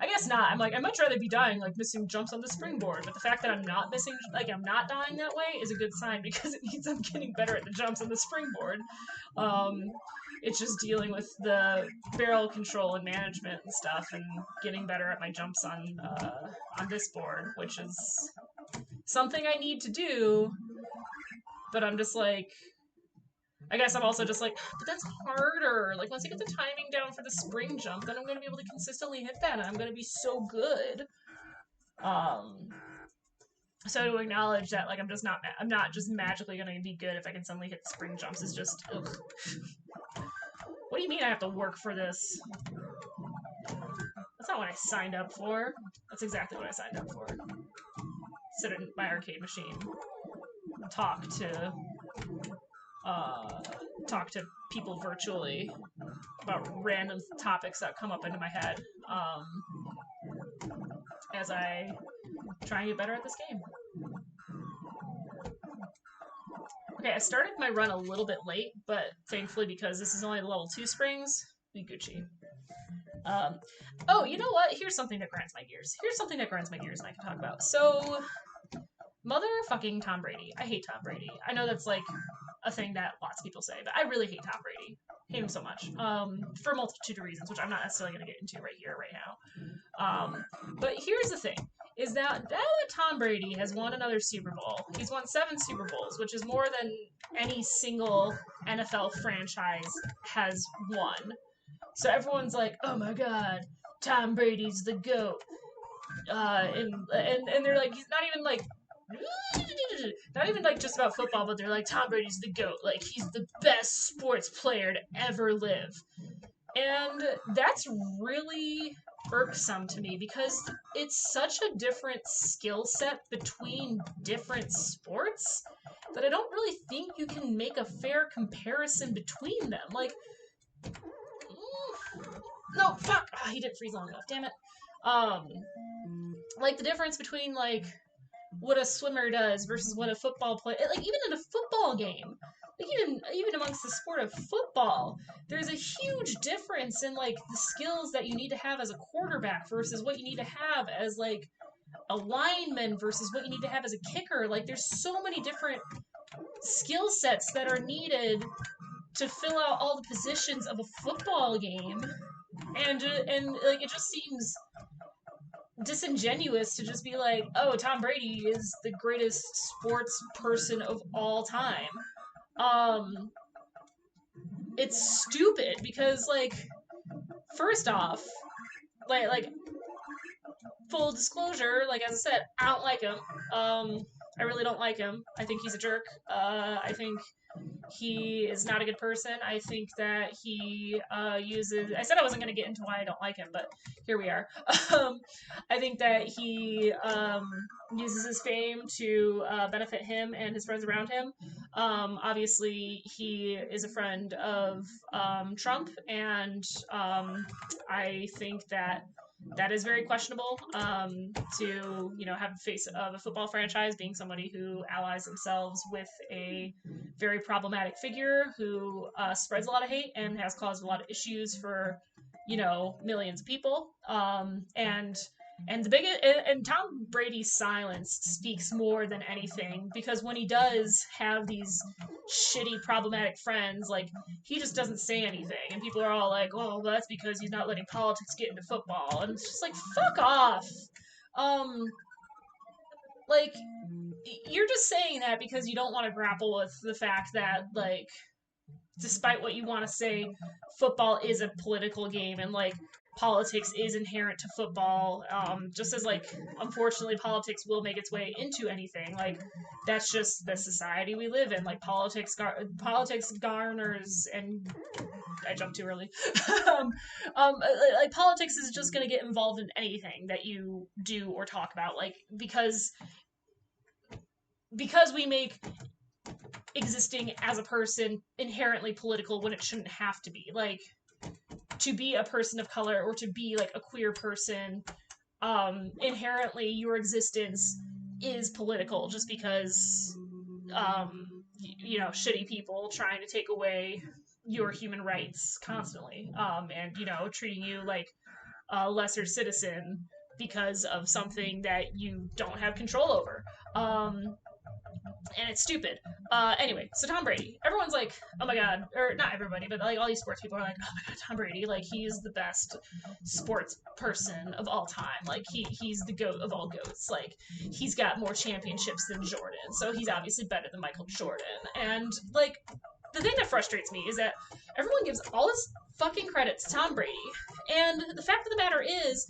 I guess not. I'm like, I'd much rather be dying, like, missing jumps on the springboard. But the fact that I'm not missing... Like, I'm not dying that way is a good sign, because it means I'm getting better at the jumps on the springboard. It's just dealing with the barrel control and management and stuff, and getting better at my jumps on this board, which is something I need to do, but I'm just like, I guess I'm also just like, but that's harder. Like, once I get the timing down for the spring jump, then I'm going to be able to consistently hit that, and I'm going to be so good. So to acknowledge that, like, I'm not just magically going to be good if I can suddenly hit the spring jumps is just, ugh. What do you mean I have to work for this? That's not what I signed up for. That's exactly what I signed up for. Sit in my arcade machine. Talk to people virtually about random topics that come up into my head as I try and get better at this game. Okay, I started my run a little bit late, but thankfully, because this is only the level 2 springs, we Gucci. Oh, you know what? Here's something that grinds my gears. And I can talk about. So, motherfucking Tom Brady. I hate Tom Brady. I know that's like a thing that lots of people say, but I really hate Tom Brady. Hate him so much. For a multitude of reasons, which I'm not necessarily going to get into right here, right now. But here's the thing. Is that now that Tom Brady has won another Super Bowl, he's won 7 Super Bowls, which is more than any single NFL franchise has won. So everyone's like, oh my god, Tom Brady's the GOAT. And they're like, he's not even like just about football, but they're like, Tom Brady's the GOAT. Like, he's the best sports player to ever live. And that's really irksome to me because it's such a different skill set between different sports that I don't really think you can make a fair comparison between them. Like, no, fuck! Oh, he didn't freeze long enough, damn it. Like, the difference between, like, what a swimmer does versus what a football player, like, even in a football game, like, even amongst the sport of football, there's a huge difference in, like, the skills that you need to have as a quarterback versus what you need to have as, like, a lineman versus what you need to have as a kicker. Like, there's so many different skill sets that are needed to fill out all the positions of a football game, and like, it just seems disingenuous to just be like, oh, Tom Brady is the greatest sports person of all time. It's stupid because, like, first off, like full disclosure, like, as I said, I don't like him. I really don't like him. I think he's a jerk. I think he is not a good person. I think that he uses. I said I wasn't going to get into why I don't like him, but here we are. I think that he uses his fame to benefit him and his friends around him. Obviously, he is a friend of Trump, and I think that is very questionable, to, you know, have the face of a football franchise being somebody who allies themselves with a very problematic figure who spreads a lot of hate and has caused a lot of issues for, you know, millions of people. And the biggest, and Tom Brady's silence speaks more than anything, because when he does have these shitty problematic friends, like, he just doesn't say anything, and people are all like, oh, well, that's because he's not letting politics get into football, and it's just like, fuck off. Like, you're just saying that because you don't want to grapple with the fact that, like, despite what you want to say, football is a political game, and, like, politics is inherent to football, just as, like, unfortunately politics will make its way into anything. Like, that's just the society we live in. Like, politics garners, and I jumped too early. Like, politics is just going to get involved in anything that you do or talk about, like, because we make existing as a person inherently political when it shouldn't have to be. Like, to be a person of color or to be, like, a queer person, inherently your existence is political, just because, you know, shitty people trying to take away your human rights constantly, and, you know, treating you like a lesser citizen because of something that you don't have control over. And it's stupid. Anyway, so Tom Brady. Everyone's like, oh my god, or not everybody, but, like, all these sports people are like, oh my god, Tom Brady, like, he's the best sports person of all time. Like, he's the GOAT of all GOATs. Like, he's got more championships than Jordan, so he's obviously better than Michael Jordan. And, like, the thing that frustrates me is that everyone gives all this fucking credit to Tom Brady, and the fact of the matter is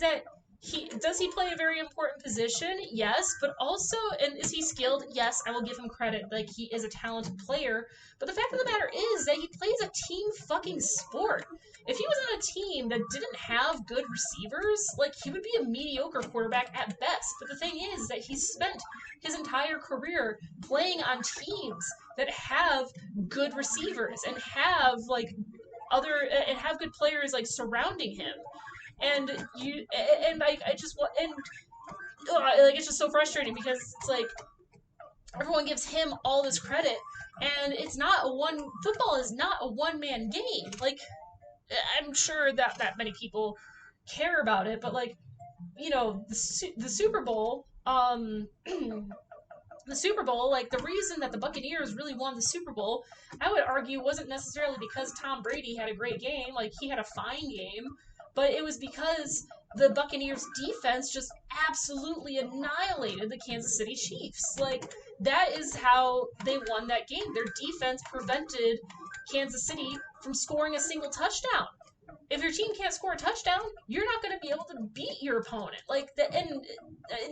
that he play a very important position? Yes, but also, and is he skilled? Yes, I will give him credit. Like, he is a talented player. But the fact of the matter is that he plays a team fucking sport. If he was on a team that didn't have good receivers, like, he would be a mediocre quarterback at best. But the thing is that he's spent his entire career playing on teams that have good receivers and have, like, have good players, like, surrounding him. And I just want, and like, it's just so frustrating because it's like everyone gives him all this credit, and it's not football is not a one-man game. Like, I'm sure that many people care about it, but, like, you know, the Super Bowl, the Super Bowl, like, the reason that the Buccaneers really won the Super Bowl, I would argue, wasn't necessarily because Tom Brady had a great game. Like, he had a fine game, but it was because the Buccaneers defense just absolutely annihilated the Kansas City Chiefs. Like, that is how they won that game. Their defense prevented Kansas City from scoring a single touchdown. If your team can't score a touchdown, you're not going to be able to beat your opponent. Like, and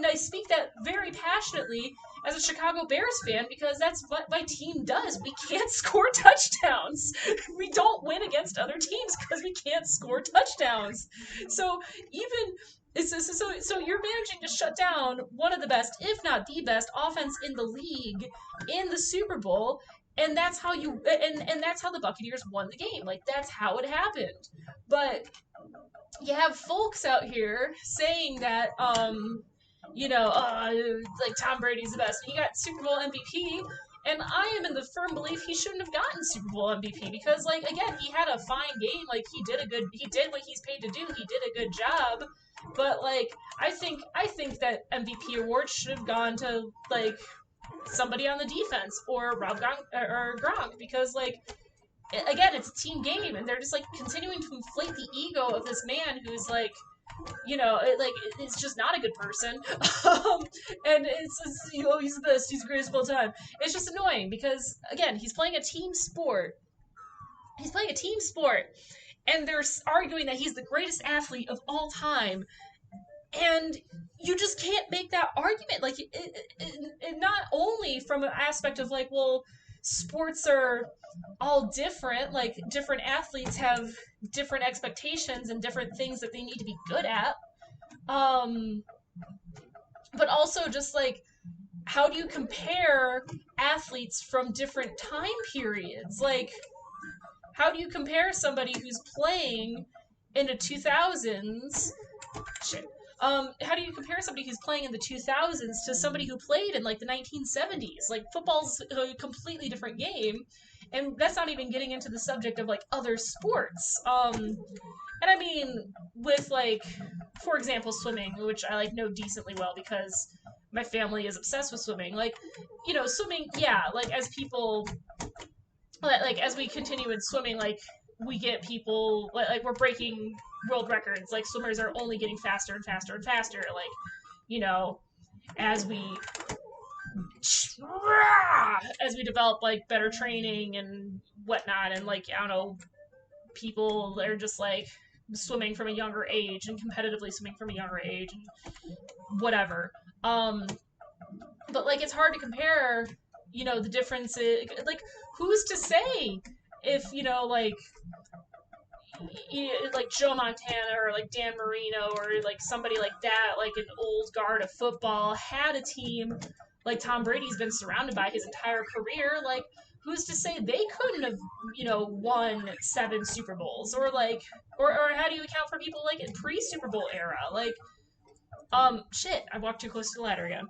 I speak that very passionately as a Chicago Bears fan, because that's what my team does. We can't score touchdowns. We don't win against other teams because we can't score touchdowns. So even so you're managing to shut down one of the best, if not the best, offense in the league in the Super Bowl, and that's how and that's how the Buccaneers won the game. Like that's how it happened. But you have folks out here saying that like Tom Brady's the best. He got Super Bowl MVP, and I am in the firm belief he shouldn't have gotten Super Bowl MVP because, like, again, he had a fine game. Like, he did what he's paid to do. He did a good job. But like, I think that MVP award should have gone to like somebody on the defense or Rob Gronk or Gronk because like again, it's a team game, and they're just like continuing to inflate the ego of this man who's like it's just not a good person. And he's the best, he's the greatest of all time. It's just annoying because, again, he's playing a team sport. He's playing a team sport, and they're arguing that he's the greatest athlete of all time. And you just can't make that argument. Like, it not only from an aspect of, like, well, sports are all different. Like, different athletes have different expectations and different things that they need to be good at. But also just, like, how do you compare athletes from different time periods? Like, how do you compare somebody who's playing in the 2000s? Shit. How do you compare somebody who's playing in the 2000s to somebody who played in like the 1970s? Like football's a completely different game, and that's not even getting into the subject of like other sports. And I mean with like, for example, swimming, which I like know decently well because my family is obsessed with swimming. Like, swimming, yeah, like as people like as we continue in swimming, like we get people like we're breaking world records. Like swimmers are only getting faster and faster and faster. Like, as we develop like better training and whatnot, and like I don't know, people are just like swimming from a younger age and competitively swimming from a younger age and whatever. But like it's hard to compare, the differences. Like who's to say if like Joe Montana or like Dan Marino or like somebody like that, like an old guard of football, had a team like Tom Brady's been surrounded by his entire career. Like, who's to say they couldn't have, won 7 Super Bowls? Or like, or how do you account for people like in pre-Super Bowl era? Like, shit, I walked too close to the ladder again.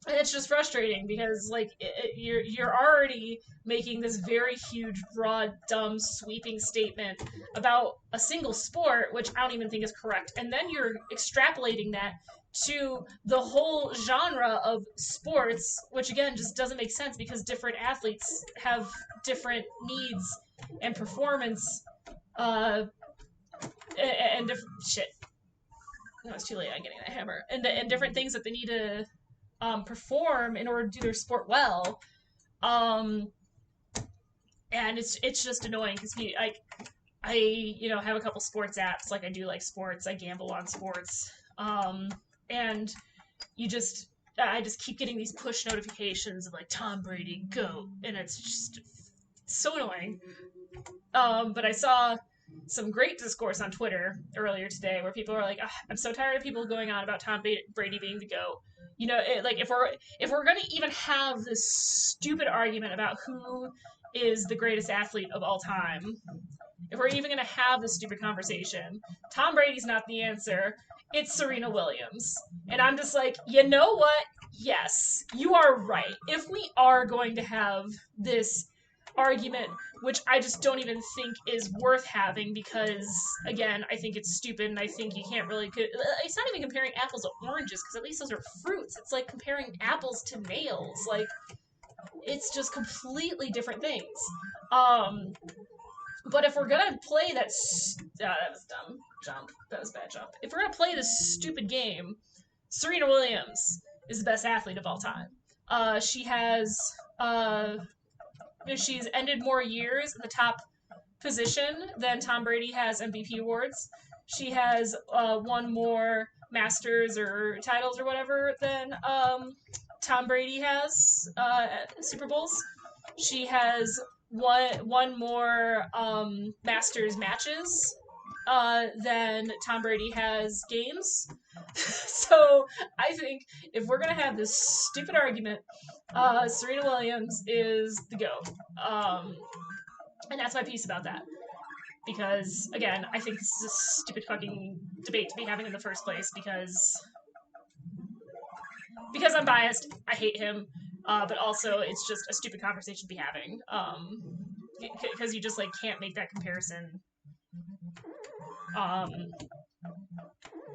And it's just frustrating because like you're already making this very huge, broad, dumb, sweeping statement about a single sport, which I don't even think is correct, and then you're extrapolating that to the whole genre of sports, which again just doesn't make sense because different athletes have different needs and performance, and different shit. No, it's too late. I'm getting that hammer, and different things that they need to perform in order to do their sport well. And it's just annoying because I have a couple sports apps. Like I do like sports. I gamble on sports. And I just keep getting these push notifications of like Tom Brady GOAT, and it's just so annoying. But I saw some great discourse on Twitter earlier today where people are like, I'm so tired of people going on about Tom Brady being the GOAT. Like if we're gonna even have this stupid argument about who is the greatest athlete of all time, if we're even gonna have this stupid conversation, Tom Brady's not the answer. It's Serena Williams. And I'm just like, you know what? Yes, you are right. If we are going to have this argument, which I just don't even think is worth having because, again, I think it's stupid and I think you can't really... It's not even comparing apples to oranges because at least those are fruits. It's like comparing apples to nails. Like, it's just completely different things. But if we're gonna play that... that was dumb. Jump. That was a bad jump. If we're gonna play this stupid game, Serena Williams is the best athlete of all time. She has... she's ended more years in the top position than Tom Brady has MVP awards. She has won more Masters or titles or whatever than Tom Brady has Super Bowls. She has won more Masters matches then Tom Brady has games. So I think if we're gonna have this stupid argument, Serena Williams is the GOAT. And that's my piece about that. Because again, I think this is a stupid fucking debate to be having in the first place because I'm biased. I hate him, but also it's just a stupid conversation to be having. Because you just like can't make that comparison.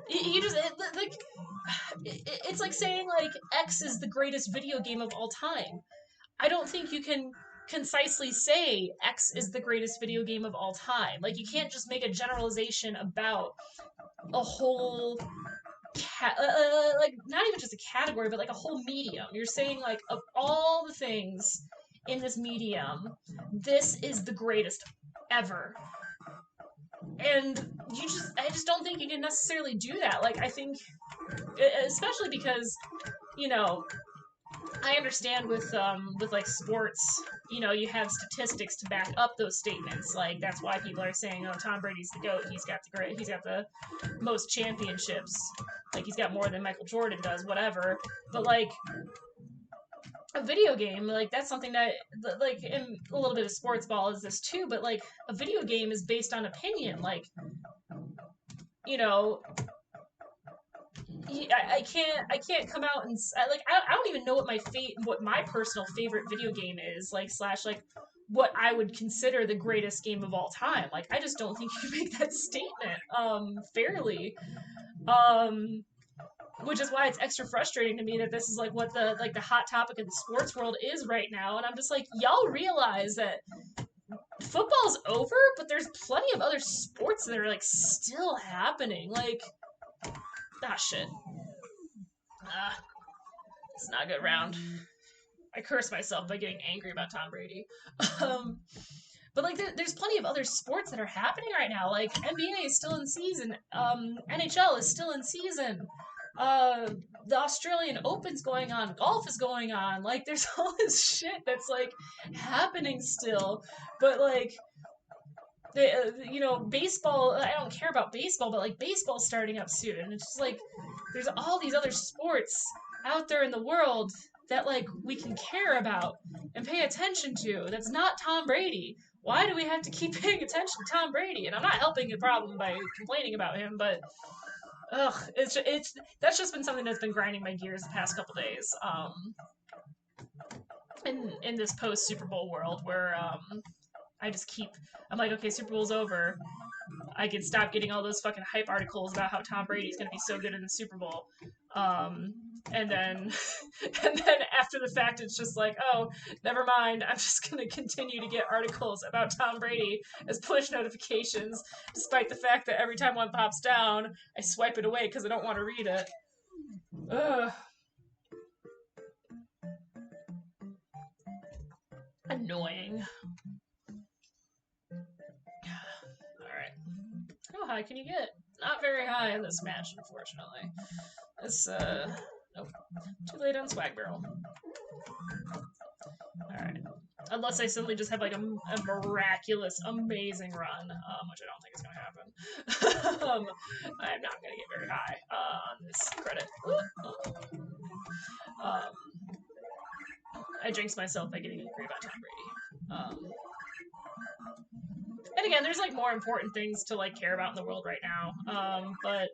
You just it's like saying like X is the greatest video game of all time. I don't think you can concisely say X is the greatest video game of all time. Like you can't just make a generalization about a whole like not even just a category, but like a whole medium. You're saying like of all the things in this medium, this is the greatest ever. And I just don't think you can necessarily do that. Like I think, especially because, you know, I understand with like sports, you know, you have statistics to back up those statements. Like that's why people are saying, "Oh, Tom Brady's the GOAT. He's got the most championships. Like he's got more than Michael Jordan does, whatever." But like a video game, like that's something that like in a little bit of sports ball is this too, but like a video game is based on opinion. Like, you know, I can't come out and like I don't even know what my personal favorite video game is, like slash like what I would consider the greatest game of all time. Like I just don't think you can make that statement fairly. Which is why it's extra frustrating to me that this is like what the hot topic of the sports world is right now, and I'm just like, y'all realize that football's over, but there's plenty of other sports that are like still happening. Like, shit. It's not a good round. I curse myself by getting angry about Tom Brady. But like, there's plenty of other sports that are happening right now. Like NBA is still in season. NHL is still in season. The Australian Open's going on. Golf is going on. Like, there's all this shit that's like happening still. But like, you know, baseball. I don't care about baseball, but like baseball's starting up soon, and it's just like there's all these other sports out there in the world that like we can care about and pay attention to. That's not Tom Brady. Why do we have to keep paying attention to Tom Brady? And I'm not helping the problem by complaining about him, but it's that's just been something that's been grinding my gears the past couple days. In this post Super Bowl world where I'm like, okay, Super Bowl's over. I can stop getting all those fucking hype articles about how Tom Brady's gonna be so good in the Super Bowl. And then after the fact, it's just like, oh, never mind. I'm just gonna continue to get articles about Tom Brady as push notifications, despite the fact that every time one pops down, I swipe it away because I don't want to read it. Ugh. Annoying. Alright. How high can you get? Not very high in this match, unfortunately. This, nope. Too late on Swag Barrel. Alright. Unless I simply just have like a miraculous, amazing run, which I don't think is going to happen. I'm not going to get very high on this credit. I jinxed myself by getting angry about Tom Brady. And again, there's like more important things to like care about in the world right now. But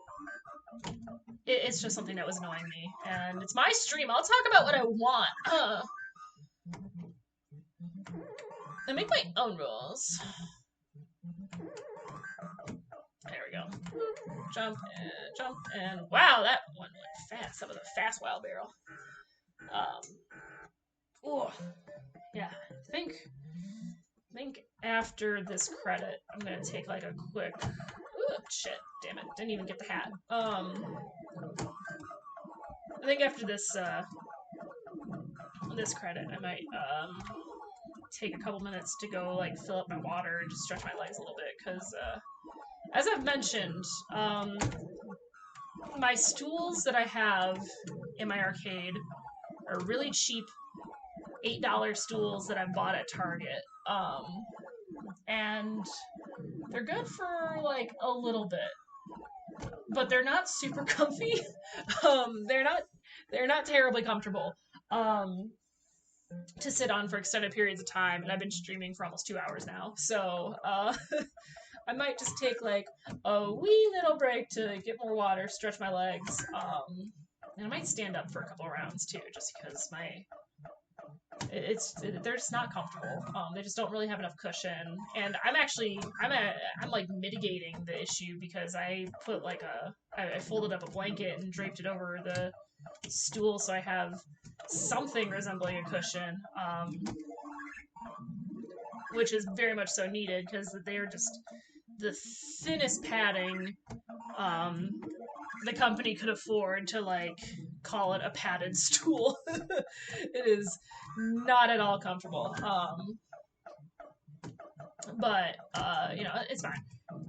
it's just something that was annoying me, and it's my stream. I'll talk about what I want. I make my own rules. There we go. Jump, and wow, that one went fast. That was a fast wild barrel. Oh, yeah. I think after this credit, I'm gonna take like a quick. Ooh, shit, damn it! Didn't even get the hat. I think after this this credit, I might take a couple minutes to go like fill up my water and just stretch my legs a little bit because as I've mentioned, my stools that I have in my arcade are really cheap $8 stools that I bought at Target. And They're good for like a little bit, but they're not super comfy. They're not terribly comfortable to sit on for extended periods of time. And I've been streaming for almost 2 hours now, so I might just take like a wee little break to get more water, stretch my legs, and I might stand up for a couple of rounds too, just because they're just not comfortable. They just don't really have enough cushion, and I'm like mitigating the issue because I put like I folded up a blanket and draped it over the stool so I have something resembling a cushion, which is very much so needed because they are just the thinnest padding the company could afford to like call it a padded stool. It is not at all comfortable. But it's fine.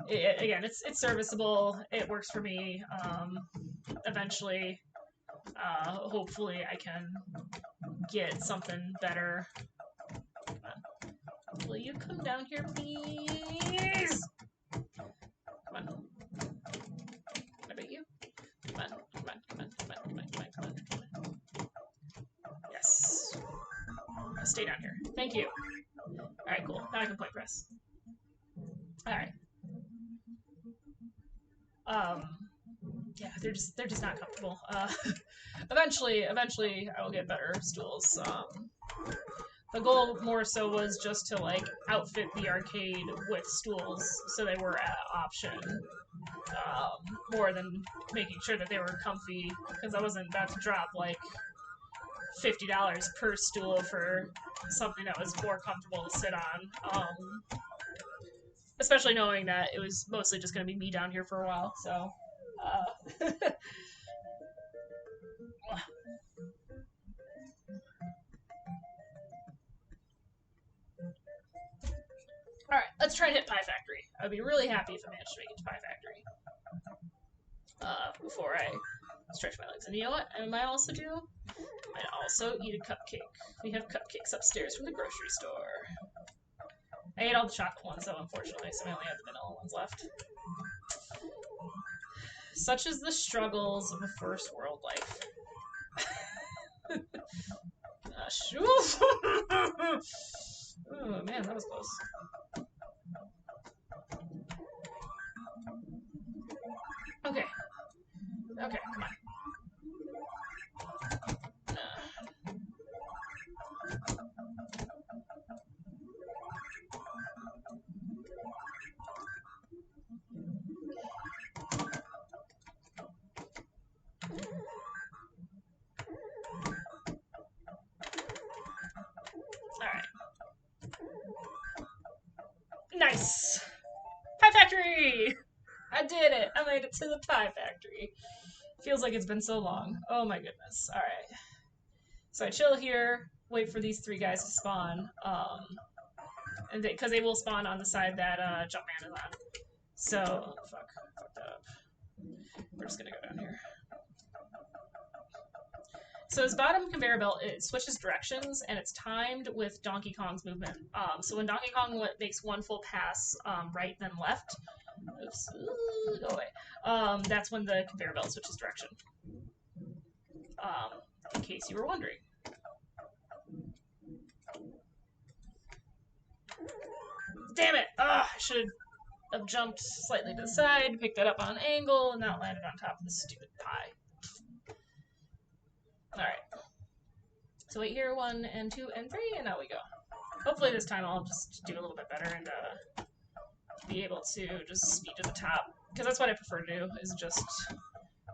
Again, it's serviceable. It works for me. Eventually, hopefully, I can get something better. Will you come down here, please? Come on. What about you? Come on, come on, come on, come on, come on, come on, come on, come on. Yes. Stay down here. Thank you. Alright, cool. Now I can point press. Alright. Yeah, they're just not comfortable. Eventually I will get better stools. The goal more so was just to like outfit the arcade with stools so they were an option, more than making sure that they were comfy, because I wasn't about to drop like $50 per stool for something that was more comfortable to sit on. Especially knowing that it was mostly just going to be me down here for a while, so. Alright, let's try and hit Pie Factory. I'd be really happy if I managed to make it to Pie Factory. Before I stretch my legs. And you know what I might also do? I might also eat a cupcake. We have cupcakes upstairs from the grocery store. I ate all the chocolate ones, though, unfortunately, so I only have the vanilla ones left. Such is the struggles of a first world life. Oh, man, that was close. Okay. Okay, come on. Alright. Nice! Pie Factory! I did it! I made it to the Pie Factory. Feels like it's been so long. Oh my goodness. Alright. So I chill here, wait for these three guys to spawn, and because they will spawn on the side that Jumpman is on. So, oh, fucked up. We're just gonna go down here. So his bottom conveyor belt, it switches directions, and it's timed with Donkey Kong's movement. So when Donkey Kong makes one full pass right then left, oops, go away, that's when the conveyor belt switches direction. In case you were wondering. Damn it! I should have jumped slightly to the side, picked that up on an angle, and not landed on top of the stupid pie. Alright. So wait here, 1 and 2 and 3, and now we go. Hopefully this time I'll just do a little bit better and be able to just speed to the top. Because that's what I prefer to do, is just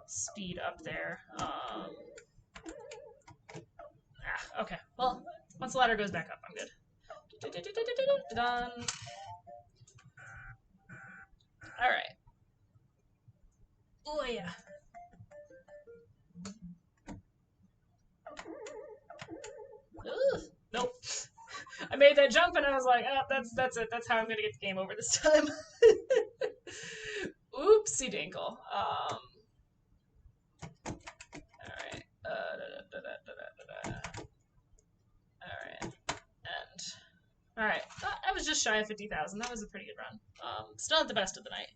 speed up there. Okay. Well, once the ladder goes back up, I'm good. Done. Alright. Oh, yeah. Ooh, nope. I made that jump and I was like, oh, that's it. That's how I'm gonna get the game over this time. Oopsie dinkle. Alright. Alright. And All right, I was just shy of 50,000. That was a pretty good run. Still not the best of the night.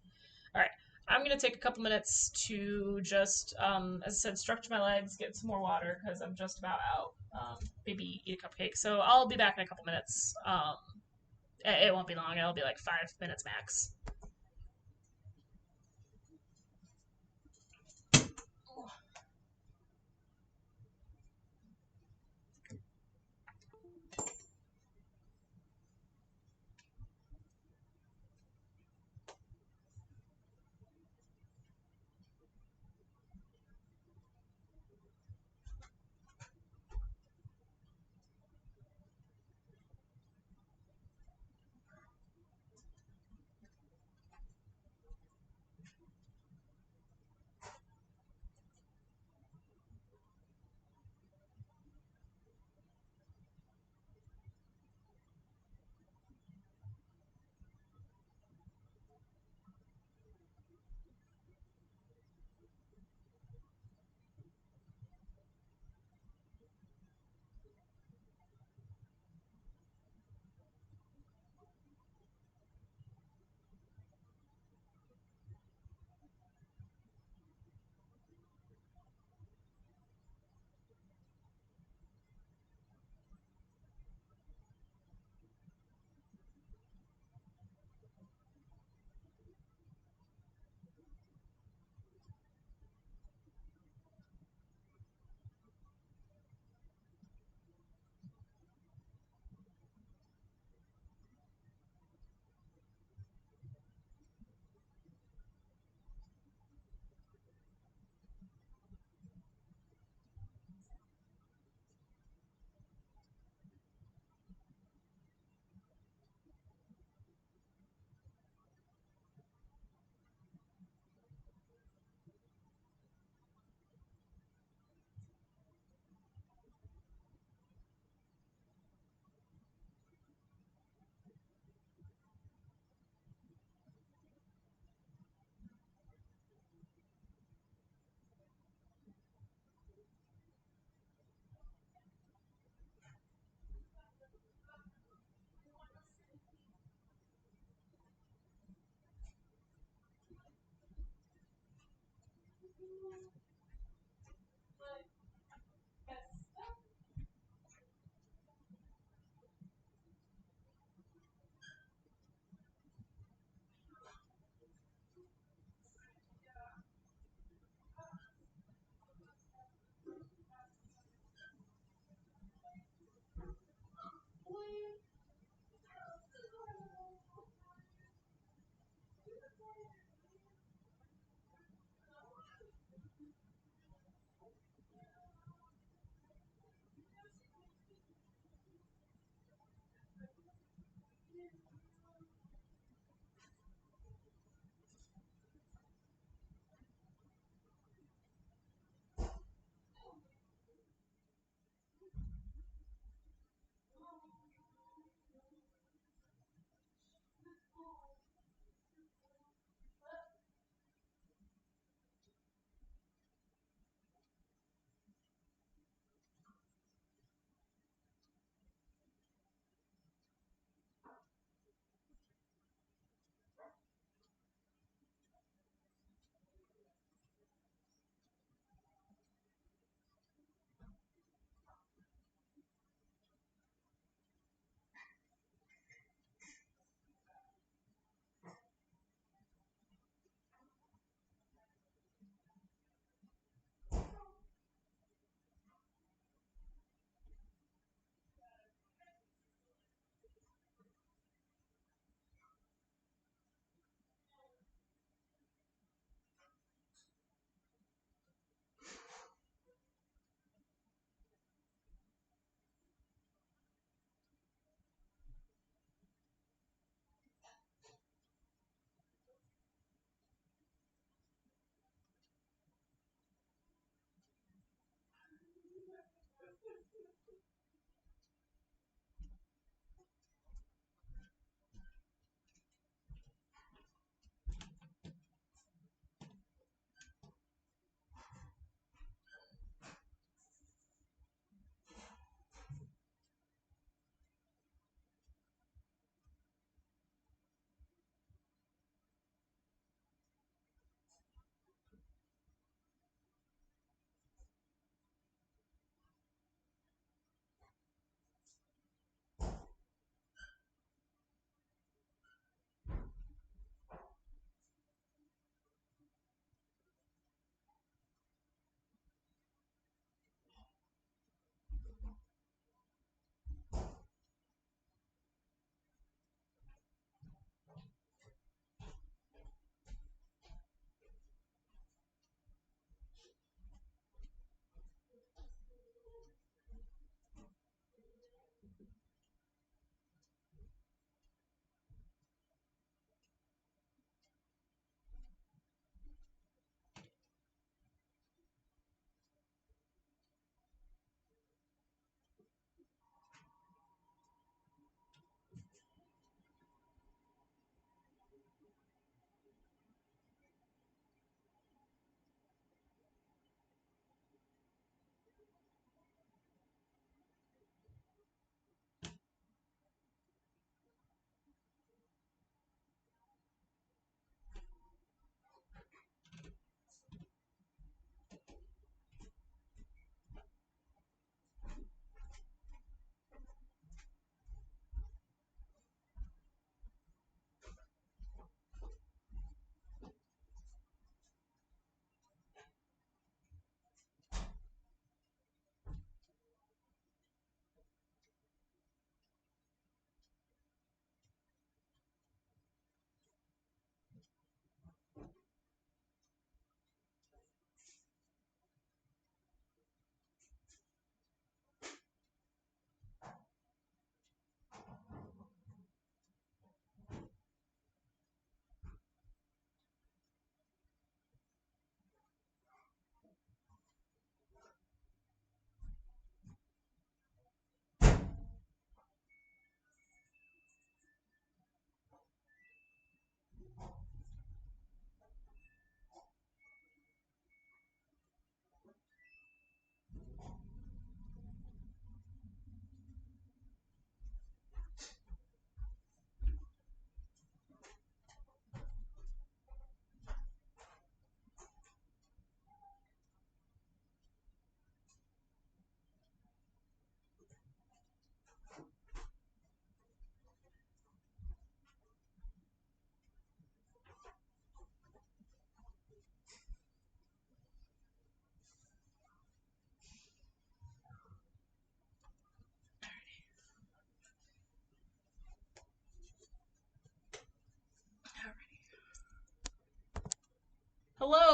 All right, I'm gonna take a couple minutes to just, as I said, stretch my legs, get some more water because I'm just about out. Maybe eat a cupcake. So I'll be back in a couple minutes. It won't be long. It'll be like 5 minutes max.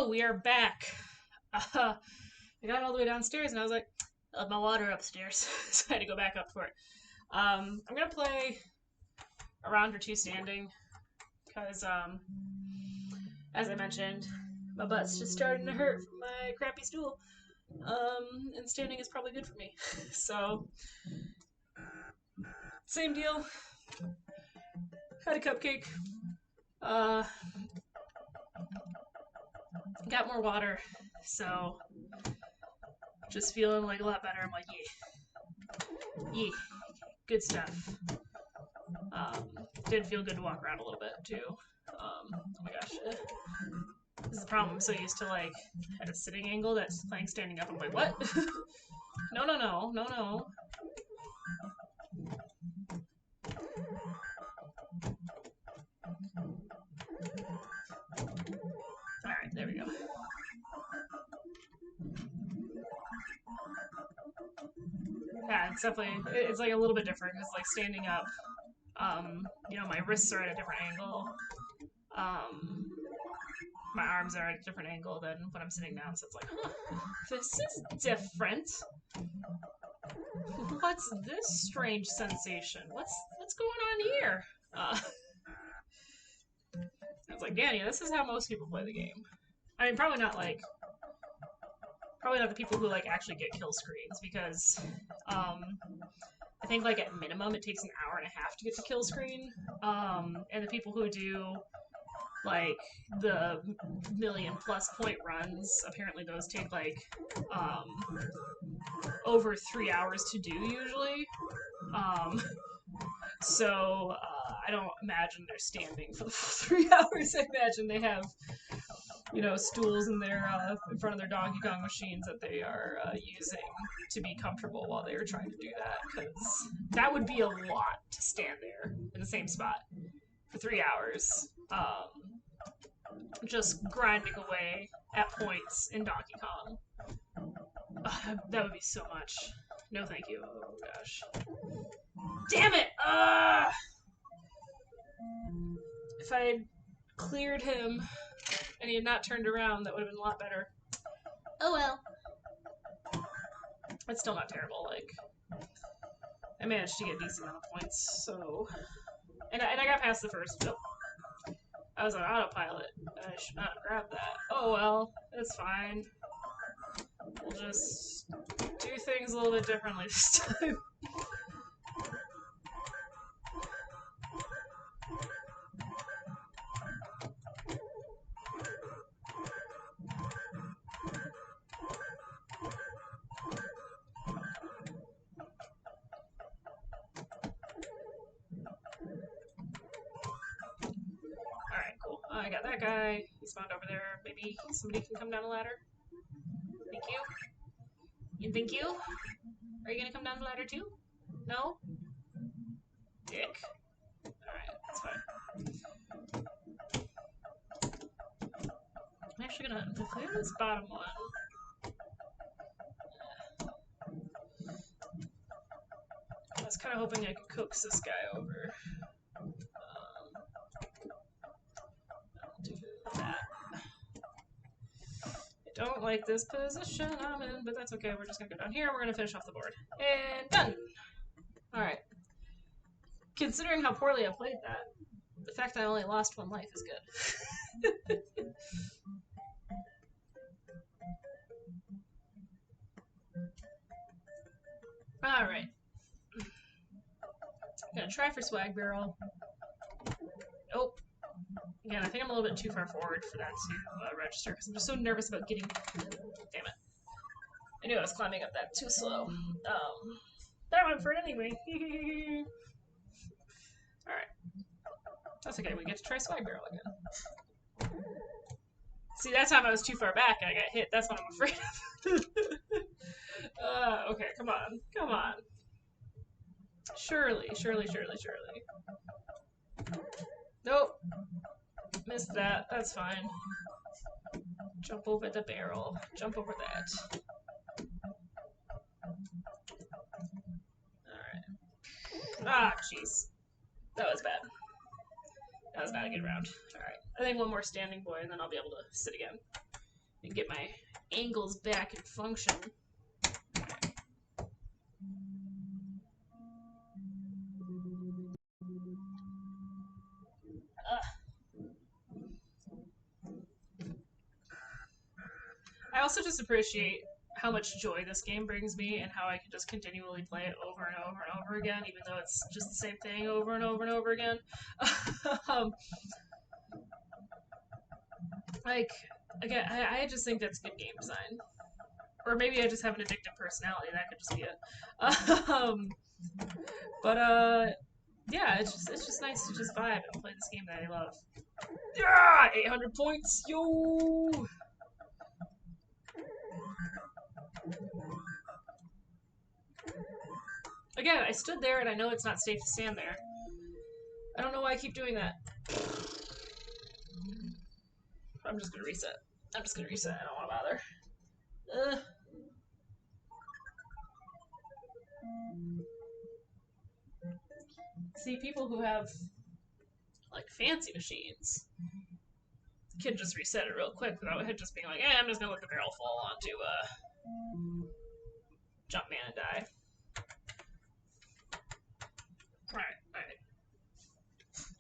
So we are back. I got all the way downstairs and I was like, I left my water upstairs, so I had to go back up for it. I'm gonna play a round or two standing because, as I mentioned, my butt's just starting to hurt from my crappy stool. And standing is probably good for me. So, same deal. Had a cupcake. Uh, got more water, so just feeling like a lot better. I'm like, yeah, good stuff. Did feel good to walk around a little bit too. Oh my gosh, this is the problem. I'm so used to like at a sitting angle that's playing standing up. I'm like, what? No. All right, there we go. Yeah, it's definitely it's like a little bit different because like standing up, my wrists are at a different angle. Um, my arms are at a different angle than when I'm sitting down. So it's like, huh, this is different. What's this strange sensation? What's going on here? I was like, Danny, this is how most people play the game. I mean, probably not the people who like actually get kill screens because I think like at minimum it takes an hour and a half to get the kill screen. And the people who do like the million plus point runs, apparently those take like over 3 hours to do usually. So I don't imagine they're standing for the full 3 hours. I imagine they have stools in front of their Donkey Kong machines that they are using to be comfortable while they are trying to do that, because that would be a lot to stand there in the same spot for 3 hours, just grinding away at points in Donkey Kong. That would be so much. No, thank you. Oh gosh. Damn it! If I had cleared him and he had not turned around, that would have been a lot better. Oh well. It's still not terrible. Like, I managed to get a decent amount of points, so. And I got past the first. Oh, I was on autopilot. I should not grab that. Oh well, it's fine. We'll just do things a little bit differently this time. Alright, cool. I got that guy. He spawned over there. Maybe somebody can come down the ladder. Thank you. And thank you. Are you gonna come down the ladder too? No? Dick. Alright, that's fine. I'm actually gonna clear this bottom one. I was kind of hoping I could coax this guy over. I'll do that. I don't like this position I'm in, but that's okay. We're just gonna go down here. We're gonna finish off the board. And done! Alright. Considering how poorly I played that, the fact that I only lost one life is good. Alright. Gonna try for swag barrel. Nope. Again, I think I'm a little bit too far forward for that to register because I'm just so nervous about getting. Damn it! I knew I was climbing up that too slow. That went for it anyway. All right, that's okay. We get to try swag barrel again. See, that time I was too far back and I got hit. That's what I'm afraid of. Okay, come on. Surely. Nope. Missed that. That's fine. Jump over the barrel. Jump over that. Alright. Ah, jeez. That was bad. That was not a good round. Alright. I think one more standing boy and then I'll be able to sit again. angles back in function. I also just appreciate how much joy this game brings me and how I can just continually play it over and over and over again, even though it's just the same thing over and over and over again. um, like, again, I just think that's good game design. Or maybe I just have an addictive personality. That could just be it. But yeah, it's just nice to just vibe and play this game that I love. Yeah, 800 points, yo. Again, I stood there and I know it's not safe to stand there. I don't know why I keep doing that. I'm just gonna reset. I don't want to bother. See, people who have like fancy machines can just reset it real quick without it just being like, I'm just gonna let the barrel fall onto Jumpman and die. Alright.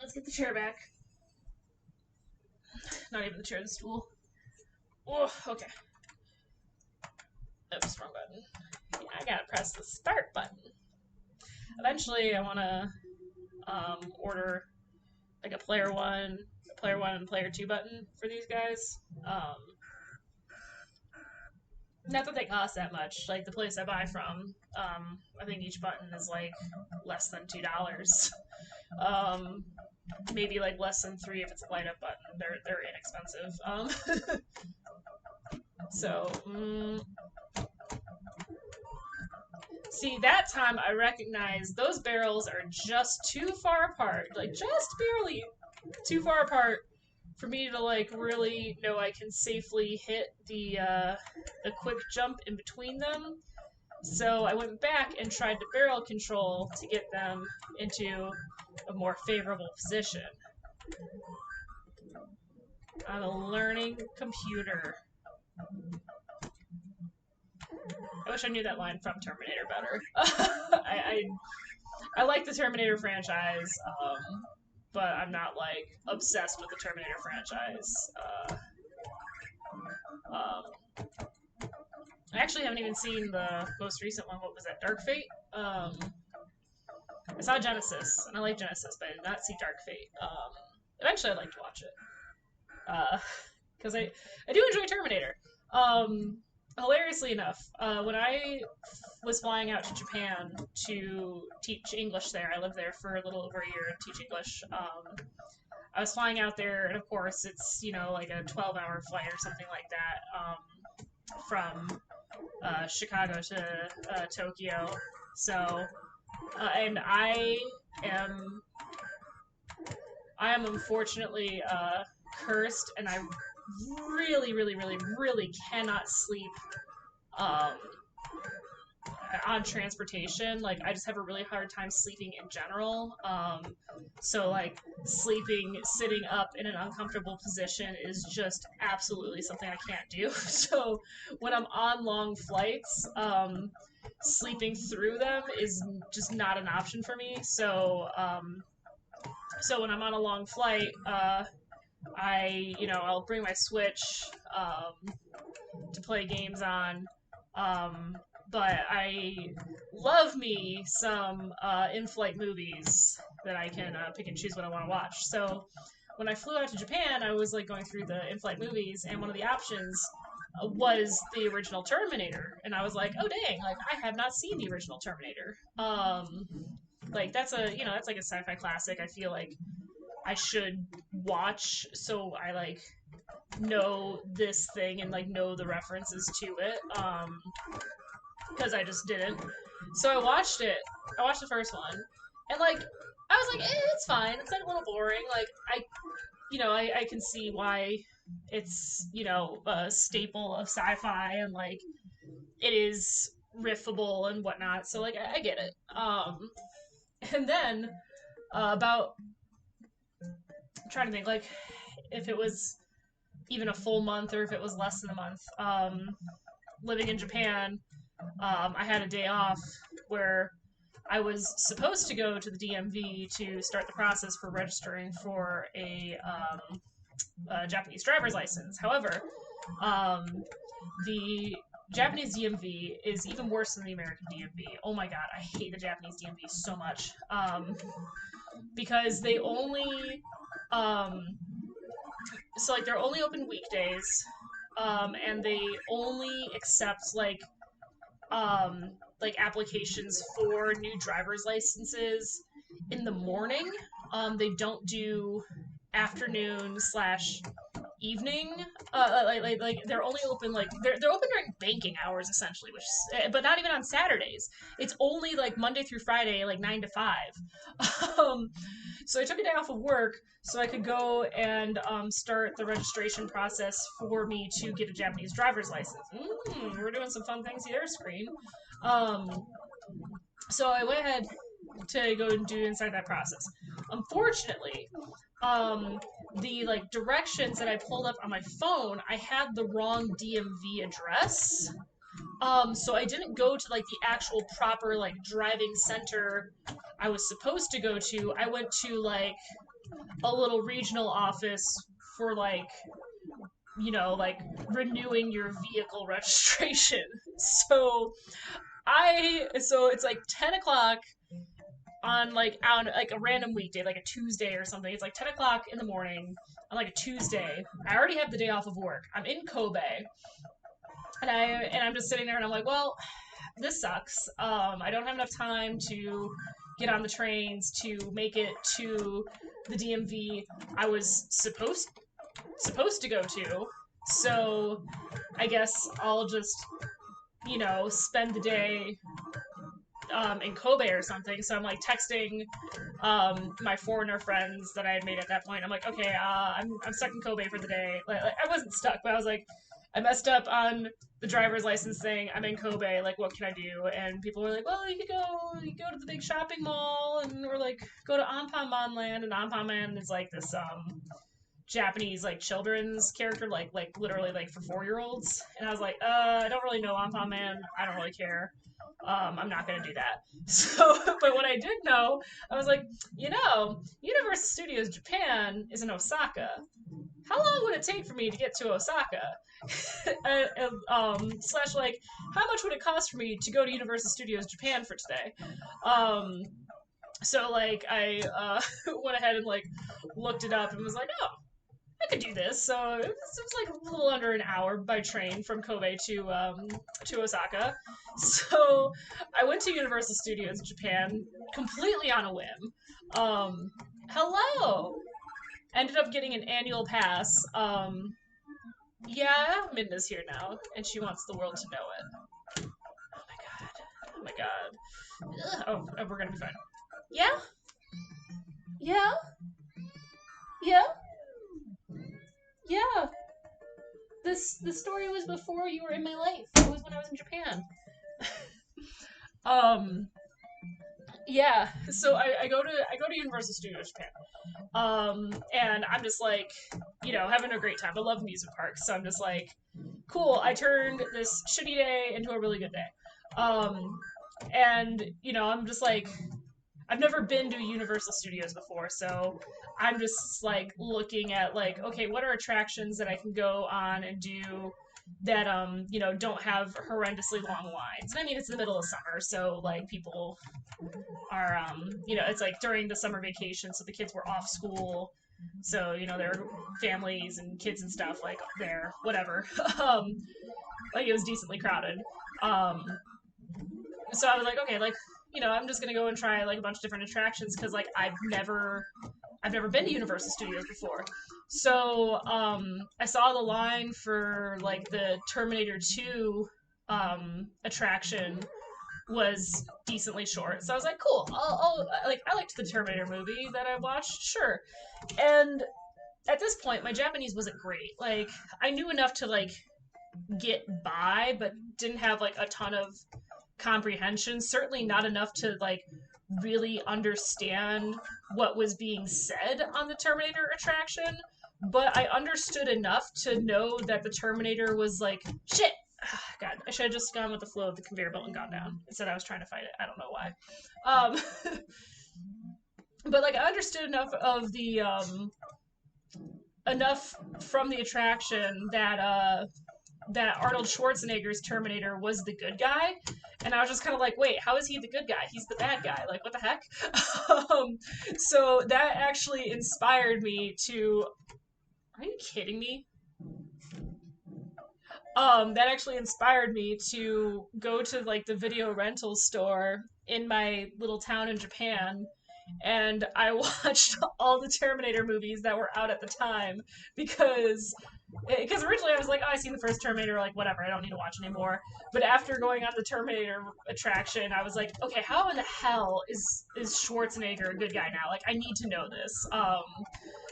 Let's get the chair back. Not even the chair, the stool. Oh, okay. Oops, wrong button. Yeah, I gotta press the start button. Eventually, I wanna order like a player one and player two button for these guys. Not that they cost that much. Like the place I buy from, I think each button is like less than $2. Maybe like less than $3 if it's a light up button. They're inexpensive. So see, that time I recognized those barrels are just too far apart, like just barely too far apart for me to like really know I can safely hit the quick jump in between them. So I went back and tried to barrel control to get them into a more favorable position. I'm a learning computer. I wish I knew that line from Terminator better. I like the Terminator franchise, but I'm not like obsessed with the Terminator franchise. I actually haven't even seen the most recent one. What was that? Dark Fate? I saw Genesis, and I like Genesis, but I did not see Dark Fate. Eventually, I'd like to watch it. Because I do enjoy Terminator. Hilariously enough, when I was flying out to Japan to teach English there, I lived there for a little over a year and teach English. I was flying out there, and of course, it's, you know, like a 12-hour flight or something like that from Chicago to Tokyo. So, and I am unfortunately cursed, and I really cannot sleep on transportation. Like, I just have a really hard time sleeping in general. So like sleeping sitting up in an uncomfortable position is just absolutely something I can't do. So when I'm on long flights, sleeping through them is just not an option for me. So so when I'm on a long flight, I'll bring my Switch to play games on. But I love me some in-flight movies that I can pick and choose what I want to watch. So when I flew out to Japan, I was like going through the in-flight movies, and one of the options was the original Terminator, and I was like, oh dang, like I have not seen the original Terminator. Like that's that's like a sci-fi classic. I feel like I should watch, so I like know this thing and like know the references to it. Because I just didn't. So I watched it. I watched the first one, and like I was like, it's fine. It's like a little boring. Like I can see why it's a staple of sci-fi, and like it is riffable and whatnot. So like I get it. And then about I'm trying to think like if it was even a full month or if it was less than a month. Living in Japan, I had a day off where I was supposed to go to the DMV to start the process for registering for a Japanese driver's license. However, um, the Japanese DMV is even worse than the American DMV. Oh my god, I hate the Japanese DMV so much. Because they only, um, so like they're only open weekdays, and they only accept um, like applications for new driver's licenses in the morning. They don't do afternoon slash evening. Like they're only open like they're open during banking hours essentially, which but not even on Saturdays. It's only like Monday through Friday, like 9 to 5. So I took a day off of work so I could go and start the registration process for me to get a Japanese driver's license. We're doing some fun things here, screen. Um, so I went ahead to go and do inside that process. Unfortunately, the like directions that I pulled up on my phone, I had the wrong DMV address. So I didn't go to like the actual proper like driving center I was supposed to go to. I went to like a little regional office for like like renewing your vehicle registration. So it's like 10 o'clock on like a random weekday, like a Tuesday or something. It's like 10 o'clock in the morning on like a Tuesday. I already have the day off of work. I'm in Kobe, and I'm just sitting there, and I'm like, well, this sucks. I don't have enough time to get on the trains to make it to the DMV I was supposed to go to. So I guess I'll just spend the day in Kobe or something. So I'm like texting my foreigner friends that I had made at that point. I'm like, okay, I'm stuck in Kobe for the day. Like, I wasn't stuck, but I was like, I messed up on the driver's license thing. I'm in Kobe. Like, what can I do? And people were like, well, you could go to the big shopping mall, and we're like, go to Anpanman, and Anpanman is like this Japanese like children's character, like literally like for 4-year-olds. And I was like, I don't really know Anpanman. I don't really care. I'm not gonna do that. So, but what I did know, I was like, Universal Studios Japan is in Osaka. How long would it take for me to get to Osaka? Slash, like, how much would it cost for me to go to Universal Studios Japan for today? So like, I went ahead and like looked it up and was like, oh, I could do this. So it was like a little under an hour by train from Kobe to Osaka. So I went to Universal Studios Japan completely on a whim. Hello. Ended up getting an annual pass. Yeah, Midna's here now, and she wants the world to know it. Oh my god. Oh my god. Ugh. Oh, we're gonna be fine. Yeah? Yeah? Yeah? Yeah. This story was before you were in my life. It was when I was in Japan. um yeah, so I go to Universal Studios Japan. And I'm just like, having a great time. I love amusement parks, so I'm just like, cool, I turned this shitty day into a really good day. And I'm just like, I've never been to Universal Studios before, so I'm just like looking at like, okay, what are attractions that I can go on and do that don't have horrendously long lines. And I mean, it's the middle of summer, so like people are it's like during the summer vacation, so the kids were off school, so their families and kids and stuff like there, whatever. Like it was decently crowded. Um, so I was like, okay, like I'm just gonna go and try like a bunch of different attractions because like I've never been to Universal Studios before. So I saw the line for like the Terminator 2 attraction was decently short. So I was like, cool. I liked the Terminator movie that I watched, sure. And at this point, my Japanese wasn't great. Like I knew enough to like get by, but didn't have like a ton of comprehension. Certainly not enough to like really understand what was being said on the Terminator attraction. but I understood enough to know that the Terminator was like, shit. God, I should have just gone with the flow of the conveyor belt and gone down. Instead, I was trying to fight it. I don't know why. But like, I understood enough of the enough from the attraction that Arnold Schwarzenegger's Terminator was the good guy, and I was just kind of like, wait, how is he the good guy? He's the bad guy. Like, what the heck? So that actually inspired me to. Are you kidding me? That actually inspired me to go to like the video rental store in my little town in Japan, and I watched all the Terminator movies that were out at the time because originally I was like, oh, I seen the first Terminator, like whatever, I don't need to watch anymore. But after going on the Terminator attraction, I was like, okay, how in the hell is Schwarzenegger a good guy now? Like, I need to know this.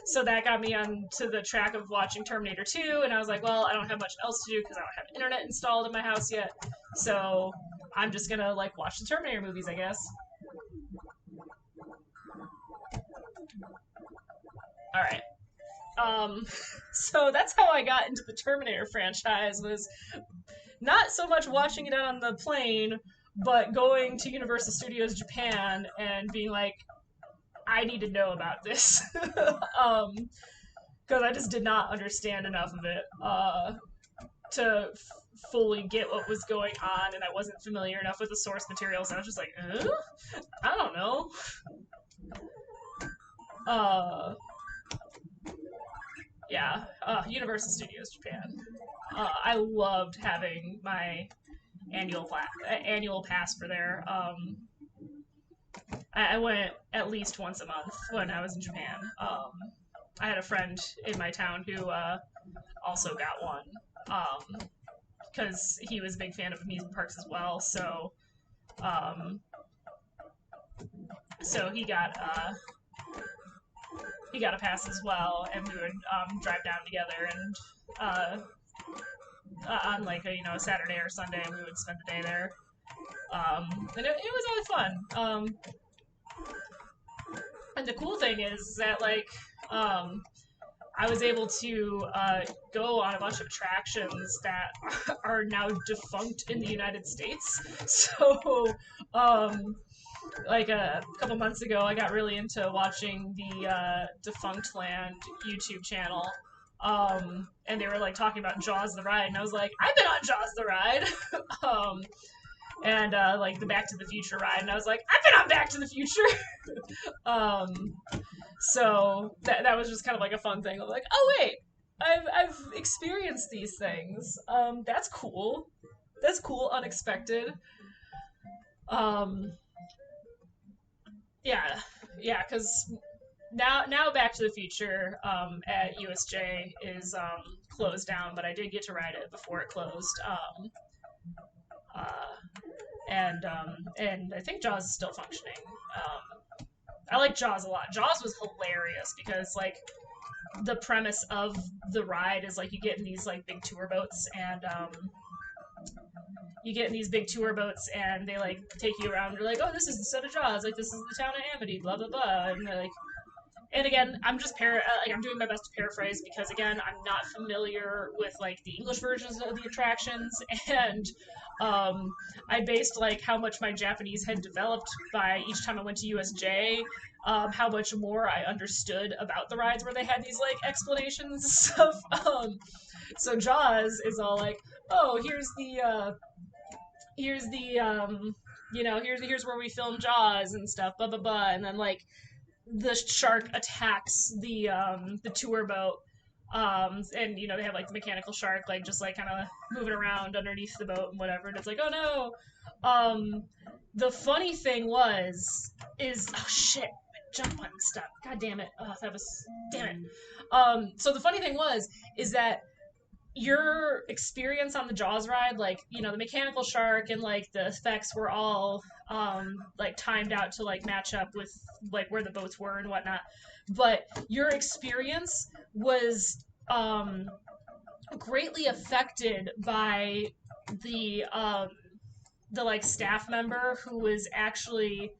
So that got me onto the track of watching Terminator 2, and I was like, well, I don't have much else to do because I don't have internet installed in my house yet. So I'm just gonna like watch the Terminator movies, I guess. All right. Um, so that's how I got into the Terminator franchise, was not so much watching it on the plane, but going to Universal Studios Japan and being like, I need to know about this. Because I just did not understand enough of it to fully get what was going on, and I wasn't familiar enough with the source materials. I was just like, I don't know. Uh, yeah, Universal Studios Japan. I loved having my annual pass for there. I went at least once a month when I was in Japan. I had a friend in my town who also got one because he was a big fan of amusement parks as well. Um, so he got a pass as well, and we would drive down together and on like a Saturday or Sunday, we would spend the day there. And it was always fun. And the cool thing is that like I was able to go on a bunch of attractions that are now defunct in the United States. So, like a couple months ago, I got really into watching the Defunct Land YouTube channel. And they were like talking about Jaws the ride, and I was like, I've been on Jaws the ride. um, and like the Back to the Future ride, and I was like, I've been on Back to the Future. um, so that was just kind of like a fun thing. I'm like, oh wait, I've experienced these things. That's cool. That's cool. Unexpected. Um, yeah, yeah, because now Back to the Future at USJ is closed down, but I did get to ride it before it closed. Uh, and I think Jaws is still functioning. I like Jaws a lot. Jaws was hilarious because like the premise of the ride is like you get in these like big tour boats, and they like take you around. You're like, oh, this is the set of Jaws. Like, this is the town of Amity. Blah blah blah. And they're like, and again, I'm just like I'm doing my best to paraphrase because again, I'm not familiar with like the English versions of the attractions, and I based like how much my Japanese had developed by each time I went to USJ. How much more I understood about the rides where they had these like explanations and stuff. So Jaws is all like, oh, here's where we filmed Jaws and stuff, blah blah blah, and then like the shark attacks the tour boat, and they have like the mechanical shark like just like kind of moving around underneath the boat and whatever, and it's like, oh no. The funny thing is oh shit, jump button stuck, god damn it, oh that was damn it. So the funny thing is that your experience on the Jaws ride, like, the mechanical shark and like the effects were all like timed out to like match up with like where the boats were and whatnot. But your experience was greatly affected by the like staff member who was actually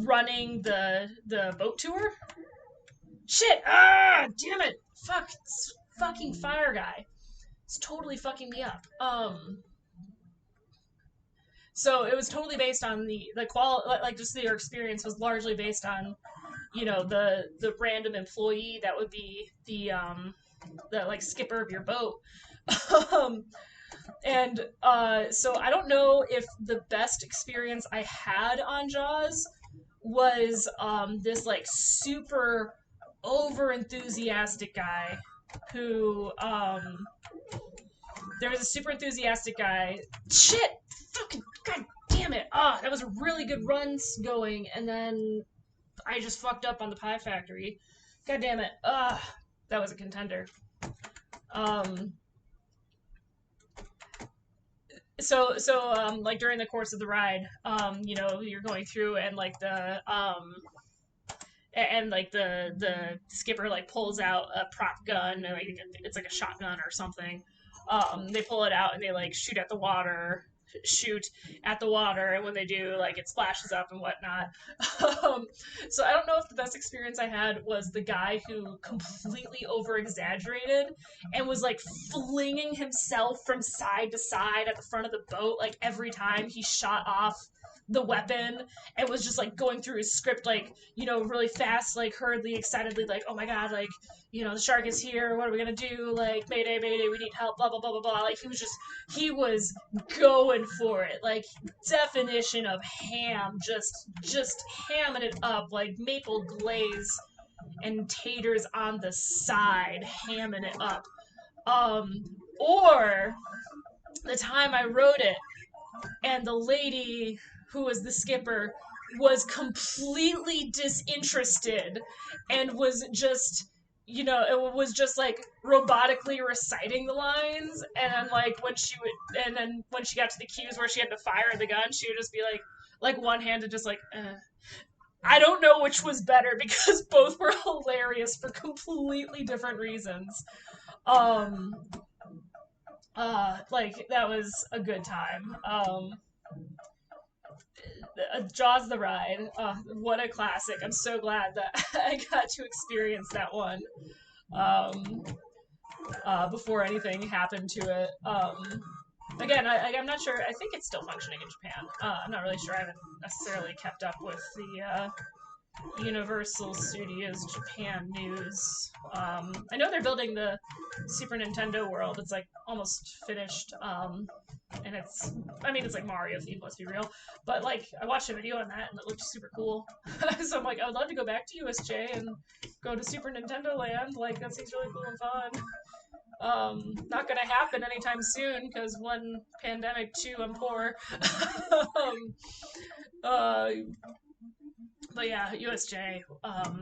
running the boat tour. Shit! Ah, damn it! Fuck! It's fucking fire guy. It's totally fucking me up. So it was totally based on the qual like just your experience was largely based on the random employee that would be the like skipper of your boat. um, and so I don't know if the best experience I had on Jaws was this like super over enthusiastic guy who there was a super enthusiastic guy. Shit! Fucking god damn it! Ah, that was a really good run going, and then I just fucked up on the pie factory. God damn it! Ah, that was a contender. Um, like during the course of the ride, you're going through and like the skipper like pulls out a prop gun, or like it's like a shotgun or something. They pull it out and they like shoot at the water, and when they do, like it splashes up and whatnot. So I don't know if the best experience I had was the guy who completely over exaggerated and was like flinging himself from side to side at the front of the boat, like every time he shot off the weapon, and was just like going through his script like really fast, like hurriedly, excitedly, like, oh my god, like the shark is here, what are we gonna do, like mayday, mayday, we need help, blah blah blah blah blah. Like he was going for it, like definition of ham, just hamming it up, like maple glaze and taters on the side, hamming it up. Or the time I wrote it and the lady who was the skipper was completely disinterested and was just it was just like robotically reciting the lines, and then when she got to the cues where she had to fire the gun, she would just be like one handed, just like I don't know which was better because both were hilarious for completely different reasons. um like that was a good time. Jaws the ride. What a classic! I'm so glad that I got to experience that one um, before anything happened to it. Again, I'm not sure. I think it's still functioning in Japan. I'm not really sure. I haven't necessarily kept up with the Universal Studios Japan news. I know they're building the Super Nintendo world. It's like almost finished. And it's like Mario themed, let's be real. But like, I watched a video on that and it looked super cool. So I'm like, I would love to go back to USJ and go to Super Nintendo Land. Like, that seems really cool and fun. Not gonna happen anytime soon because one, pandemic, two, I'm poor. um, uh, but yeah, USJ. I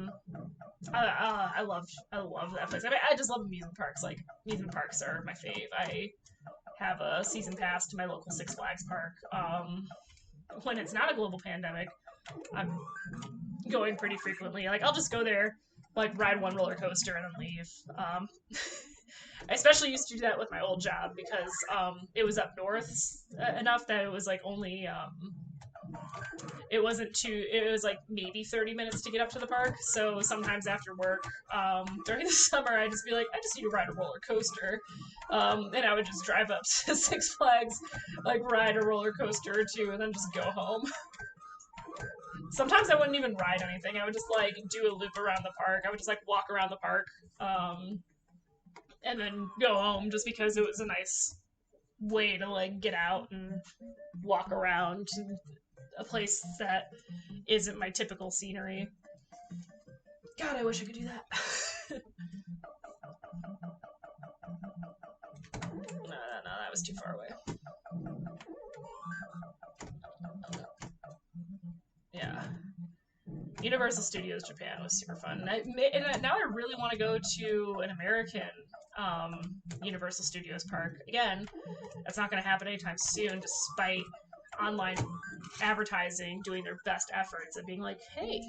love that place. I mean, I just love amusement parks. Like, amusement parks are my fave. I have a season pass to my local Six Flags park. When it's not a global pandemic, I'm going pretty frequently. Like, I'll just go there, like ride one roller coaster and then leave. I especially used to do that with my old job because it was up north enough that it was like only it wasn't too, it was like maybe 30 minutes to get up to the park. So sometimes after work, during the summer, I'd just be like, I just need to ride a roller coaster. And I would just drive up to Six Flags, like ride a roller coaster or two, and then just go home. Sometimes I wouldn't even ride anything. I would just like do a loop around the park. I would just like walk around the park, and then go home just because it was a nice way to like get out and walk around a place that isn't my typical scenery. God, I wish I could do that. No, that was too far away. Yeah. Universal Studios Japan was super fun. Now I really want to go to an American Universal Studios park. Again, that's not going to happen anytime soon, despite online advertising doing their best efforts at being like, hey,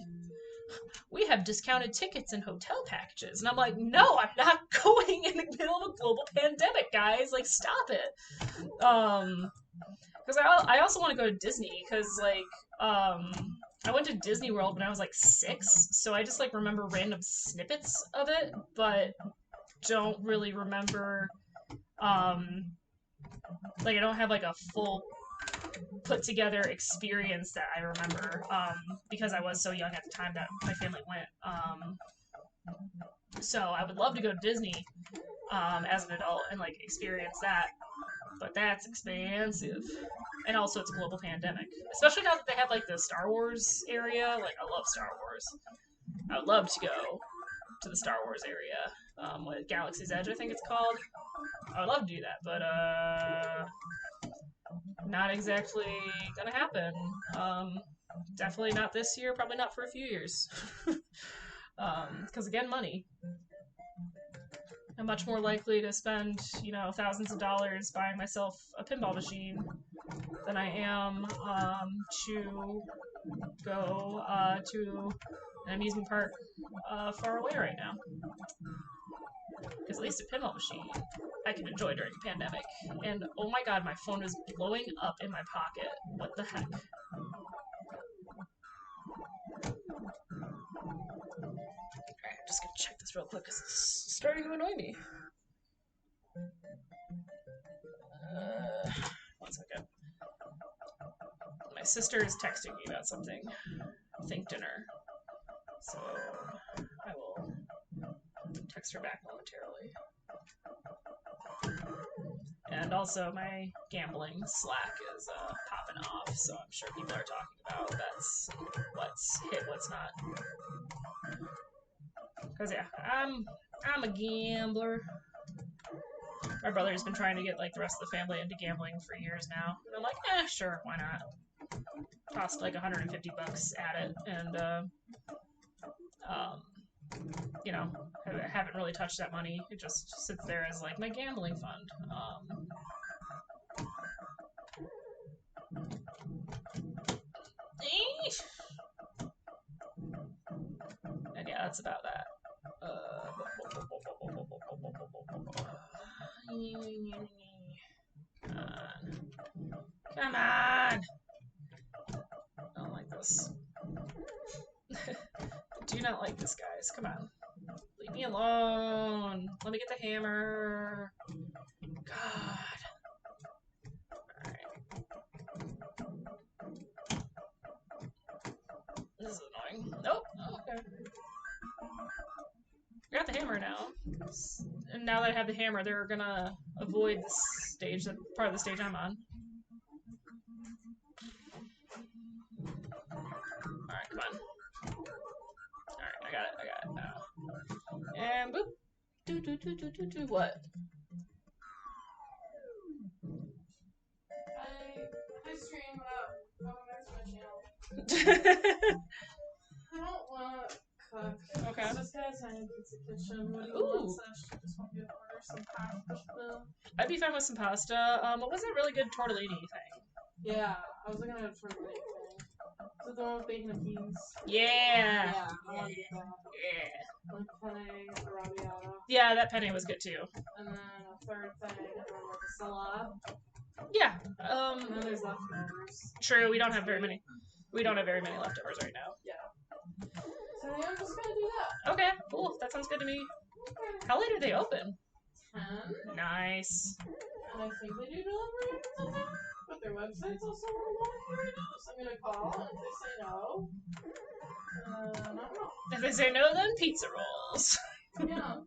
we have discounted tickets and hotel packages. And I'm like, no, I'm not going in the middle of a global pandemic, guys. Like, stop it. Because I also want to go to Disney because, like, I went to Disney World when I was like 6, so I just like remember random snippets of it, but don't really remember. Um, like I don't have like a full put together experience that I remember because I was so young at the time that my family went. So I would love to go to Disney as an adult and like experience that, but that's expensive. And also, it's a global pandemic, especially now that they have like the Star Wars area. Like, I love Star Wars. I would love to go to the Star Wars area, with Galaxy's Edge, I think it's called. I would love to do that, but not exactly gonna happen. Definitely not this year. Probably not for a few years. Because again, money. I'm much more likely to spend, thousands of dollars buying myself a pinball machine than I am to go to an amusement park far away right now. Because at least a pinball machine I can enjoy during a pandemic. And oh my god, my phone is blowing up in my pocket. What the heck? Alright, I'm just gonna check this real quick because it's starting to annoy me. One second. My sister is texting me about something. I think dinner. So I will text her back momentarily. And also, my gambling Slack is popping off, so I'm sure people are talking about that's what's hit, what's not. Cause yeah, I'm a gambler. My brother's been trying to get like the rest of the family into gambling for years now, and I'm like, sure, why not? Cost like $150 at it, and I haven't really touched that money. It just sits there as like my gambling fund. And yeah, that's about that. Come on. I don't like this. Do not like this, guys. Come on. Leave me alone. Let me get the hammer. God. Alright. This is annoying. Nope. Oh, okay. I got the hammer now. And now that I have the hammer, they're gonna avoid the stage, that part of the stage I'm on. Alright, come on. Alright, I got it now. And boop. Do. What? I stream going back to my channel. I don't want to cook. Okay. It's just guys, I need pizza kitchen. What do you want? Just want me to order some pasta. I'd be fine with some pasta. What was that really good tortellini thing? Yeah, I was looking at a tortellini thing. Is it the one with bacon and peas? Yeah. Yeah, I want to get that. Yeah. Like penne arrabbiata. Yeah, that penne was good too. And then a third thing, like a salad. Yeah. And then there's leftovers. True, we don't have very many. We don't have very many leftovers right now. Yeah. So yeah, I'm just gonna do that. Okay, cool. That sounds good to me. Okay. How late are they open? 10. Nice. And I think they do delivery until 10. But their website's also working right now, so I'm gonna call, and if they say no, I don't know. If they say no, then pizza rolls. Yeah.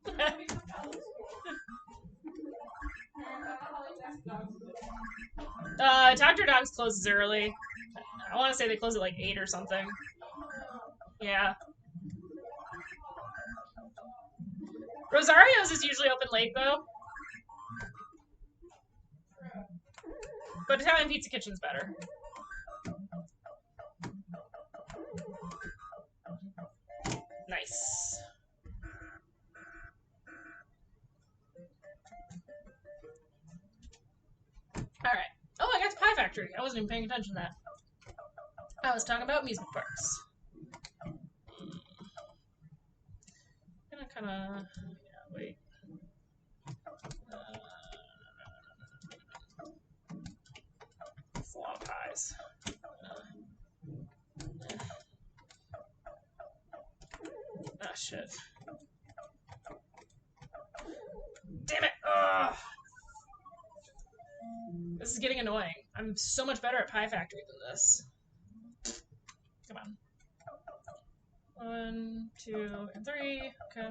Dr. Dog's closes early. I want to say they close at like 8 or something. Yeah. Rosario's is usually open late though. But Italian Pizza Kitchen's better. Nice. Alright. Oh, I got to Pie Factory. I wasn't even paying attention to that. I was talking about amusement parks. I'm gonna kinda... Yeah, wait. It's a lot of pies. shit. Damn it! Ugh. This is getting annoying. I'm so much better at Pie Factory than this. Come on. 1, 2, and 3. Okay.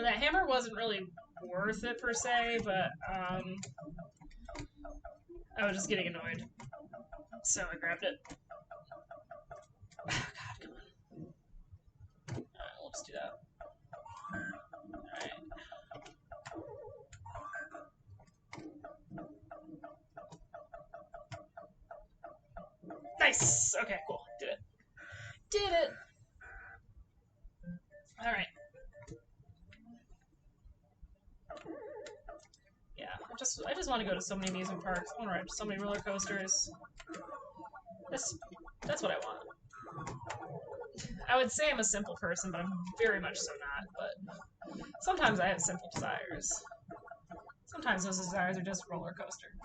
That hammer wasn't really worth it per se, but I was just getting annoyed. So I grabbed it. Oh, God, come on. Alright, we'll just do that. Alright. Nice! Okay, cool. Did it. Did it! Alright. Yeah, I just want to go to so many amusement parks. I want to ride so many roller coasters. That's what I want. I would say I'm a simple person, but I'm very much so not. But sometimes I have simple desires. Sometimes those desires are just roller coaster.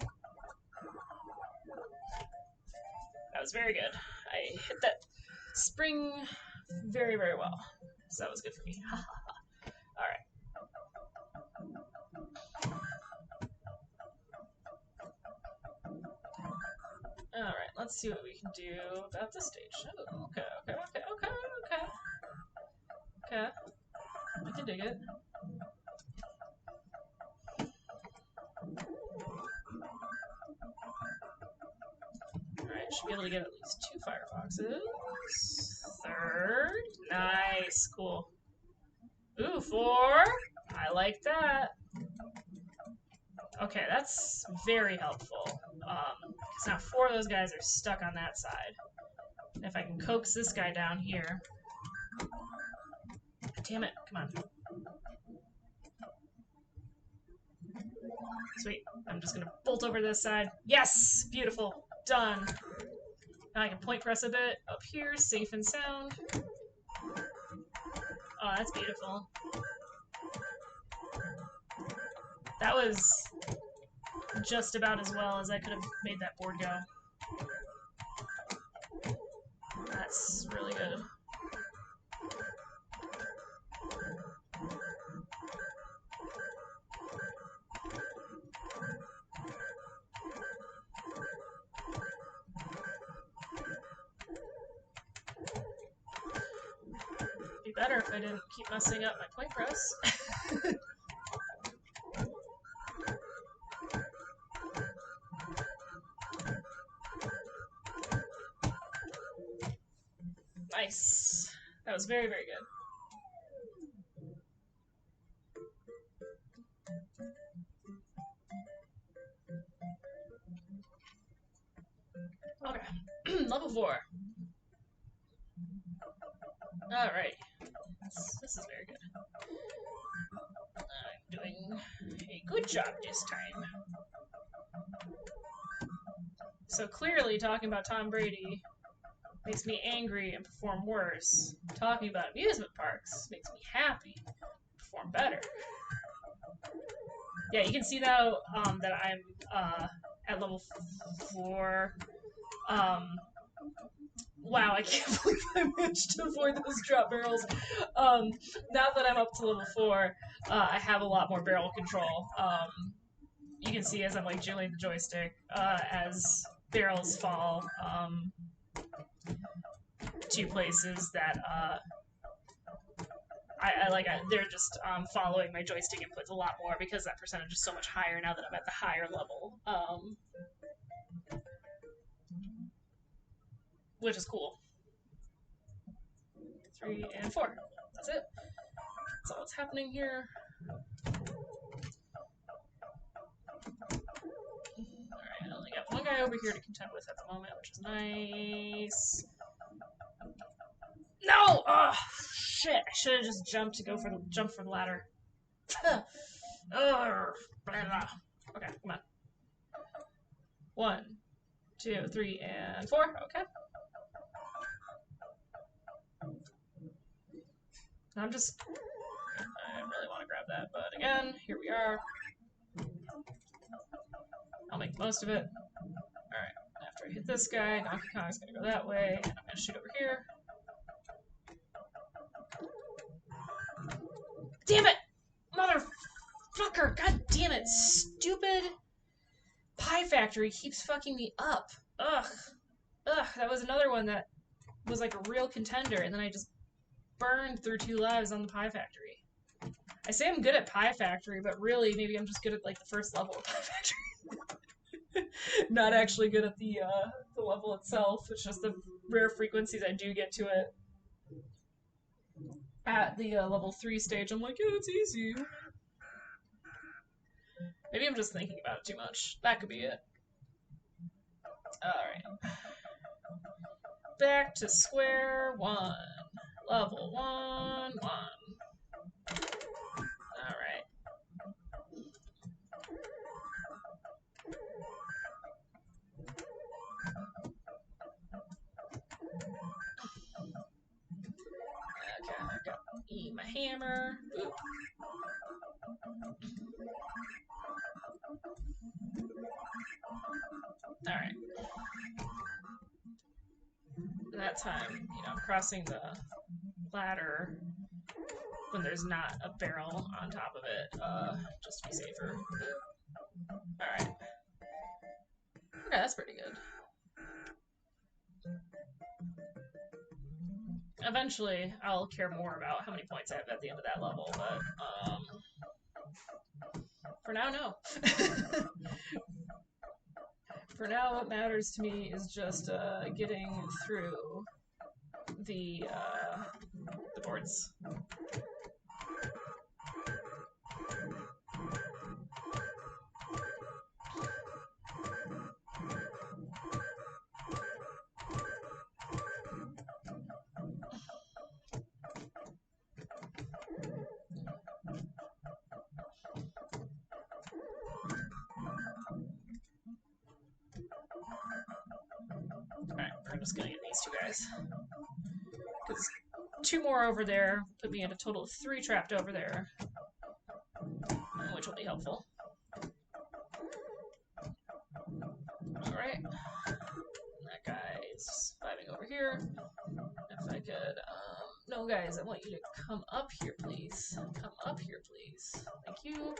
That was very good. I hit that spring very, very well. So that was good for me. Alright. Alright, let's see what we can do about this stage. Oh, okay. Okay. I can dig it. Alright, should be able to get at least 2 fireboxes. 3rd. Nice. Cool. Ooh, 4. I like that. Okay, that's very helpful. Because now 4 of those guys are stuck on that side. And if I can coax this guy down here. Damn it, come on. Sweet. I'm just gonna bolt over to this side. Yes! Beautiful. Done. Now I can point press a bit up here, safe and sound. Oh, that's beautiful. That was just about as well as I could have made that board go. That's really good. Be better if I didn't keep messing up my point press. Nice. That was very, very good. Okay. Level 4. Alright. This is very good. I'm doing a good job this time. So clearly talking about Tom Brady makes me angry and perform worse. Talking about amusement parks makes me happy and perform better. Yeah, you can see now that I'm at level 4. Wow, I can't believe I managed to avoid those drop barrels. Now that I'm up to level 4, I have a lot more barrel control. You can see as I'm like jiggling the joystick, as barrels fall to places that they're just following my joystick inputs a lot more because that percentage is so much higher now that I'm at the higher level. Which is cool. 3 and 4. That's it. That's all that's happening here. Alright, I only got one guy over here to contend with at the moment, which is nice. No! Oh, shit! I should have just jumped to go for the jump for the ladder. Blah, blah. Okay, come on. 1, 2, 3, and 4. Okay. I really want to grab that, but again, here we are. I'll make the most of it. Alright, after I hit this guy, Donkey Kong's gonna go that way, and I'm gonna shoot over here. Damn it! Motherfucker! God damn it! Stupid Pie Factory keeps fucking me up. Ugh. Ugh, that was another one that was like a real contender, and then I just burned through 2 lives on the Pie Factory. I say I'm good at Pie Factory, but really, maybe I'm just good at like the first level of Pie Factory. Not actually good at the level itself. It's just the rare frequencies I do get to it. At the level 3 stage, I'm like, yeah, it's easy. Maybe I'm just thinking about it too much. That could be it. Alright. Back to square one. Level 1, 1. Alright. Okay, I got my hammer. Ooh. Alright. That time, I'm crossing the ladder when there's not a barrel on top of it, just to be safer. Alright. Okay, that's pretty good. Eventually, I'll care more about how many points I have at the end of that level, but, for now, no. For now, what matters to me is just, getting through the boards. Alright, we're just gonna get these 2 guys. Because 2 more over there put me at a total of 3 trapped over there, which will be helpful. Alright. That guy's surviving over here. If I could, no guys, I want you to come up here, please. Come up here, please. Thank you.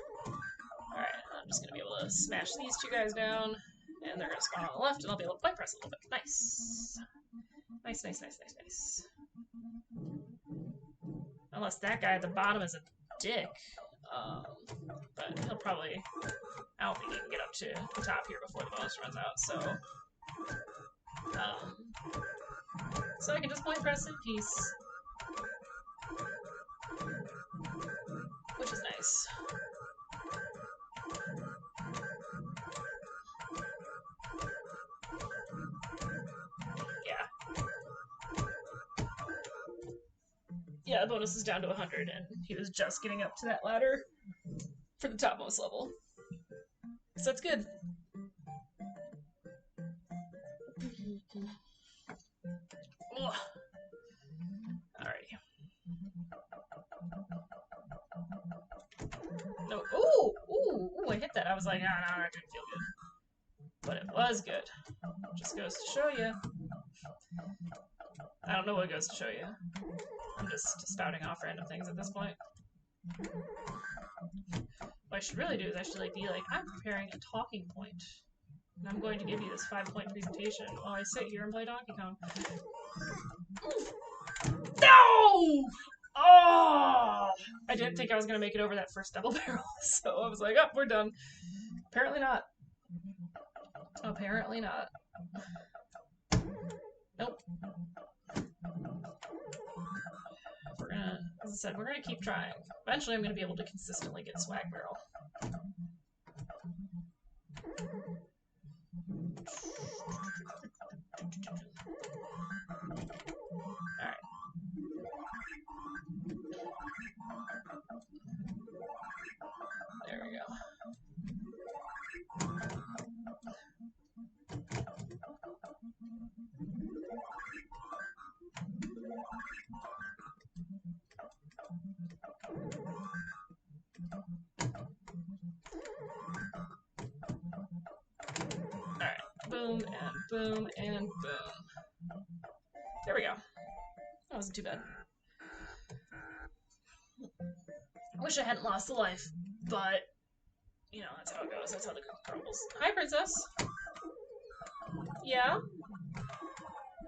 Alright, I'm just gonna be able to smash these 2 guys down, and they're gonna spawn on the left, and I'll be able to point press a little bit. Nice. Nice, nice, nice, nice, nice. Unless that guy at the bottom is a dick. But he'll probably... I don't think he can get up to the top here before the bonus runs out, so... so I can just point press in peace. Which is nice. Yeah, the bonus is down to 100, and he was just getting up to that ladder for the topmost level. So that's good. Alrighty. No. Ooh, I hit that. I was like, no, that didn't feel good. But it was good. Just goes to show you. I don't know what goes to show you. I'm just spouting off random things at this point. What I should really do is I should be like, I'm preparing a talking point. And I'm going to give you this 5-point presentation while I sit here and play Donkey Kong. No! Oh! I didn't think I was going to make it over that first double barrel, so I was like, oh, we're done. Apparently not. Apparently not. Nope. We're gonna, as I said, we're gonna keep trying. Eventually I'm gonna be able to consistently get swag barrel. Alright. There we go. Alright, boom. boom, and boom, and boom. There we go. That wasn't too bad. Wish I hadn't lost a life, but, you know, that's how it goes. That's how the cookie crumbles. Hi, Princess. Yeah?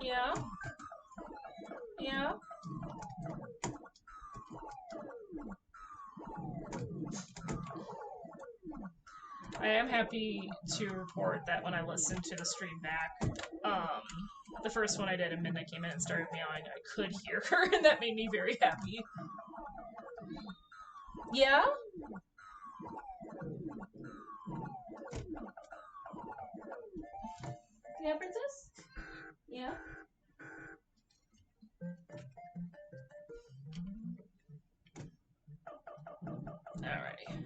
Yeah? Yeah? I am happy to report that when I listened to the stream back, the first one I did and Midna came in and started meowing, I could hear her, and that made me very happy. Yeah? Yeah, Princess? Yeah? Alrighty.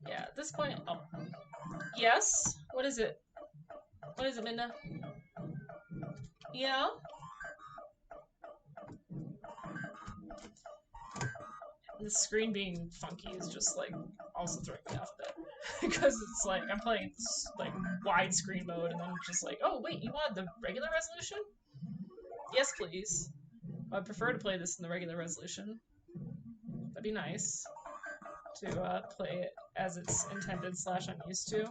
Yeah, at this point, oh. Yes? What is it? What is it, Midna? Yeah? The screen being funky is just, like, also throwing me off a bit. Because it's like, I'm playing this, like, widescreen mode, and then it's just like, oh, wait, you want the regular resolution? Yes, please. I'd prefer to play this in the regular resolution. That'd be nice to play it as it's intended / I'm used to.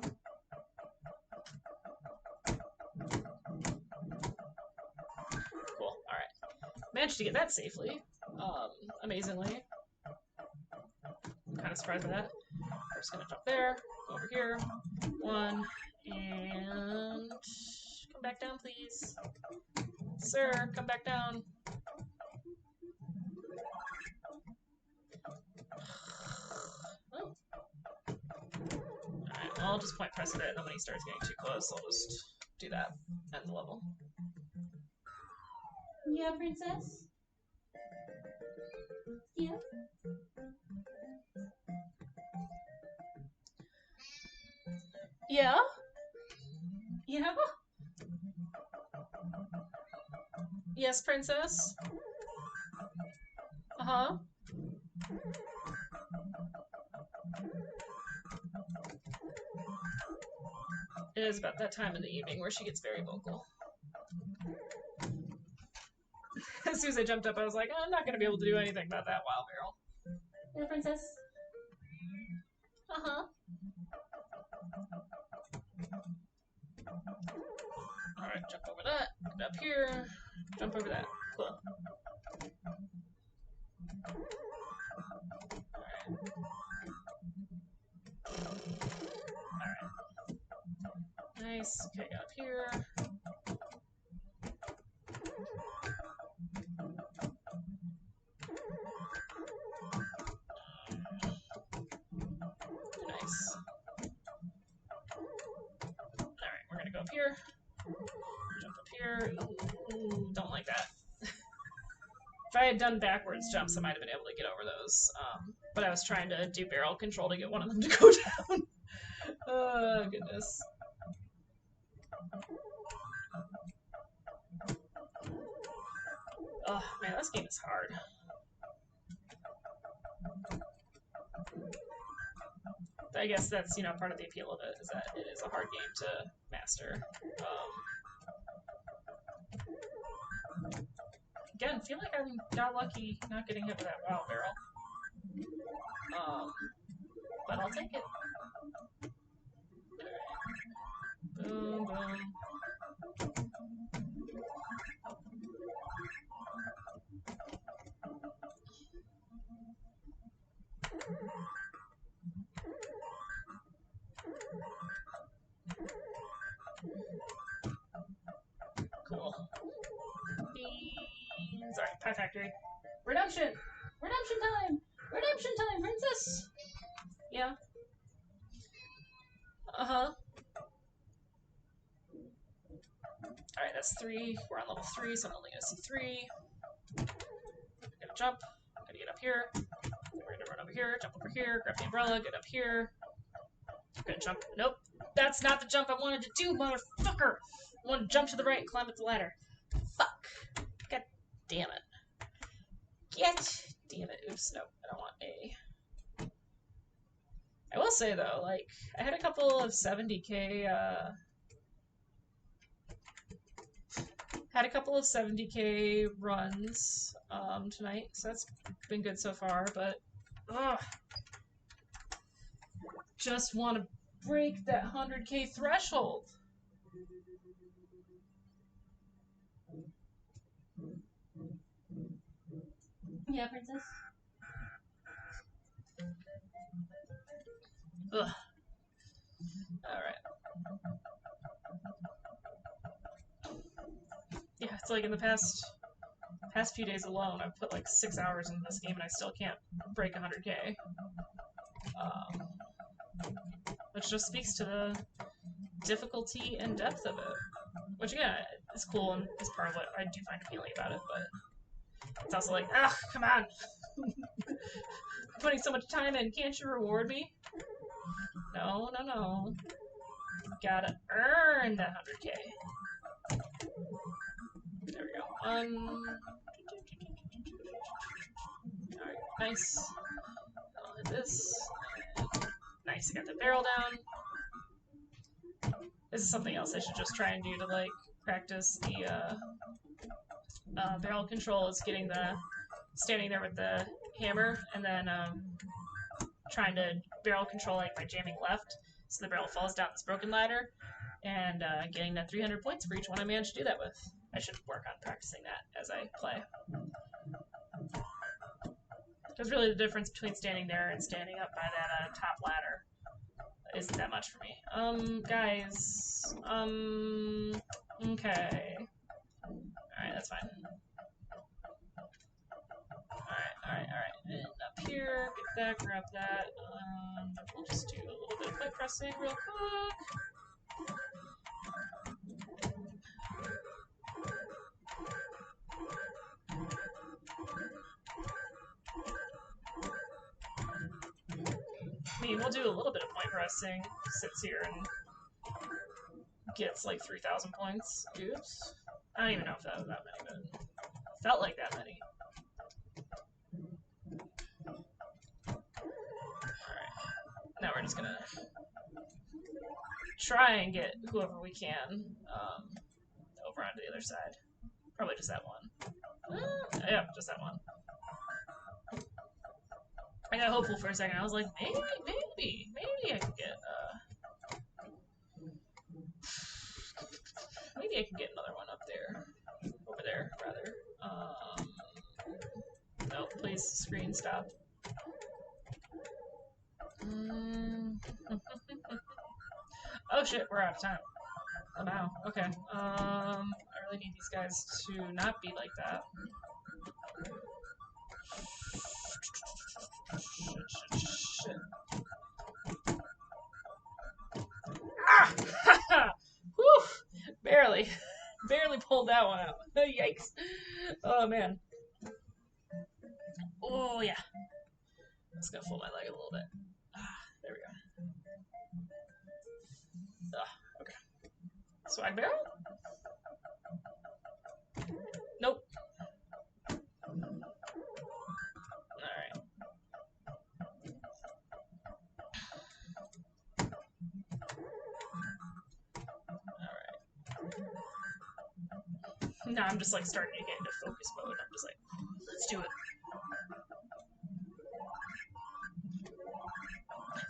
Cool. Alright. Managed to get that safely. Amazingly. I'm kind of surprised by that. I'm just gonna jump there, go over here. 1, and come back down, please. Sir, come back down. Oh. Alright, I'll just point press it, and then when he starts getting too close, I'll just do that at the level. Yeah, Princess? Yeah? Yeah? Yeah? Yes, Princess? Uh-huh. It is about that time in the evening where she gets very vocal. As soon as I jumped up, I was like, oh, I'm not going to be able to do anything about that wild barrel. Yeah, Princess? Uh-huh. Alright, jump over that, get up here, jump over that. Cool. Alright. Nice. Okay, up here. Nice. Alright, we're gonna go up here. Jump up here. Ooh, don't like that. If I had done backwards jumps, I might have been able to get over those. But I was trying to do barrel control to get one of them to go down. Oh, goodness. Oh, man, this game is hard. I guess that's, you know, part of the appeal of it, is that it is a hard game to master. Again, feel like I got lucky not getting hit with that wild barrel. But I'll take it. Boom, boom. Cool. Beans. Alright, Pie Factory. Redemption! Redemption time! Redemption time, princess! Yeah. Uh-huh. Alright, that's 3. We're on level 3, so I'm only gonna see 3. I'm gonna jump. I'm gonna get up here. We're gonna run over here, jump over here, grab the umbrella, get up here. I'm gonna jump. Nope. That's not the jump I wanted to do, motherfucker! I want to jump to the right and climb up the ladder. Fuck. God damn it. Get damn it. Oops, no, I don't want A. I will say though, like I had a couple of 70K runs tonight, so that's been good so far, but ugh, just want to break that 100K threshold. Yeah, princess. Ugh. All right. Yeah, it's like in the past few days alone, I've put like 6 hours into this game and I still can't break 100K. Which just speaks to the difficulty and depth of it. Which again is cool and is part of what I do find appealing about it, but it's also like, ugh, come on. I'm putting so much time in, can't you reward me? No, no, no. You gotta earn that 100K. There we go. Alright, nice. I'll hit this. Nice, I got the barrel down. This is something else I should just try and do to, like, practice the, barrel control, is getting standing there with the hammer, and then, trying to barrel control, like, by jamming left, so the barrel falls down this broken ladder, and, getting that 300 points for each one I managed to do that with. I should work on practicing that as I play. Because really the difference between standing there and standing up by that, top ladder isn't that much for me. Guys, okay. Alright, that's fine. Alright. And up here, get that, grab that. We'll just do a little bit of quick pressing real quick. I mean, we'll do a little bit of point pressing. Sits here and gets like 3,000 points. Oops. I don't even know if that was that many, but it felt like that many. Alright. Now we're just gonna try and get whoever we can over onto the other side. Probably just that one. Yeah, just that one. I got hopeful for a second. I was like, maybe I can get, maybe I can get another one up there. Over there, rather. No, please, screen, stop. Oh shit, we're out of time. Oh no, okay. I really need these guys to not be like that. Shit. Ah! Whew! Barely pulled that one out. Yikes. Oh man. Oh yeah. I'm just gonna fold my leg a little bit. There we go. Okay. Swag barrel? Nope. Alright. Now I'm just like starting to get into focus mode. I'm just like, let's do it.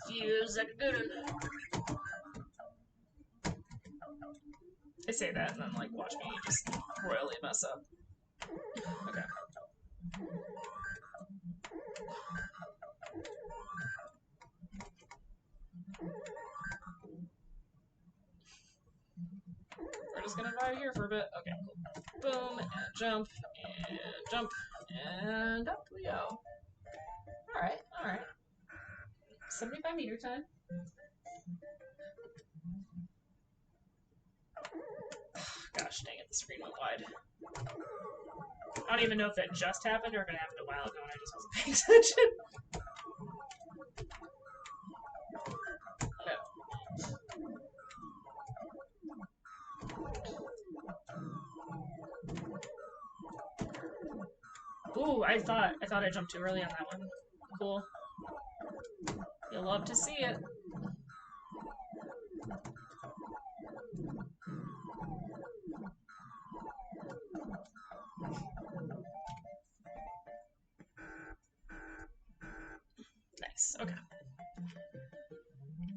Feels like a good one. I say that and then like watch me just royally mess up. Okay. We're just gonna vibe here for a bit. Okay, cool. Boom, and jump, and up we go. Alright. 75-meter time. Gosh dang it, the screen went wide. I don't even know if that just happened or if it happened a while ago and I just wasn't paying attention. Ooh, I thought I jumped too early on that one. Cool. You'll love to see it. Nice. Okay.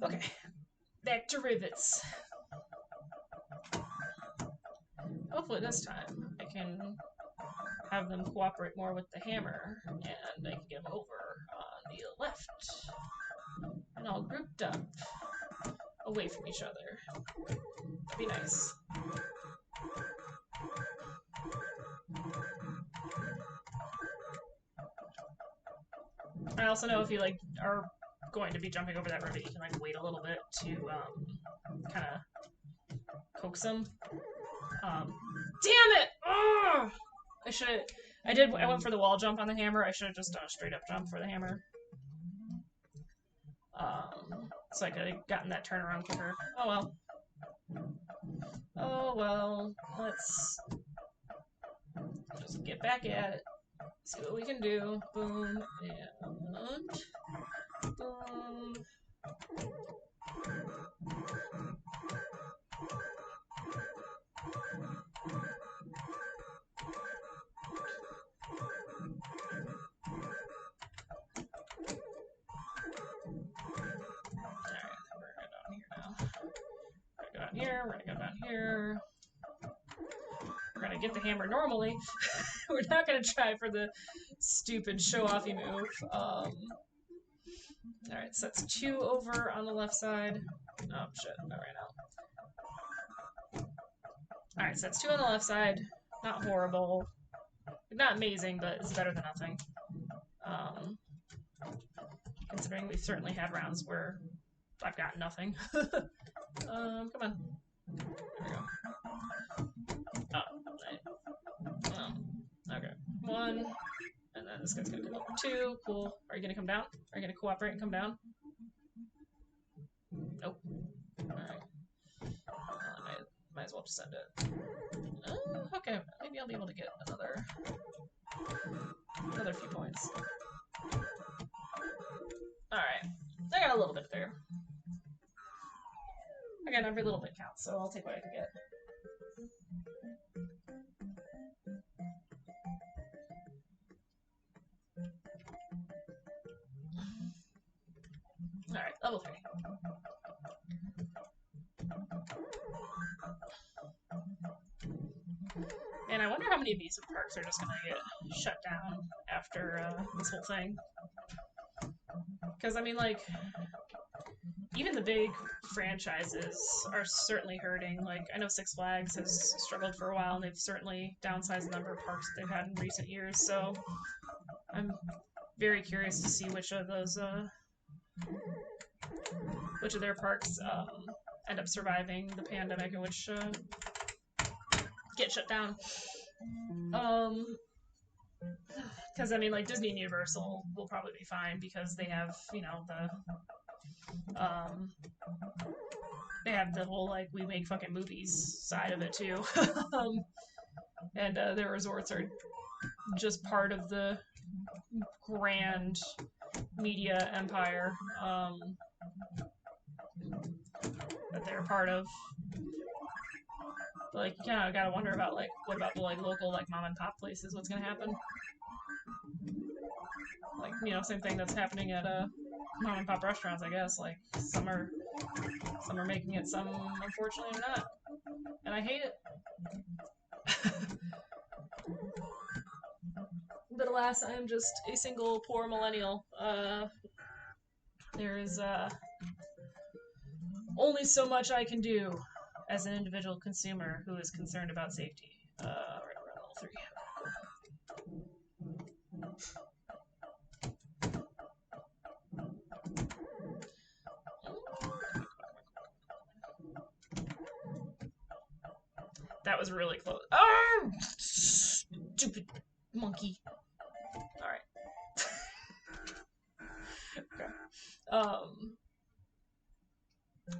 Okay. Back to rivets. Hopefully this time I can have them cooperate more with the hammer, and I can get them over on the left, and all grouped up, away from each other. That'd be nice. I also know if you like are going to be jumping over that rivet, you can like wait a little bit to kind of coax them. Damn it! Oh! I went for the wall jump on the hammer. I should have just done a straight up jump for the hammer. So I could have gotten that turnaround quicker. Oh well. Oh well. Let's just get back at it. See what we can do. Boom and boom. Here, we're gonna go down here. We're gonna get the hammer normally. We're not gonna try for the stupid show-offy move. Alright, so that's 2 over on the left side. Oh shit, that ran out. Alright, so that's 2 on the left side. Not horrible. Not amazing, but it's better than nothing. Considering we've certainly had rounds where I've got nothing. Come on. There we go. Okay. 1. And then this guy's gonna come over 2. Cool. Are you gonna come down? Are you gonna cooperate and come down? Nope. Alright. Might as well just send it. Okay. Maybe I'll be able to get another few points. Alright. I got a little bit there. Again, every little bit counts, so I'll take what I can get. Alright, level 3. And I wonder how many amusement parks are just gonna get shut down after this whole thing. Because, I mean, like, even the big franchises are certainly hurting. Like, I know Six Flags has struggled for a while, and they've certainly downsized the number of parks they've had in recent years, so I'm very curious to see which of their parks end up surviving the pandemic and which get shut down. Because I mean, like Disney and Universal will probably be fine because they have, you know, they have the whole like we make fucking movies side of it too, and their resorts are just part of the grand media empire that they're part of. Like, you kind of gotta wonder about, like, what about the, like, local, like, mom and pop places? What's gonna happen? Like, you know, same thing that's happening at, mom and pop restaurants, I guess. Like, some are making it, some, unfortunately, are not. And I hate it. But alas, I am just a single poor millennial. There is, only so much I can do as an individual consumer who is concerned about safety. Right around level 3. That was really close. Oh! Stupid monkey. Alright. Okay.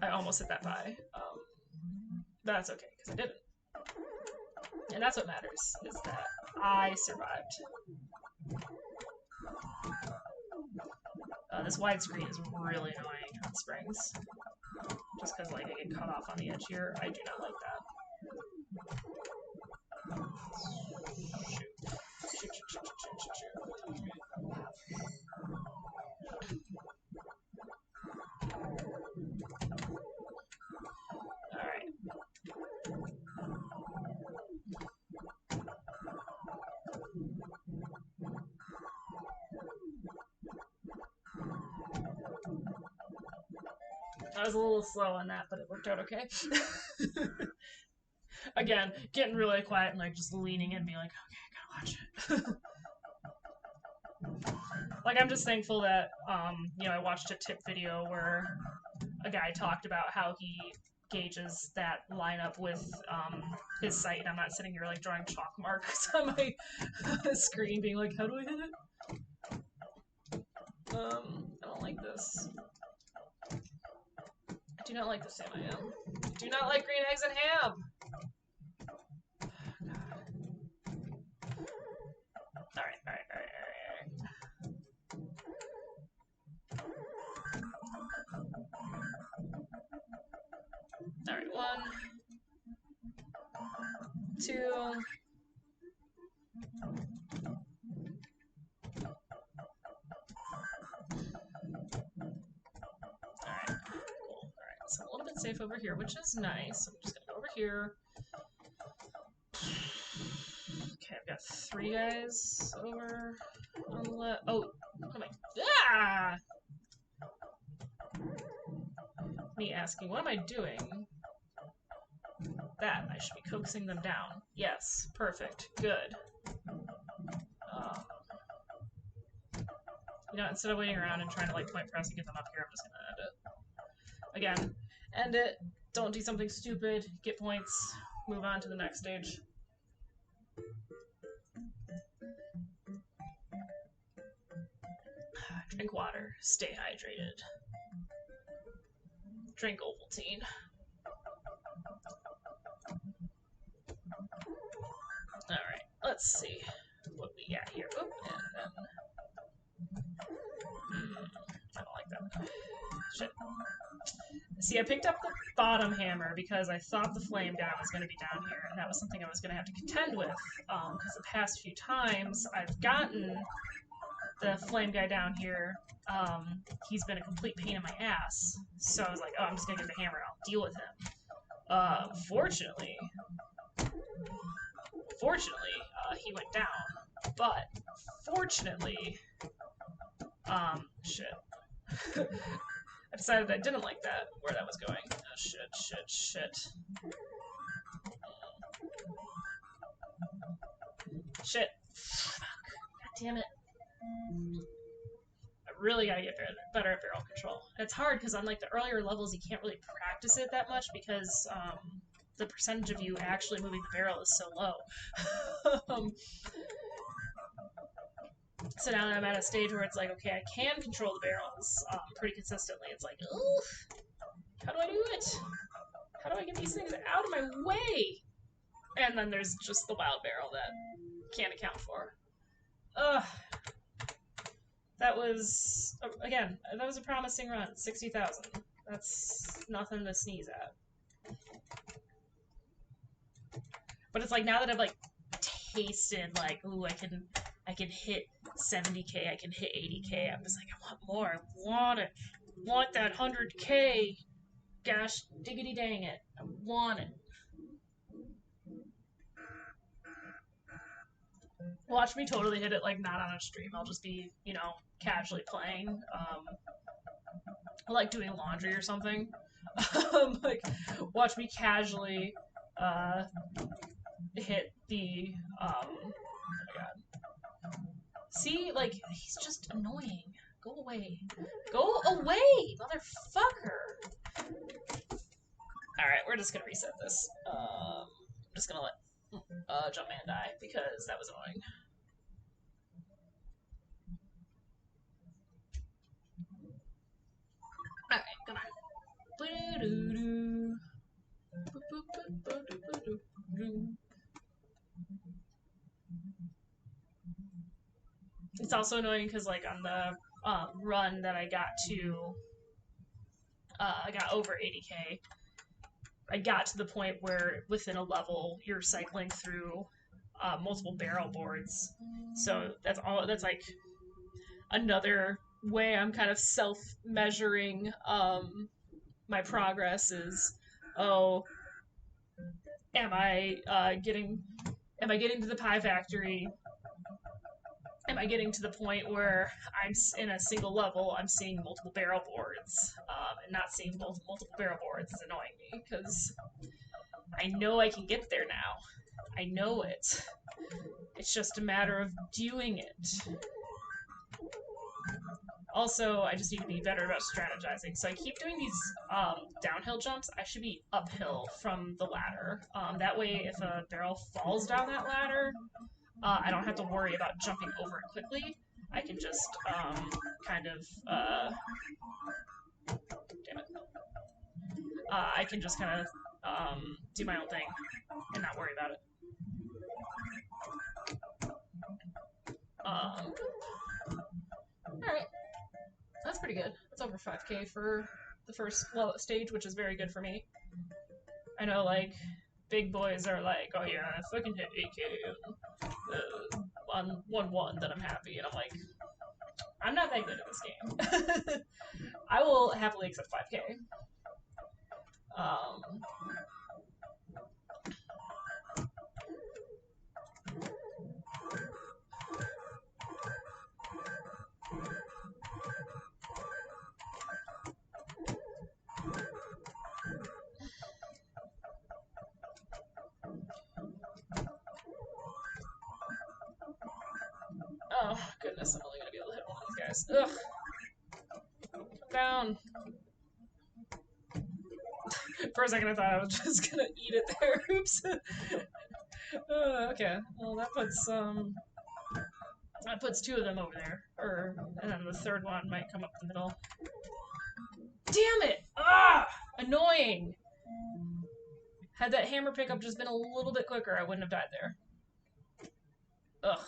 I almost hit that pie. That's okay, because I didn't. And that's what matters, is that I survived. This widescreen is really annoying on springs. Just because, like, I get cut off on the edge here. I do not like that. Shoot. Alright. I was a little slow on that, but it worked out okay. Again, getting really quiet and like just leaning in and being like, okay, I gotta watch it. Like, I'm just thankful that, you know, I watched a tip video where a guy talked about how he gauges that lineup with his sight, and I'm not sitting here like drawing chalk marks on my screen being like, how do I hit it? I don't like this. I do not like this Sam I am. I do not like green eggs and ham! Alright. Alright, 1, 2. Alright, cool. Alright, so I'm a little bit safe over here, which is nice. I'm just gonna go over here. Okay, I've got 3 guys over on the left. Oh, what am I? Ah! Me asking, what am I doing? That. I should be coaxing them down. Yes, perfect. Good. You know, instead of waiting around and trying to like point press and get them up here, I'm just gonna end it. Again, end it. Don't do something stupid. Get points. Move on to the next stage. Drink water. Stay hydrated. Drink Ovaltine. Alright, let's see what we got here. Oop, and then... I don't like that. Shit. See, I picked up the bottom hammer because I thought the flame guy was going to be down here, and that was something I was going to have to contend with, because the past few times I've gotten the flame guy down here, he's been a complete pain in my ass. So I was like, oh, I'm just going to get the hammer and I'll deal with him. Fortunately, he went down. But, fortunately, shit. I decided I didn't like that, where that was going. Oh, shit. Shit. Fuck. God damn it. I really gotta get better at barrel control. And it's hard, because on like the earlier levels, you can't really practice it that much, because, the percentage of you actually moving the barrel is so low. So now that I'm at a stage where it's like, okay, I can control the barrels pretty consistently. It's like, ugh, how do I do it? How do I get these things out of my way? And then there's just the wild barrel that can't account for. Ugh. That was, again, that was a promising run. 60,000. That's nothing to sneeze at. But it's like, now that I've like tasted like, ooh, I can hit 70k, I can hit 80k. I'm just like, I want more. I want it. I want that 100k. Gosh, diggity dang it. I want it. Watch me totally hit it, like, not on a stream. I'll just be, you know, casually playing. Like doing laundry or something. Like, watch me casually, hit the, oh my god. See, like, he's just annoying. Go away. Go away, motherfucker! Alright, we're just gonna reset this. I'm just gonna let Jumpman die, because that was annoying. Alright, come on. It's also annoying because, like, on the run that I got to, I got over 80K. I got to the point where within a level you're cycling through multiple barrel boards. So that's all. That's like another way I'm kind of self measuring my progress is, oh, am I getting to the pie factory? Am I getting to the point where I'm in a single level, I'm seeing multiple barrel boards, and not seeing multiple barrel boards is annoying me because I know I can get there now. I know it. It's just a matter of doing it. Also, I just need to be better about strategizing. So I keep doing these downhill jumps. I should be uphill from the ladder. That way, if a barrel falls down that ladder, I don't have to worry about jumping over it quickly. I can just kind of damn it. I can just kind of do my own thing and not worry about it. Alright. That's pretty good. That's over 5K for the first stage, which is very good for me. I know, like, big boys are like, oh yeah, if I can hit 8K on 1-1, then I'm happy. And I'm like, I'm not that good at this game. I will happily accept 5K. Oh, goodness, I'm only gonna be able to hit one of these guys. Ugh. Come down. For a second, I thought I was just gonna eat it there. Oops. Okay. Well, that puts two of them over there. And then the third one might come up the middle. Damn it! Ah! Annoying! Had that hammer pickup just been a little bit quicker, I wouldn't have died there. Ugh.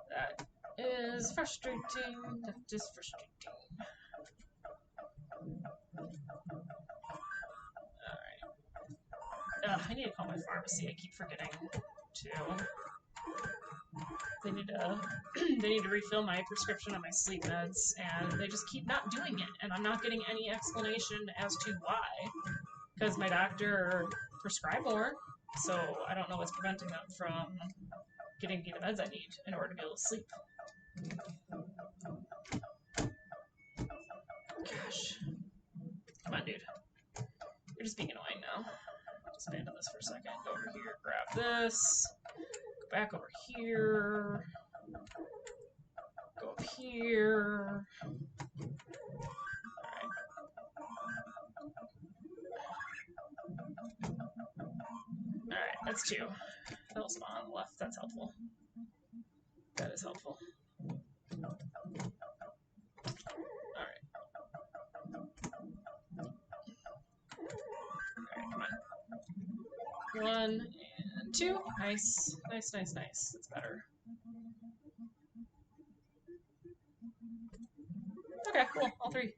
That is frustrating. That is frustrating. Alright. I need to call my pharmacy. I keep forgetting to. They need to refill my prescription on my sleep meds, and they just keep not doing it, and I'm not getting any explanation as to why. Because my doctor prescribed more, so I don't know what's preventing them from getting me the meds I need in order to be able to sleep. Gosh. Come on, dude. You're just being annoying now. Just abandon this for a second. Go over here, grab this. Go back over here. Go up here. Alright, that's two. That'll spawn on the left. That's helpful. That is helpful. Alright. Alright, come on. 1 and 2. Nice. Nice, nice, nice. That's better. Okay, cool. All three.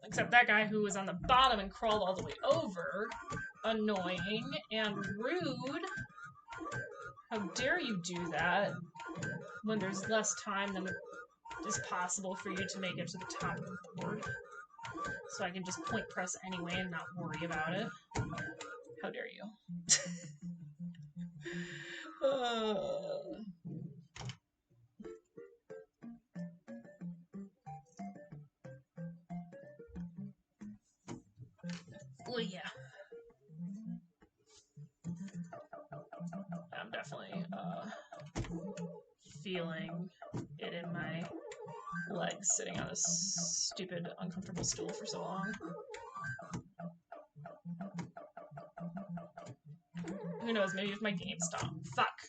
Except that guy who was on the bottom and crawled all the way over. Annoying and rude. How dare you do that when there's less time than is possible for you to make it to the top of the board. So I can just point press anyway and not worry about it. How dare you? Well, yeah. I'm definitely feeling it in my legs sitting on this stupid, uncomfortable stool for so long. Who knows, maybe if my game stonks... Fuck!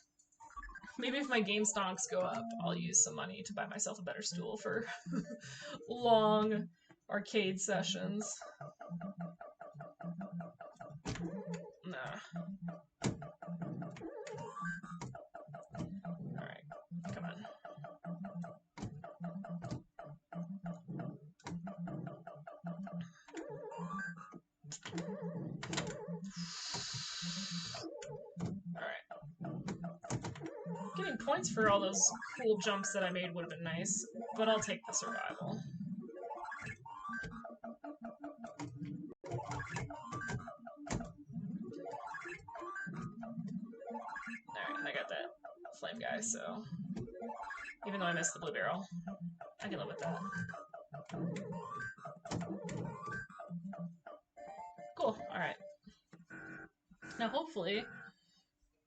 Maybe if my game stonks go up, I'll use some money to buy myself a better stool for long arcade sessions. Nah. getting points for all those cool jumps that I made would have been nice, but I'll take the survival. Alright, and I got that flame guy, so even though I missed the blue barrel, I can live with that. Cool, alright. Now hopefully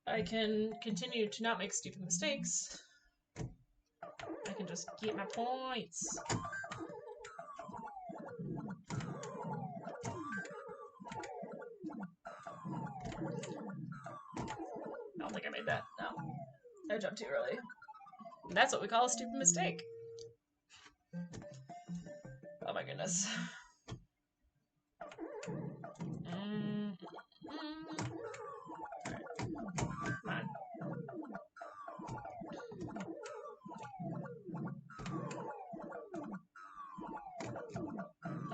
I can continue to not make stupid mistakes. I can just get my points. I don't think I made that. No. I jumped too early. And that's what we call a stupid mistake. Oh my goodness. Come on.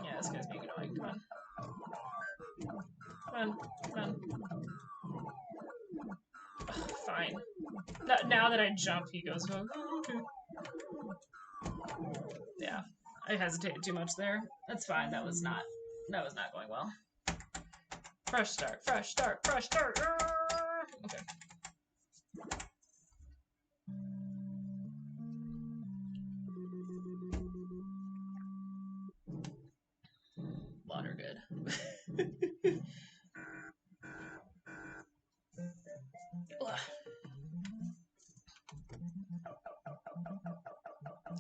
Yeah, this guy's being annoying. Come on. Come on. Come on. Ugh, fine. Now that I jump, he goes, oh, okay. Yeah. I hesitated too much there. That's fine. That was not going well. Fresh start, fresh start, fresh start. Okay. Water good.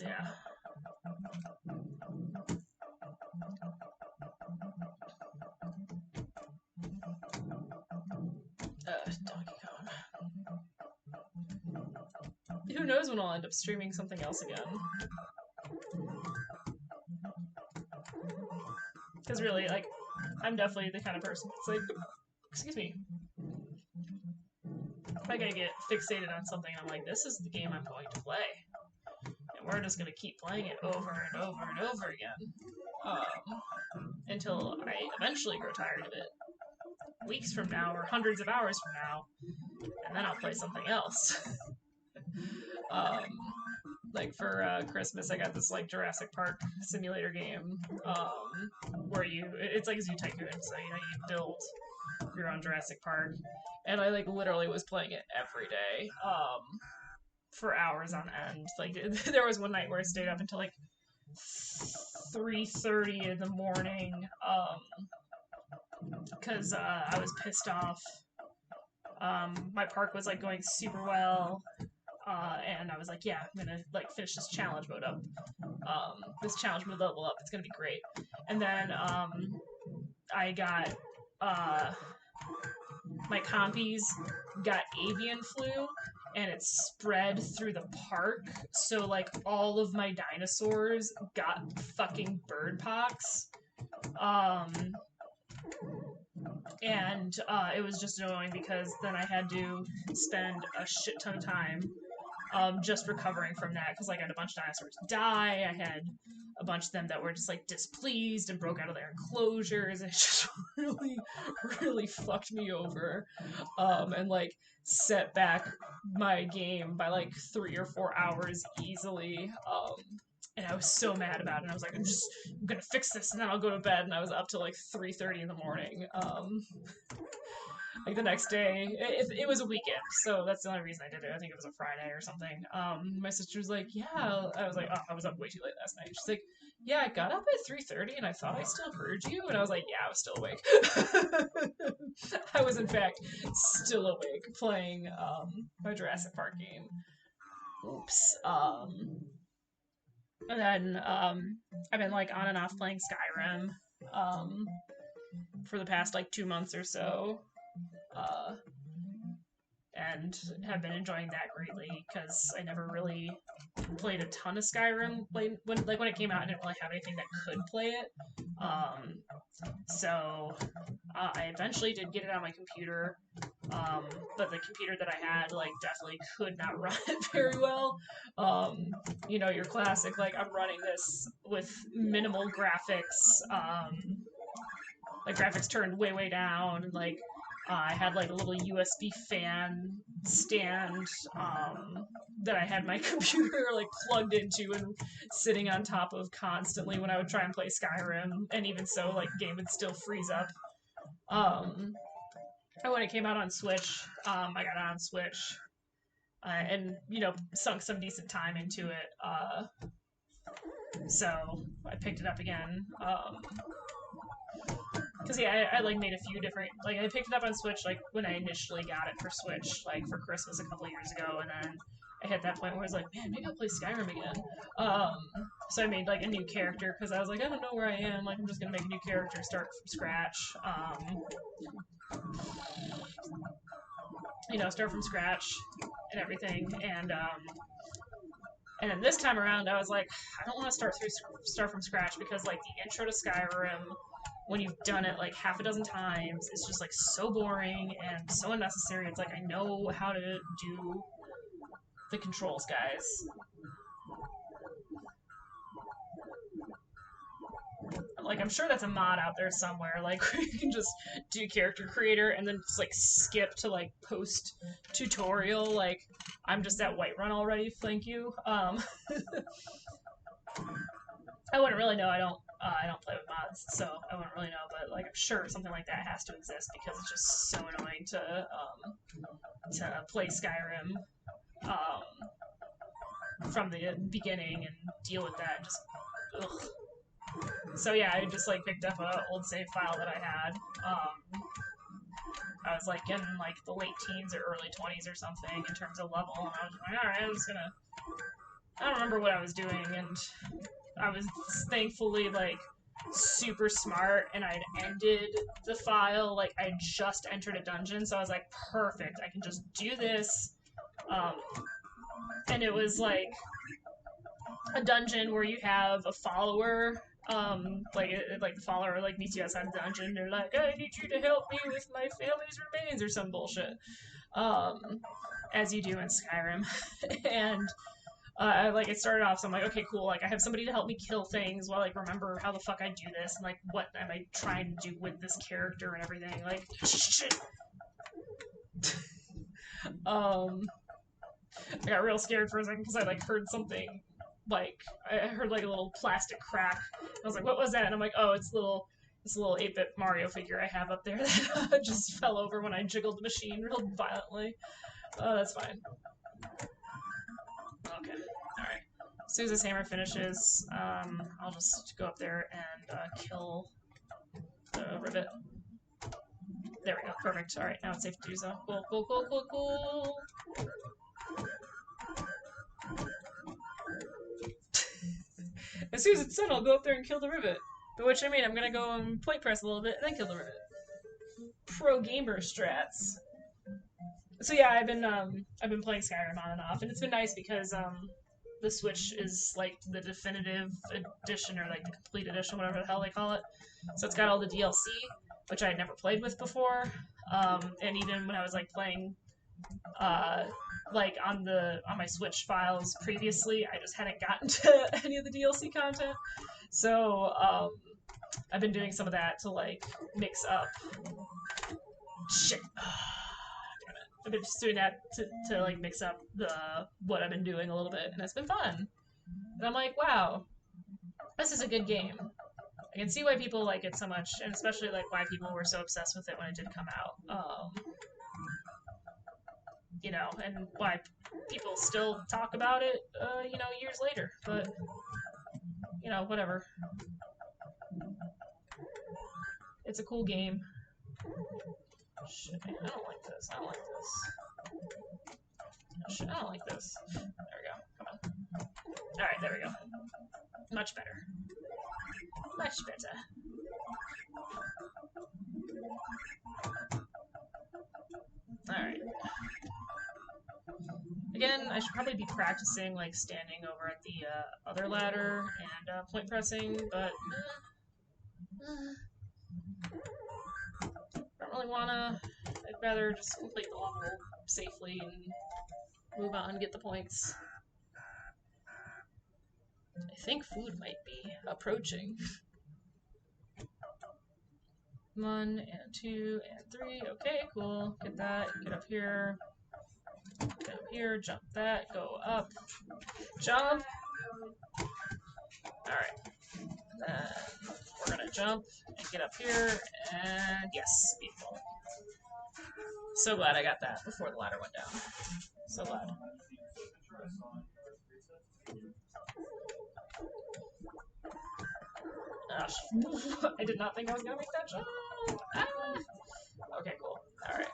Yeah. Donkey Kong. Who knows when I'll end up streaming something else again. Because really, like, I'm definitely the kind of person that's like, excuse me. Like, I get fixated on something, I'm like, this is the game I'm going to play. And we're just going to keep playing it over and over and over again. Until I eventually grow tired of it. Weeks from now, or hundreds of hours from now. And then I'll play something else. Like for Christmas, I got this like Jurassic Park simulator game where it's like Zoo Tycoon, so you build your own Jurassic Park, and I like literally was playing it every day for hours on end. Like there was one night where I stayed up until like 3:30 in the morning because I was pissed off. My park was like going super well. And I was like, yeah, I'm gonna like finish this challenge mode up. This challenge mode level up. It's gonna be great. And then I got my compies got avian flu, and it spread through the park. So like all of my dinosaurs got fucking bird pox. And it was just annoying because then I had to spend a shit ton of time just recovering from that, because like I had a bunch of dinosaurs die. I had a bunch of them that were just like displeased and broke out of their enclosures. It just really fucked me over, and like set back my game by like 3 or 4 hours easily. And I was so mad about it. And I was like, I'm gonna fix this, and then I'll go to bed. And I was up till like 3:30 in the morning. Like the next day, it was a weekend, so that's the only reason I did it. I think it was a Friday or something. My sister was like, yeah. I was like, oh, I was up way too late last night. She's like, yeah, I got up at 3:30 and I thought I still heard you. And I was like, yeah, I was still awake. I was in fact still awake playing my Jurassic Park game. Oops. And then I've been like on and off playing Skyrim for the past like 2 months or so. And have been enjoying that greatly because I never really played a ton of Skyrim. When it came out, I didn't really have anything that could play it. So I eventually did get it on my computer, but the computer that I had like definitely could not run it very well. You know, your classic like I'm running this with minimal graphics, like graphics turned way down, and like I had like a little USB fan stand that I had my computer like plugged into and sitting on top of constantly when I would try and play Skyrim. And even so, like game would still freeze up. Um, and when it came out on Switch, I got it on Switch and sunk some decent time into it. So I picked it up again. Because yeah, I like made a few different like I picked it up on Switch like when I initially got it for Switch like for Christmas a couple years ago, and then I hit that point where I was like, man, maybe I'll play Skyrim again. Um, so I made like a new character because I was like, I don't know where I am. Like I'm just gonna make a new character, start from scratch. Start from scratch and everything, and then this time around, I was like, I don't want to start from scratch because like the intro to Skyrim, when you've done it like half a dozen times, it's just like so boring and so unnecessary. It's like I know how to do the controls, guys. Like I'm sure that's a mod out there somewhere, like where you can just do character creator and then just like skip to like post tutorial. Like I'm just at Whiterun already. Thank you. I wouldn't really know. I don't play with mods, so I wouldn't really know. But like, I'm sure something like that has to exist because it's just so annoying to play Skyrim from the beginning and deal with that. Just ugh. So yeah, I just like picked up an old save file that I had. I was like in like the late teens or early 20s or something in terms of level, and I was like, all right, I'm just gonna. I don't remember what I was doing, and I was thankfully like super smart and I'd ended the file, like I just entered a dungeon, so I was like, perfect, I can just do this. Um, and it was like a dungeon where you have a follower. Like the follower like meets you outside the dungeon. They're like, I need you to help me with my family's remains or some bullshit. As you do in Skyrim, and like it started off, so I'm like, okay, cool. Like I have somebody to help me kill things while like remember how the fuck I do this and like what am I trying to do with this character and everything. Like, shit. I got real scared for a second because I like heard something. Like I heard like a little plastic crack. I was like, what was that? And I'm like, oh, it's this little 8-bit Mario figure I have up there that just fell over when I jiggled the machine real violently. Oh, that's fine. Okay. All right. As soon as this hammer finishes, I'll just go up there and kill the rivet. There we go. Perfect. All right, now it's safe to do so. Cool, cool, cool, cool, cool. As soon as it's done, I'll go up there and kill the rivet. By which I mean, I'm gonna go and point press a little bit and then kill the rivet. Pro gamer strats. So yeah, I've been playing Skyrim on and off, and it's been nice because the Switch is like the definitive edition or like the complete edition, whatever the hell they call it. So it's got all the DLC, which I had never played with before. And even when I was like playing uh, like on my Switch files previously, I just hadn't gotten to any of the DLC content. So I've been doing some of that to like mix up shit. I've been just doing that to like mix up what I've been doing a little bit, and it's been fun. And I'm like, wow, this is a good game. I can see why people like it so much, and especially like why people were so obsessed with it when it did come out. And why people still talk about it, years later. But whatever. It's a cool game. Shit, man, I don't like this. I don't like this. Shit, I don't like this. There we go. Come on. All right, there we go. Much better. Much better. All right. Again, I should probably be practicing like standing over at the other ladder and point pressing, but don't really wanna. I'd rather just complete the level safely and move on and get the points. I think food might be approaching. 1 and 2 and 3. Okay, cool. Get that. Get up here. Get up here. Jump that. Go up. Jump. Alright. Then we're gonna jump and get up here. And yes, beautiful. So glad I got that before the ladder went down. So glad. Gosh. I did not think I was gonna make that jump. Ah. Okay, cool. Alright.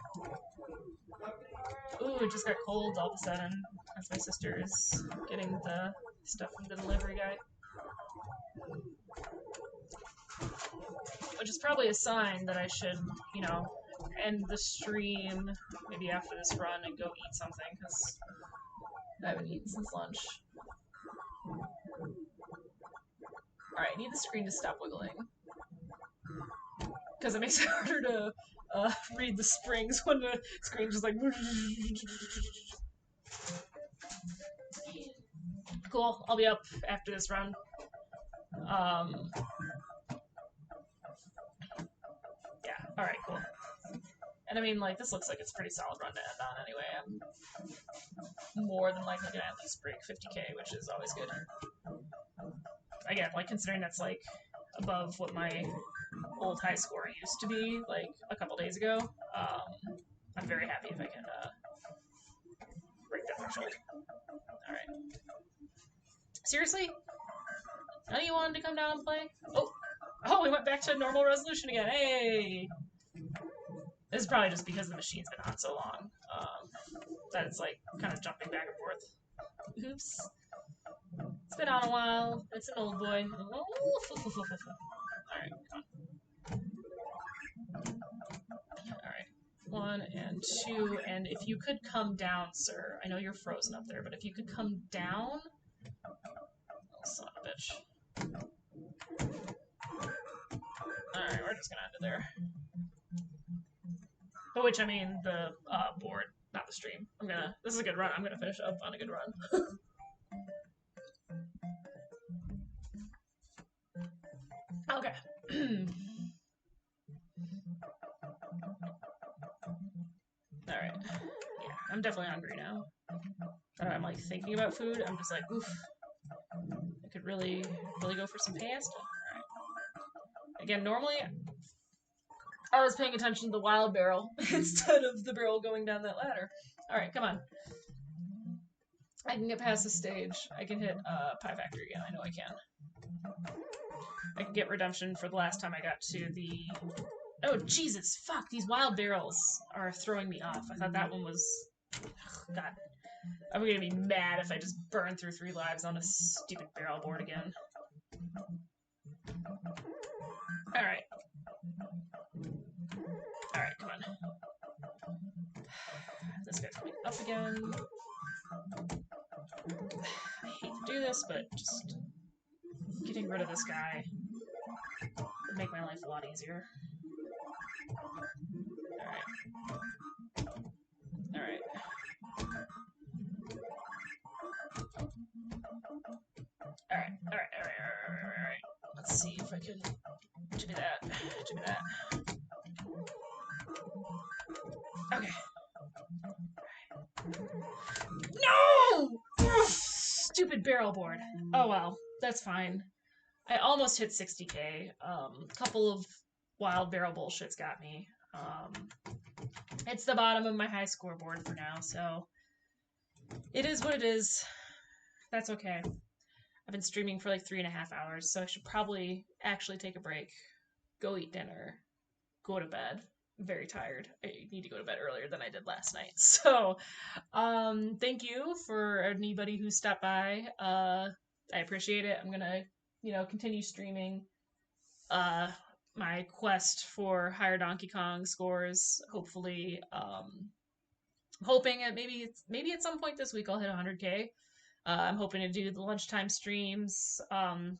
Ooh, it just got cold all of a sudden as my sister is getting the stuff from the delivery guy. Which is probably a sign that I should, you know, end the stream maybe after this run and go eat something, because I haven't eaten since lunch. Alright, I need the screen to stop wiggling. Because it makes it harder to read the springs when the screen just like... Cool, I'll be up after this run. Yeah, alright, cool. And I mean, like, this looks like it's a pretty solid run to end on anyway. I'm more than likely gonna at least break 50k, which is always good. Again, like, considering that's, like, above what my old high score used to be, like, a couple days ago, I'm very happy if I can, break that threshold. Alright. Seriously? None of you wanted to come down and play? Oh, we went back to normal resolution again. Hey! This is probably just because the machine's been on so long, that it's, like, kind of jumping back and forth. Oops. It's been on a while. It's an old boy. Oh. Alright, come on. Alright. 1 and 2, and if you could come down, sir. I know you're frozen up there, but if you could come down... Oh, son of a bitch. Alright, we're just gonna end it there. By which I mean the board, not the stream. This is a good run. I'm gonna finish up on a good run. Okay. Alright. Yeah, I'm definitely hungry now. I'm like thinking about food. I'm just like, oof. I could really go for some pasta. Alright. Again, normally I was paying attention to the wild barrel instead of the barrel going down that ladder. Alright, come on. I can get past the stage. I can hit Pie Factory again. I know I can. I can get redemption for the last time I got to the... Oh, Jesus! Fuck! These wild barrels are throwing me off. I thought that one was... Ugh, God. I'm gonna be mad if I just burn through 3 lives on a stupid barrel board again. Alright. Alright, come on. This guy's coming up again. I hate to do this, but just getting rid of this guy would make my life a lot easier. Alright. Alright. Alright. Let's see if I can do that. Do that. Okay. No! Stupid barrel board. Oh well, that's fine. I almost hit 60k. A couple of wild barrel bullshits got me. It's the bottom of my high score board for now, so it is what it is. That's okay. I've been streaming for like 3.5 hours, so I should probably actually take a break, go eat dinner, go to bed. I'm very tired. I need to go to bed earlier than I did last night. So, thank you for anybody who stopped by. I appreciate it. I'm gonna, continue streaming my quest for higher Donkey Kong scores. Hopefully, hoping at maybe at some point this week I'll hit 100k. I'm hoping to do the lunchtime streams.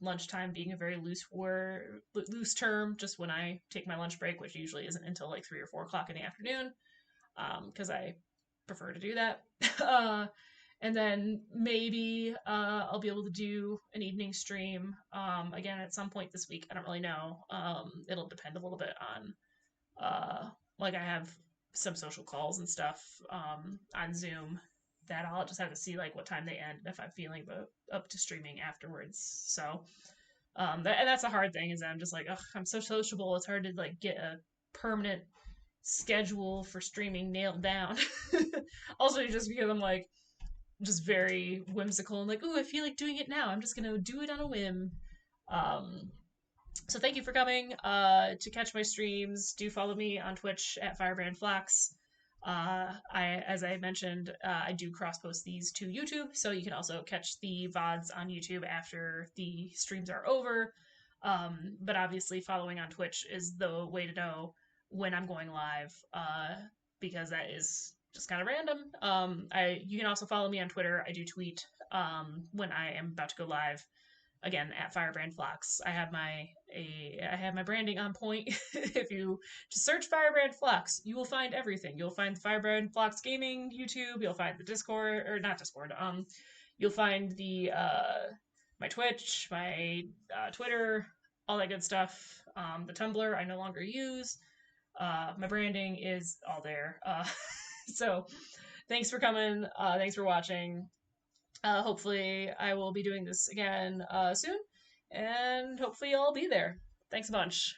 Lunchtime being a very loose term, just when I take my lunch break, which usually isn't until like 3 or 4 o'clock in the afternoon, because I prefer to do that. And then maybe I'll be able to do an evening stream again at some point this week. I don't really know. It'll depend a little bit on like I have some social calls and stuff on Zoom that I'll just have to see like what time they end if I'm feeling up to streaming afterwards. So and that's a hard thing is that I'm just like, ugh, I'm so sociable. It's hard to like get a permanent schedule for streaming nailed down. Also, just because I'm like just very whimsical and like, oh, I feel like doing it now. I'm just gonna do it on a whim. Um, so thank you for coming. To catch my streams, do follow me on Twitch at FirebrandFlax. As I mentioned, I do cross post these to YouTube, so you can also catch the VODs on YouTube after the streams are over. But obviously, following on Twitch is the way to know when I'm going live, because that is just kind of random. You can also follow me on Twitter. I do tweet when I am about to go live again at Firebrand Flux. I have my branding on point. If you just search Firebrand Flux, you will find everything. You'll find the Firebrand Flux Gaming YouTube. You'll find the Discord or not Discord. You'll find the my Twitch, my Twitter, all that good stuff. The Tumblr I no longer use. My branding is all there. So thanks for coming. Thanks for watching. Hopefully, I will be doing this again soon, and hopefully, you'll all be there. Thanks a bunch.